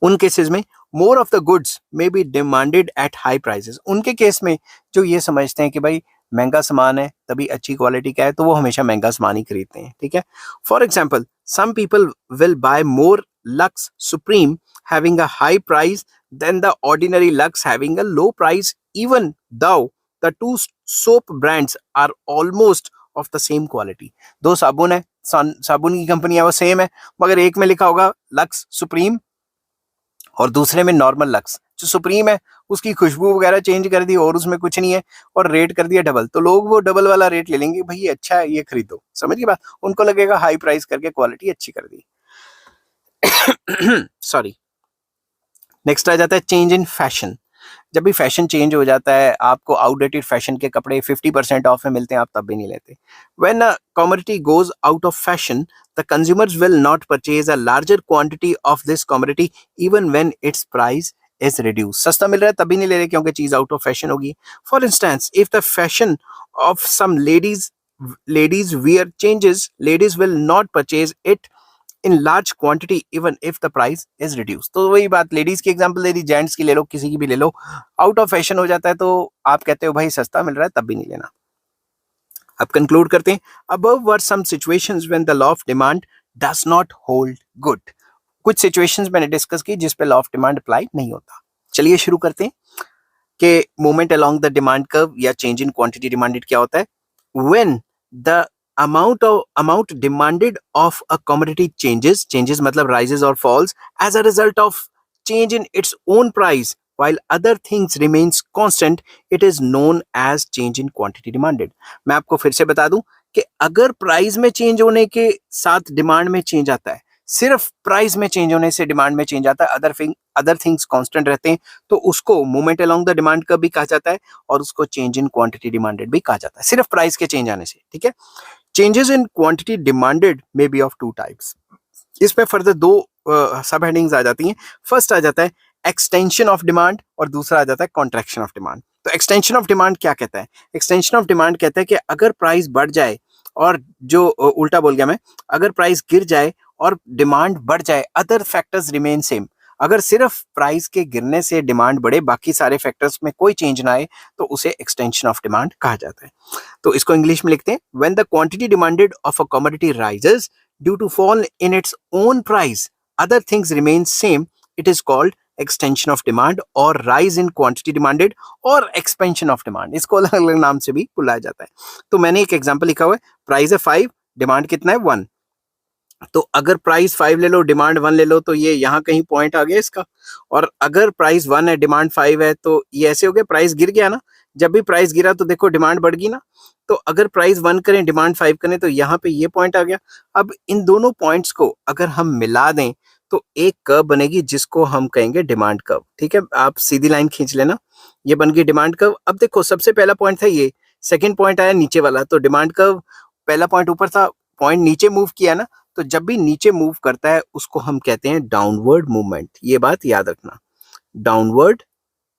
उन केसेस में more of the goods may be demanded at high prices. उनके केस में जो ये समझते हैं कि भाई महंगा सामान है तभी अच्छी क्वालिटी का है, तो वो हमेशा महंगा सामान ही खरीदते हैं। ठीक है। For example, some people will buy more Lux Supreme having a high price than the ordinary Lux having a low price, even though the two soap brands are almost of the same quality. दो साबुन है, साबुन की company है वो same है, मगर एक में लिखा होगा लक्स सुप्रीम और दूसरे में नॉर्मल लक्स। जो सुप्रीम है उसकी खुशबू वगैरह चेंज कर दी और उसमें कुछ नहीं है, और रेट कर दिया डबल, तो लोग वो डबल वाला रेट ले लेंगे, भाई ये अच्छा है ये खरीदो। समझ गई बात। उनको लगेगा हाई प्राइस करके क्वालिटी अच्छी कर दी। सॉरी। नेक्स्ट आ जाता है चेंज इन फैशन। जब भी फैशन चेंज हो जाता है, आपको आउटडेटेड फैशन के कपड़े 50% ऑफ में मिलते हैं, आप तब भी नहीं लेते। When a commodity goes out of fashion, the consumers will not purchase a larger quantity of this commodity even when its price is reduce. सस्ता मिल रहा है तभी नहीं ले रहे, क्योंकि चीज आउट ऑफ फैशन होगी। For instance, if the fashion of some ladies wear changes, ladies will not purchase it in large quantity even if the price is reduce. तो वही बात, लेडीज की एग्जांपल दे दी, जेंट्स की ले लो, किसी की भी ले लो, आउट ऑफ फैशन हो जाता है तो आप कहते हो भाई सस्ता मिल रहा है तब भी नहीं लेना। अब कंक्लूड करते हैं। Above were some situations when the law of demand does not hold good. कुछ सिचुएशंस मैंने डिस्कस की जिस पे लॉ ऑफ डिमांड अप्लाई नहीं होता। चलिए शुरू करते हैं कि movement along the demand curve या चेंज इन क्वांटिटी डिमांडेड क्या होता है। When the amount demanded of a commodity changes मतलब rises or falls as a result of change in its own price while other things remains constant, it is known as change in quantity demanded। मैं आपको फिर से बता दूं कि अगर price में चेंज होने के साथ डिमांड में चेंज आता है, सिर्फ प्राइस में चेंज होने से डिमांड में चेंज आता है, अदर थिंग्स कांस्टेंट रहते हैं, तो उसको movement along the demand curve भी कहा जाता है और उसको चेंज इन क्वांटिटी डिमांडेड भी कहा जाता है, सिर्फ प्राइस के चेंज आने से। ठीक है। Changes in quantity demanded may be of two types। इसमें फर्दर दो सब हेडिंग्स आ जाती हैं। फर्स्ट आ जाता है एक्सटेंशन ऑफ डिमांड और दूसरा आ जाता है कॉन्ट्रैक्शन ऑफ डिमांड। तो एक्सटेंशन ऑफ डिमांड क्या कहता है? एक्सटेंशन ऑफ डिमांड कहता है कि अगर प्राइस बढ़ जाए और जो उल्टा बोल गया मैं, अगर प्राइस गिर जाए और डिमांड बढ़ जाए, अदर फैक्टर्स रिमेन सेम। अगर सिर्फ प्राइस के गिरने से डिमांड बढ़े, बाकी सारे फैक्टर्स में कोई चेंज ना आए, तो उसे एक्सटेंशन ऑफ डिमांड कहा जाता है। तो इसको इंग्लिश में लिखते हैं, when the quantity demanded of a commodity rises due to fall in its own price, other things remain same, it is called extension of demand और राइज इन क्वांटिटी डिमांडेड और एक्सपेंशन ऑफ डिमांड। इसको अलग अलग नाम से भी बुलाया जाता है। तो मैंने एक एग्जांपल लिखा हुआ है, प्राइस है 5, डिमांड कितना है 1। तो अगर प्राइस 5 ले लो, डिमांड 1 ले लो, तो ये यहाँ कहीं पॉइंट आ गया इसका। और अगर प्राइस 1 है, डिमांड 5 है, तो ये ऐसे हो गया, प्राइस गिर गया ना। जब भी प्राइस गिरा तो देखो डिमांड बढ़ गई ना। तो अगर प्राइस 1 करें, डिमांड 5 करें, तो यहाँ पे ये पॉइंट आ गया। अब इन दोनों पॉइंट्स को अगर हम मिला दें तो एक कर्व बनेगी जिसको हम कहेंगे डिमांड कर्व। ठीक है, आप सीधी लाइन खींच लेना, ये बन गई डिमांड कर्व। अब देखो, सबसे पहला पॉइंट था ये, सेकेंड पॉइंट आया नीचे वाला, तो डिमांड कर्व पहला पॉइंट ऊपर था, पॉइंट नीचे मूव किया ना, तो जब भी नीचे मूव करता है उसको हम कहते हैं डाउनवर्ड मूवमेंट, ये बात याद रखना, डाउनवर्ड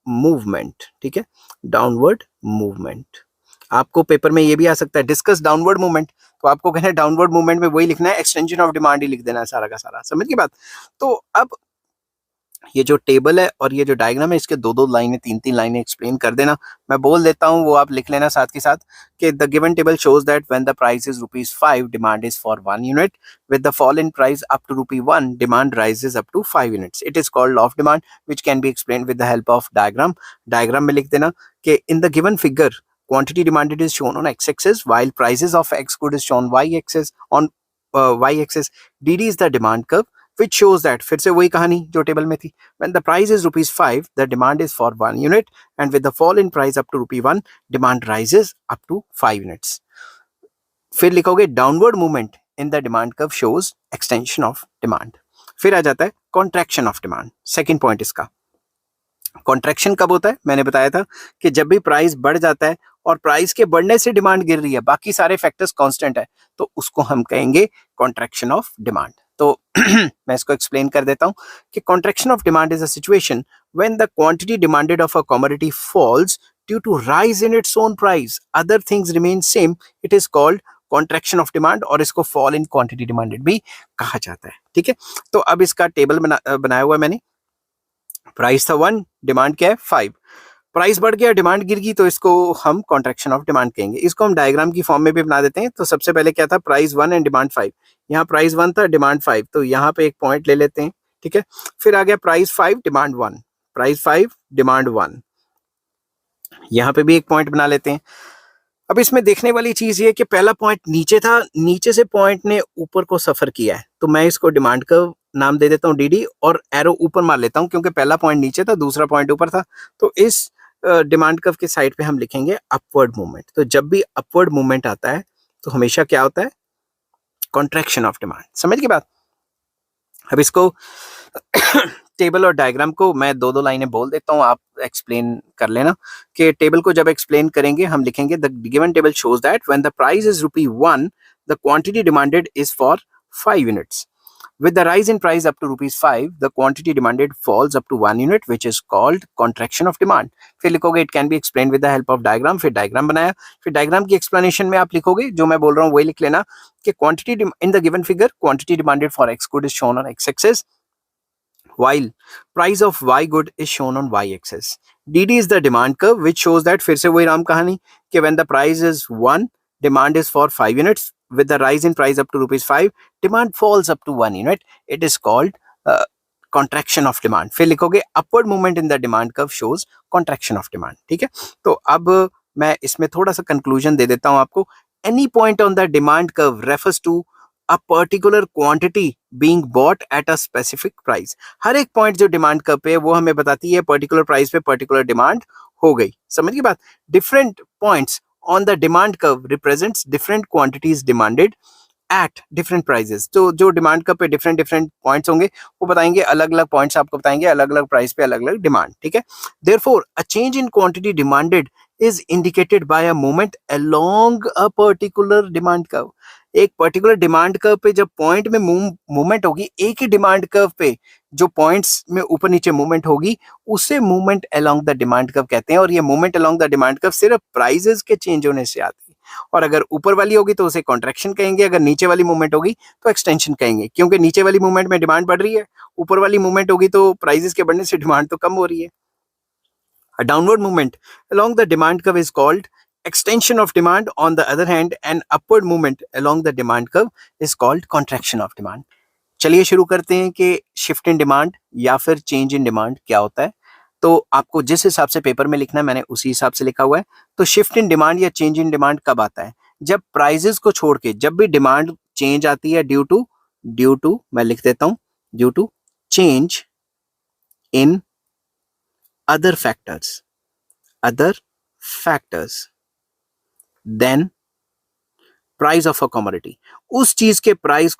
मूवमेंट, ठीक है, डाउनवर्ड मूवमेंट। आपको पेपर में ये भी आ सकता है डिस्कस डाउनवर्ड मूवमेंट, तो आपको कहना है डाउनवर्ड मूवमेंट में वही लिखना है, एक्सटेंशन ऑफ डिमांड ही लिख देना है सारा का सारा, समझ की बात। तो अब ये जो टेबल है और ये जो डायग्राम है इसके दो दो लाइनें तीन तीन लाइनें एक्सप्लेन कर देना, मैं बोल देता हूँ वो आप लिख लेना साथ के साथ कि the given table shows that when the price is ₹5 demand is for 1 unit, with the fall in price up to ₹1 demand rises up to 5 units, it is called law of demand which can be explained with the help of diagram. Diagram में लिख देना कि in the given figure quantity demanded is shown on x-axis while prices of x good is shown y-axis on y-axis. dd is the demand curve which shows that, फिर से वही कहानी जो table में थी, when the price is ₹5 the demand is for 1 unit and with the fall in price up to ₹1 demand rises up to 5 units. फिर लिखोगे downward movement in the demand curve shows extension of demand. फिर आ जाता है contraction of demand, second point इसका। Contraction कब होता है, मैंने बताया था कि जब भी प्राइस बढ़ जाता है और प्राइस के बढ़ने से डिमांड गिर रही है, बाकी सारे फैक्टर्स कांस्टेंट है, तो उसको हम कहेंगे कॉन्ट्रैक्शन ऑफ डिमांड। तो मैं इसको एक्सप्लेन कर देता हूं कि contraction of demand is a situation when the quantity demanded of a commodity falls due to rise in its own price, other things remain same, it is called contraction of demand, और इसको fall in quantity demanded भी कहा जाता है, ठीक है। तो अब इसका टेबल बनाया हुआ है मैंने, प्राइस था 1, डिमांड क्या है 5, प्राइस बढ़ गया डिमांड गिर गई, तो इसको हम कॉन्ट्रैक्शन ऑफ डिमांड कहेंगे। इसको हम डायग्राम की फॉर्म में भी बना देते हैं। तो सबसे पहले क्या था, प्राइस 1 एंड डिमांड 5, यहाँ प्राइस 1 था डिमांड 5, तो यहाँ पे एक पॉइंट ले लेते हैं, ठीक है। फिर आ गया प्राइस 5 डिमांड 1, प्राइस 5 डिमांड 1, यहाँ पे भी एक पॉइंट बना लेते हैं। अब इसमें देखने वाली चीज ये कि पहला पॉइंट नीचे था, नीचे से पॉइंट ने ऊपर को सफर किया है, तो मैं इसको डिमांड का नाम दे देता हूँ dd और एरो ऊपर मार लेता हूँ क्योंकि पहला पॉइंट नीचे था दूसरा पॉइंट ऊपर था। तो इस डिमांड कर्व के साइड पे हम लिखेंगे अपवर्ड मूवमेंट। तो जब भी अपवर्ड मूवमेंट आता है तो हमेशा क्या होता है, कॉन्ट्रैक्शन ऑफ डिमांड, समझ की बात। अब इसको टेबल और डायग्राम को मैं दो दो लाइनें बोल देता हूँ, आप एक्सप्लेन कर लेना कि टेबल को जब एक्सप्लेन करेंगे हम लिखेंगे the given table shows that when the price is ₹1 the quantity demanded is for 5 units, with the rise in price up to ₹5 the quantity demanded falls up to 1 unit which is called contraction of demand। फिर लिखोगे it can be explained with the help of diagram, फिर diagram बनाया, फिर diagram की explanation में आप लिखोगे जो मैं बोल रहा हूँ वही लिख लेना कि quantity in the given figure quantity demanded for x good is shown on x-axis while price of y good is shown on y-axis। dd is the demand curve which shows that, फिर से वही राम कहानी कि when the price is 1 demand is for 5 units, with the rise in price up to ₹5 demand falls up to 1 unit, it is called contraction of demand। फिर लिखोगे upward movement in the demand curve shows contraction of demand, ठीक है। तो अब मैं इसमें थोड़ा सा कंक्लूजन दे देता हूं आपको। any point on the demand curve refers to a particular quantity being bought at a specific price। हर एक पॉइंट जो डिमांड कर्व पे है वो हमें बताती है पर्टिकुलर प्राइस पे पर्टिकुलर डिमांड हो गई, समझ की बात। Different points on the demand curve represents different quantities demanded at different prices। तो जो डिमांड कर्व पे डिफरेंट डिफरेंट पॉइंट्स होंगे वो बताएंगे, अलग अलग पॉइंट्स आपको बताएंगे अलग अलग प्राइस पे अलग अलग डिमांड, ठीक है। therefore a change in quantity demanded is indicated by a movement along a particular demand curve। एक पर्टिकुलर डिमांड कर्व पे जब पॉइंट में मूवमेंट होगी, एक ही डिमांड कर्व पे जो पॉइंट्स में ऊपर नीचे मूवमेंट होगी उसे movement along the demand curve कहते हैं। और ये movement along the demand curve सिर्फ प्राइसेस के चेंज होने से आती है, और अगर ऊपर वाली होगी तो उसे कॉन्ट्रैक्शन कहेंगे, अगर नीचे वाली मूवमेंट होगी तो एक्सटेंशन कहेंगे, क्योंकि नीचे वाली मूवमेंट में डिमांड बढ़ रही है, ऊपर वाली मूवमेंट होगी तो प्राइसेस के बढ़ने से डिमांड तो कम हो रही है। A downward movement along the demand curve is called extension of demand, on the other hand an upward movement along the demand curve is called contraction of demand। चलिए शुरू करते हैं कि शिफ्ट इन डिमांड या फिर change in demand क्या होता है। तो आपको जिस हिसाब से पेपर में लिखना है मैंने उसी हिसाब से लिखा हुआ है। तो शिफ्ट इन डिमांड या चेंज इन डिमांड कब आता है, जब प्राइजेस को छोड़ के जब भी डिमांड चेंज आती है ड्यू टू मैं लिख देता हूं due to change in other factors then price of a commodity। उस चीज के प्राइस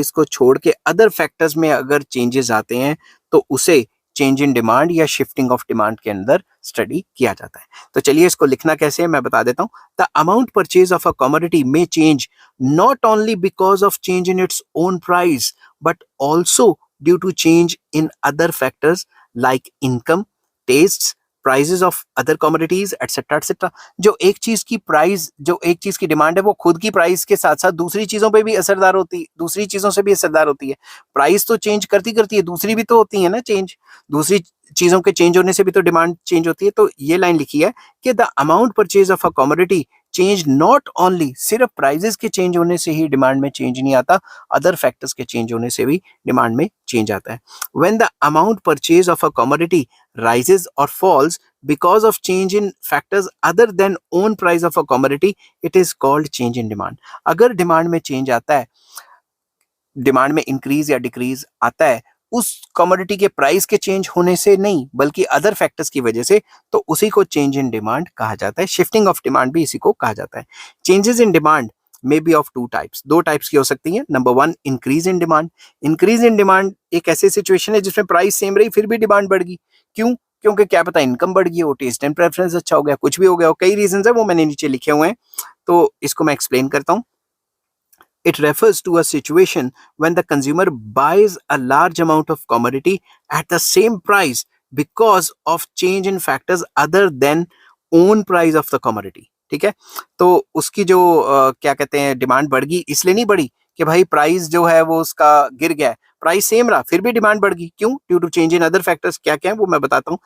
को छोड़ के अदर फैक्टर्स में अगर चेंजेस आते हैं तो उसे चेंज इन डिमांड या शिफ्टिंग ऑफ डिमांड के अंदर स्टडी किया जाता है। तो चलिए इसको लिखना कैसे है मैं बता देता हूँ। The amount purchase of a commodity may change not only because of change in its own price but also due to change in other factors like income, taste, prices of other commodities etcetera etcetera. जो एक चीज की price, जो एक चीज की demand है वो खुद की प्राइस के साथ साथ दूसरी चीजों पे भी असरदार होती है, दूसरी चीजों से भी असरदार होती है। प्राइस तो चेंज करती करती है, दूसरी भी तो होती है ना चेंज, दूसरी चीजों के चेंज होने से भी तो डिमांड चेंज होती है। तो ये लाइन लिखी है कि the amount purchase of a commodity change not only, सिर्फ प्राइजेस के चेंज होने से ही डिमांड में चेंज नहीं आता, अदर फैक्टर्स के चेंज होने से भी डिमांड में चेंज आता है। When the amount purchase of a commodity rises or falls because of change in factors other than own price of a commodity, it is called change in demand. अगर demand में change आता है, demand में increase या decrease आता है उस commodity के प्राइस के चेंज होने से नहीं बल्कि अदर फैक्टर्स की वजह से, तो उसी को चेंज इन डिमांड कहा जाता है। शिफ्टिंग ऑफ डिमांड भी इसी को कहा जाता है। Changes in demand may be of two types, दो टाइप्स की हो सकती है। Number one, increase in demand. Increase in demand एक ऐसी सिचुएशन है जिसमें प्राइस सेम रही फिर भी डिमांड बढ़ गई। क्यों? क्योंकि क्या पता इनकम बढ़ गई हो, टेस्ट एंड प्रेफरेंस अच्छा हो गया, कुछ भी हो गया हो, कई रीजंस है वो मैंने नीचे लिखे हुए हैं, तो इसको मैं एक्सप्लेन करता हूँ। It refers to a situation when the consumer buys a large amount of commodity at the same price because of change in factors other than own price of the commodity। ठीक है, तो उसकी जो क्या कहते हैं डिमांड बढ़ गई, इसलिए नहीं बढ़ी कि भाई प्राइस जो है वो उसका गिर गया है, प्राइस सेम रहा फिर भी डिमांड बढ़ गई। क्यों? Due to change in other factors. क्या क्या है वो मैं बताता हूँ।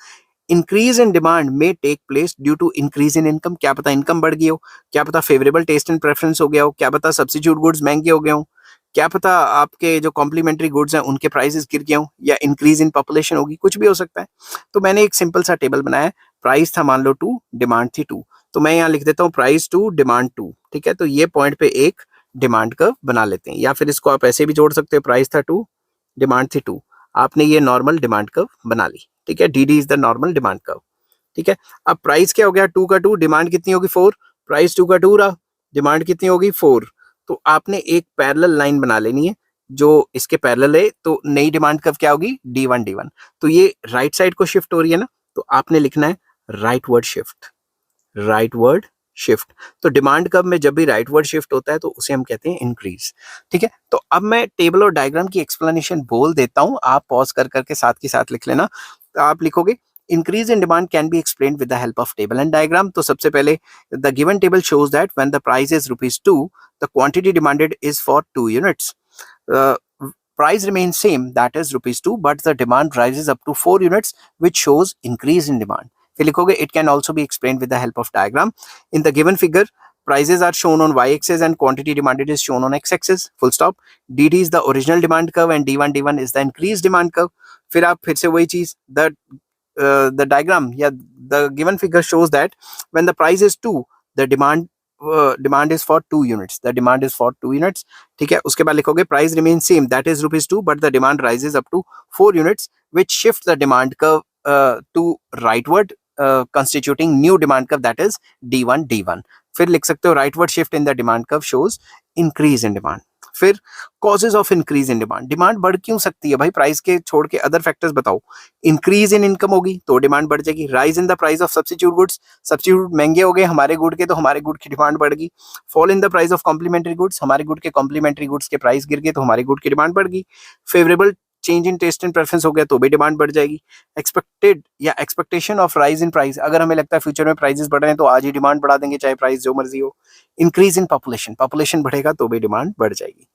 इंक्रीज इन डिमांड में take place due to increase in income. क्या पता इनकम बढ़ गई हो, क्या पता फेवरेबल टेस्ट एंड प्रेफरेंस हो गया हो, क्या पता सब्सिट्यूट गुड्स महंगे हो गए हो, क्या पता आपके जो कॉम्प्लीमेंट्री गुड्स हैं उनके प्राइसेस गिर गए हो, या इंक्रीज इन पॉपुलेशन होगी, कुछ भी हो सकता है। तो मैंने एक सिंपल सा टेबल बनाया, प्राइस था मान लो 2, डिमांड थी 2, तो मैं यहाँ लिख देता हूँ प्राइस 2 डिमांड 2। ठीक है, तो ये पॉइंट पे एक डिमांड कर्व बना लेते हैं, या फिर इसको आप ऐसे भी जोड़ सकते हो, प्राइस था 2 डिमांड थी 2, आपने ये नॉर्मल डिमांड कर्व बना ली। ठीक है, D is the normal demand curve. ठीक है, अब प्राइस क्या हो गया 2 का 2, डिमांड कितनी होगी 4, प्राइस 2 का 2 रहा, डिमांड कितनी होगी 4। तो आपने एक पैरेलल लाइन बना लेनी है जो इसके पैरेलल है, तो नई डिमांड कर्व क्या होगी D1 D1। तो ये राइट साइड को शिफ्ट हो रही है ना, तो आपने लिखना है राइटवर्ड शिफ्ट, राइटवर्ड शिफ्ट। तो डिमांड कर्व में जब भी राइटवर्ड शिफ्ट होता है तो उसे हम कहते हैं इंक्रीज। ठीक है, तो अब मैं टेबल और डायग्राम की एक्सप्लेनेशन बोल देता हूं, आप पॉज कर करके साथ की साथ लिख लेना। तो आप लिखोगे increase in demand can be explained with the help of table and diagram। तो सबसे पहले the given table shows that when the price is ₹2, the quantity demanded is for 2 units। Price remains same, that is ₹2, but the demand rises up to 4 units, which shows increase in demand। फिर लिखोगे it can also be explained with the help of diagram। In the given figure, prices are shown on y-axis and quantity demanded is shown on x-axis, full stop। dt is the original demand curve and d1 d1 is the increased demand curve। फिर आप फिर से वही चीज, the diagram, yeah, the given figure shows that when the price is 2, the demand is for 2 units, the demand is for 2 units। ठीक है, उसके बाद लिखोगे price remains same, that is ₹2, but the demand rises up to 4 units, which shifts the demand curve to rightward, constituting new demand curve, that is D1 D1। फिर लिख सकते हो rightward shift in the demand curve shows increase in demand। फिर causes of increase in demand, demand बढ़ क्यों सकती है भाई, प्राइस के छोड़ के अदर फैक्टर्स बताओ। इंक्रीज इन इनकम होगी तो डिमांड बढ़ जाएगी। Rise in the price of substitute goods, substitute महंगे हो गए हमारे गुड के, तो हमारे गुड की डिमांड बढ़ गई। Fall in the price of complementary goods, हमारे गुड के कॉम्प्लीमेंट्री गुड्स के प्राइस गिर गए तो हमारे गुड की डिमांड बढ़ गई। Favourable change in taste and preference हो गया तो भी डिमांड बढ़ जाएगी। एक्सपेक्टेड या expectation of rise in price, अगर हमें लगता है फ्यूचर में प्राइसेस बढ़ रहे हैं तो आज ही डिमांड बढ़ा देंगे चाहे प्राइस जो मर्जी हो। इंक्रीज इन पॉपुलेशन, पॉपुलेशन बढ़ेगा तो भी डिमांड बढ़ जाएगी।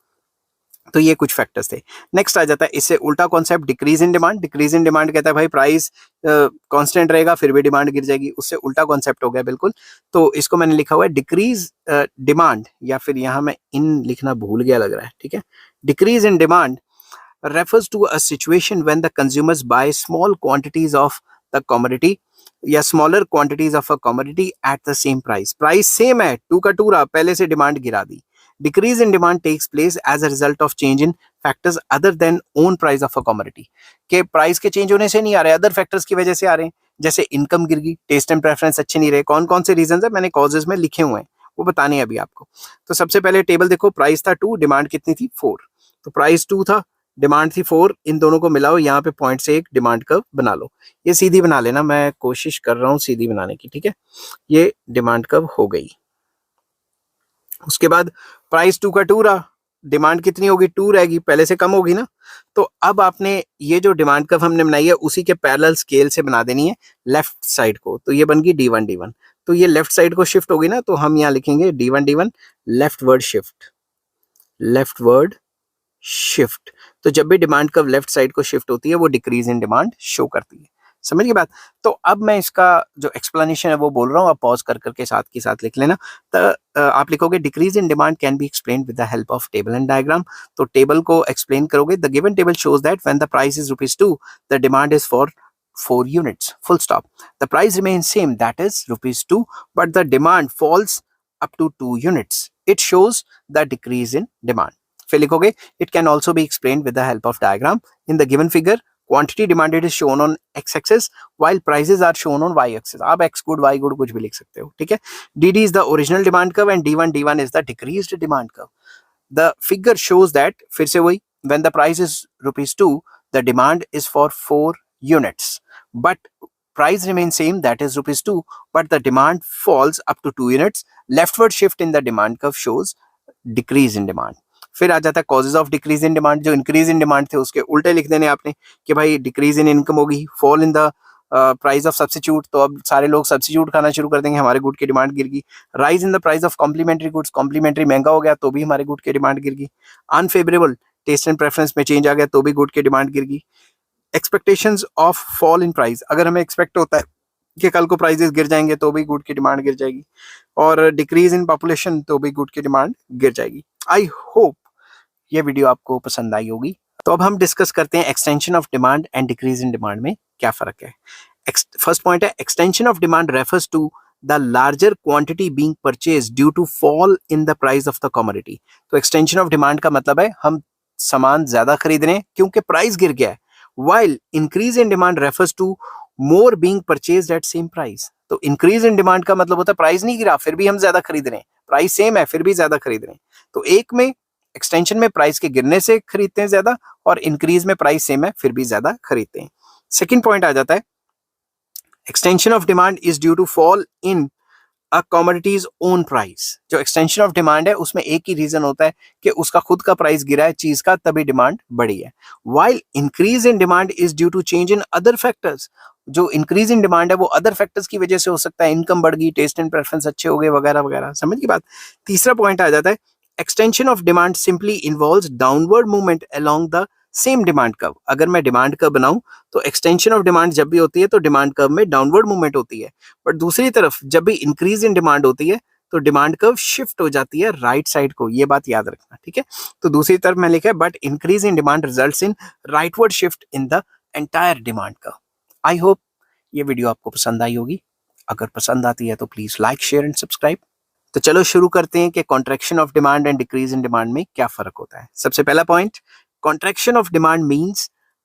तो ये कुछ फैक्टर्स थे। नेक्स्ट आ जाता है इससे उल्टा concept decrease in demand. Decrease in demand कहता है भाई प्राइस कांस्टेंट रहेगा फिर भी डिमांड गिर जाएगी, उससे उल्टा कॉन्सेप्ट हो गया बिल्कुल। तो इसको मैंने लिखा हुआ है डिक्रीज डिमांड, या फिर यहाँ मैं इन लिखना भूल गया लग रहा है। ठीक है, decrease in demand refers to a situation when the consumers buy small quantities of the commodity या smaller quantities of a commodity at the same price। Price same है 2 का 2 रहा, पहले से डिमांड गिरा दी। Decrease in demand takes place as a result of change in factors other than own price of a commodity। के price के change होने से नहीं आ रहे, अदर फैक्टर्स की वजह से आ रहे हैं, जैसे इनकम गिर गई, टेस्ट एंड प्रेफरेंस अच्छे नहीं रहे। कौन कौन से रीजन है मैंने कॉजेज में लिखे हुए हैं, वो बताने हैं अभी आपको। तो सबसे पहले टेबल देखो, प्राइस था 2, डिमांड कितनी थी 4, तो प्राइस 2 था, डिमांड थी 4, इन दोनों को मिलाओ, यहाँ पे पॉइंट से एक डिमांड कर्व बना लो। ये सीधी बना लेना, मैं कोशिश कर रहा हूँ सीधी बनाने की, ठीक है। ये डिमांड कर्व हो गई। उसके बाद प्राइस 2 का 2 रहा, डिमांड कितनी होगी, 2 रहेगी, पहले से कम होगी ना। तो अब आपने ये जो डिमांड कर्व हमने बनाई है उसी के पैरेलल स्केल से बना देनी है लेफ्ट साइड को, तो ये बन गई D1 D1। तो ये लेफ्ट साइड को शिफ्ट होगी ना, तो हम यहाँ लिखेंगे D1 D1 left word shift, left word shift. तो जब भी डिमांड कर्व लेफ्ट साइड को शिफ्ट होती है वो डिक्रीज इन डिमांड शो करती है। समझ गई बात। तो अब मैं इसका जो एक्सप्लेनेशन है वो बोल रहा हूँ, आप पॉज कर करके साथ के साथ लिख लेना। तो आप लिखोगे decrease in demand can be explained with the help of table and diagram. तो टेबल को एक्सप्लेन करोगे, the given table shows that when the price is ₹2 the demand is for 4 units, full stop. The price remains same, that is ₹2, but the demand falls up to 2 units. It shows the decrease in demand. फिर लिखोगे it can also be explained with the help of diagram. In the given figure, quantity demanded is shown on x-axis while prices are shown on y-axis. आप x good y good कुछ भी लिख सकते हो, ठीक है। dd is the original demand curve and d1 d1 is the decreased demand curve. The figure shows that, फिर से वही, when the price is ₹2 the demand is for 4 units, but price remains same, that is ₹2, but the demand falls up to 2 units. Leftward shift in the demand curve shows decrease in demand. फिर आ जाता है causes of decrease in demand. जो increase in demand थे उसके उल्टे लिख देने आपने कि भाई डिक्रीज इन इनकम होगी, fall in the price of substitute, तो अब सारे लोग सब्स्टिट्यूट खाना शुरू कर देंगे, हमारे गुड की डिमांड गिर गई। Rise in the price of complementary goods, complementary महंगा हो गया तो भी हमारे गुड की डिमांड गिर गई। अनफेवरेबल टेस्ट एंड प्रेफरेंस में चेंज आ गया तो भी गुड की डिमांड गिर गई। Expectations of fall in price, अगर हमें एक्सपेक्ट होता है कि कल को प्राइसेस गिर जाएंगे तो भी गुड की डिमांड गिर जाएगी। और डिक्रीज इन पॉपुलेशन तो भी गुड की डिमांड गिर जाएगी। आई होप ये वीडियो आपको पसंद आई होगी। तो अब हम डिस्कस करते हैं extension of demand and decrease in demand में क्या फर्क है। फर्स्ट पॉइंट है extension of demand refers to the larger quantity being purchase due to fall in the price of the commodity. तो एक्सटेंशन ऑफ डिमांड का मतलब है हम सामान ज्यादा खरीद रहे हैं क्योंकि प्राइस गिर गया है, while increase in demand refers to more being purchased at same price. तो increase in demand का मतलब होता है प्राइस नहीं गिरा फिर भी हम ज्यादा खरीद रहे हैं, प्राइस सेम है फिर भी ज्यादा खरीद रहे हैं। तो एक में एक्सटेंशन में प्राइस के गिरने से खरीदते हैं ज्यादा और इंक्रीज में प्राइस सेम है फिर भी ज्यादा खरीदते हैं। सेकेंड पॉइंट आ जाता है extension of demand is due to fall in a commodity's own price. जो एक्सटेंशन ऑफ डिमांड है उसमें एक ही रीजन होता है कि उसका खुद का प्राइस गिरा है चीज का तभी डिमांड बढ़ी है। While increase in demand is due to change in other factors. जो इंक्रीज इन डिमांड है वो अदर फैक्टर्स की वजह से हो सकता है, इनकम बढ़ गई, टेस्ट एंड प्रेफरेंस अच्छे हो गए वगैरह वगैरह। समझ की बात। तीसरा पॉइंट आ जाता है extension of demand simply involves downward movement along the same demand curve. अगर मैं डिमांड कर्व बनाऊं तो एक्सटेंशन ऑफ डिमांड जब भी होती है तो डिमांड कर्व में डाउनवर्ड मूवमेंट होती है, बट दूसरी तरफ जब भी इंक्रीज इन डिमांड होती है तो डिमांड कर्व शिफ्ट हो जाती है राइट साइड को। ये बात याद रखना, ठीक है। तो दूसरी तरफ मैं लिखा है but increase in demand results in rightward shift in the entire demand curve. I hope ये वीडियो आपको पसंद आई होगी। अगर पसंद आती है तो please like share and subscribe. तो चलो शुरू करते हैं कि contraction of demand and decrease in demand में क्या फर्क होता है। सबसे पहला point, contraction of demand means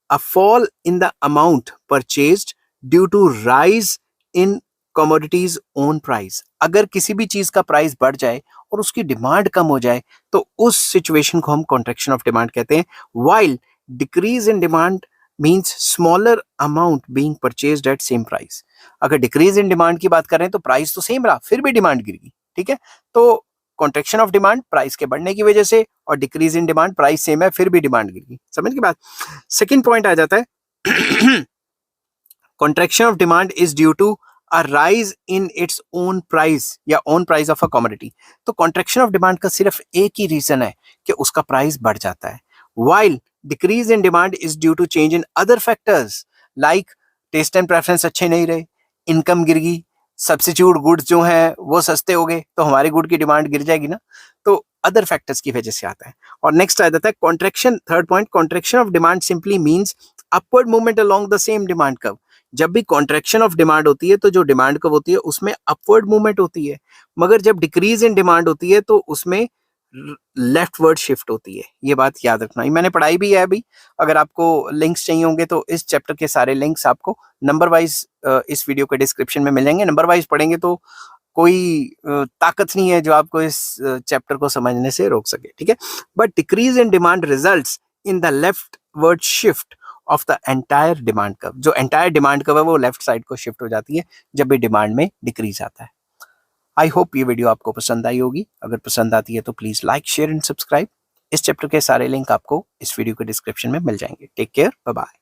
a fall in the amount purchased due to rise in commodities own price। अगर किसी भी चीज का प्राइस बढ़ जाए और उसकी डिमांड कम हो जाए तो उस सिचुएशन को हम कॉन्ट्रैक्शन ऑफ डिमांड कहते हैं। while decrease in demand means smaller amount being purchased at same price। अगर डिक्रीज इन डिमांड की बात कर रहे हैं तो प्राइस तो सेम रहा फिर भी डिमांड गिर गई, ठीक है। तो कॉन्ट्रैक्शन ऑफ डिमांड प्राइस के बढ़ने की वजह से और decrease in demand price same है फिर भी डिमांड गिर गई। समझ की बात। सेकंड पॉइंट आ जाता है contraction of demand is due to a rise in its own price या own price of a commodity. तो कॉन्ट्रैक्शन ऑफ डिमांड का सिर्फ एक ही रीजन है कि उसका प्राइस बढ़ जाता है। while decrease in demand is due to change in other factors like taste and preference अच्छे नहीं रहे, इनकम गिर गई, सब्स्टिट्यूट गुड्स जो हैं वो सस्ते हो गए तो हमारे गुड की डिमांड गिर जाएगी ना। तो अदर फैक्टर्स की वजह से आता है। और नेक्स्ट आ जाता है contraction. Third point, contraction of demand simply means upward movement along the same demand curve. जब भी कॉन्ट्रैक्शन ऑफ डिमांड होती है तो जो डिमांड कर्व होती है उसमें अपवर्ड मूवमेंट होती है, मगर जब डिक्रीज इन डिमांड होती है तो उसमें लेफ्ट वर्ड शिफ्ट होती है। ये बात याद रखना, ये मैंने पढ़ाई भी है अभी। अगर आपको लिंक्स चाहिए होंगे तो इस चैप्टर के सारे लिंक्स आपको नंबर वाइज इस वीडियो के डिस्क्रिप्शन में मिल जाएंगे। नंबर वाइज पढ़ेंगे तो कोई ताकत नहीं है जो आपको इस चैप्टर को समझने से रोक सके, ठीक है। But decrease in demand results in the leftward shift of the entire demand curve. जो एंटायर डिमांड कर्व है वो लेफ्ट साइड को शिफ्ट हो जाती है जब भी डिमांड में डिक्रीज आता है। आई होप ये वीडियो आपको पसंद आई होगी। अगर पसंद आती है तो please like, share and subscribe. इस चैप्टर के सारे लिंक आपको इस वीडियो के डिस्क्रिप्शन में मिल जाएंगे। Take care, bye bye.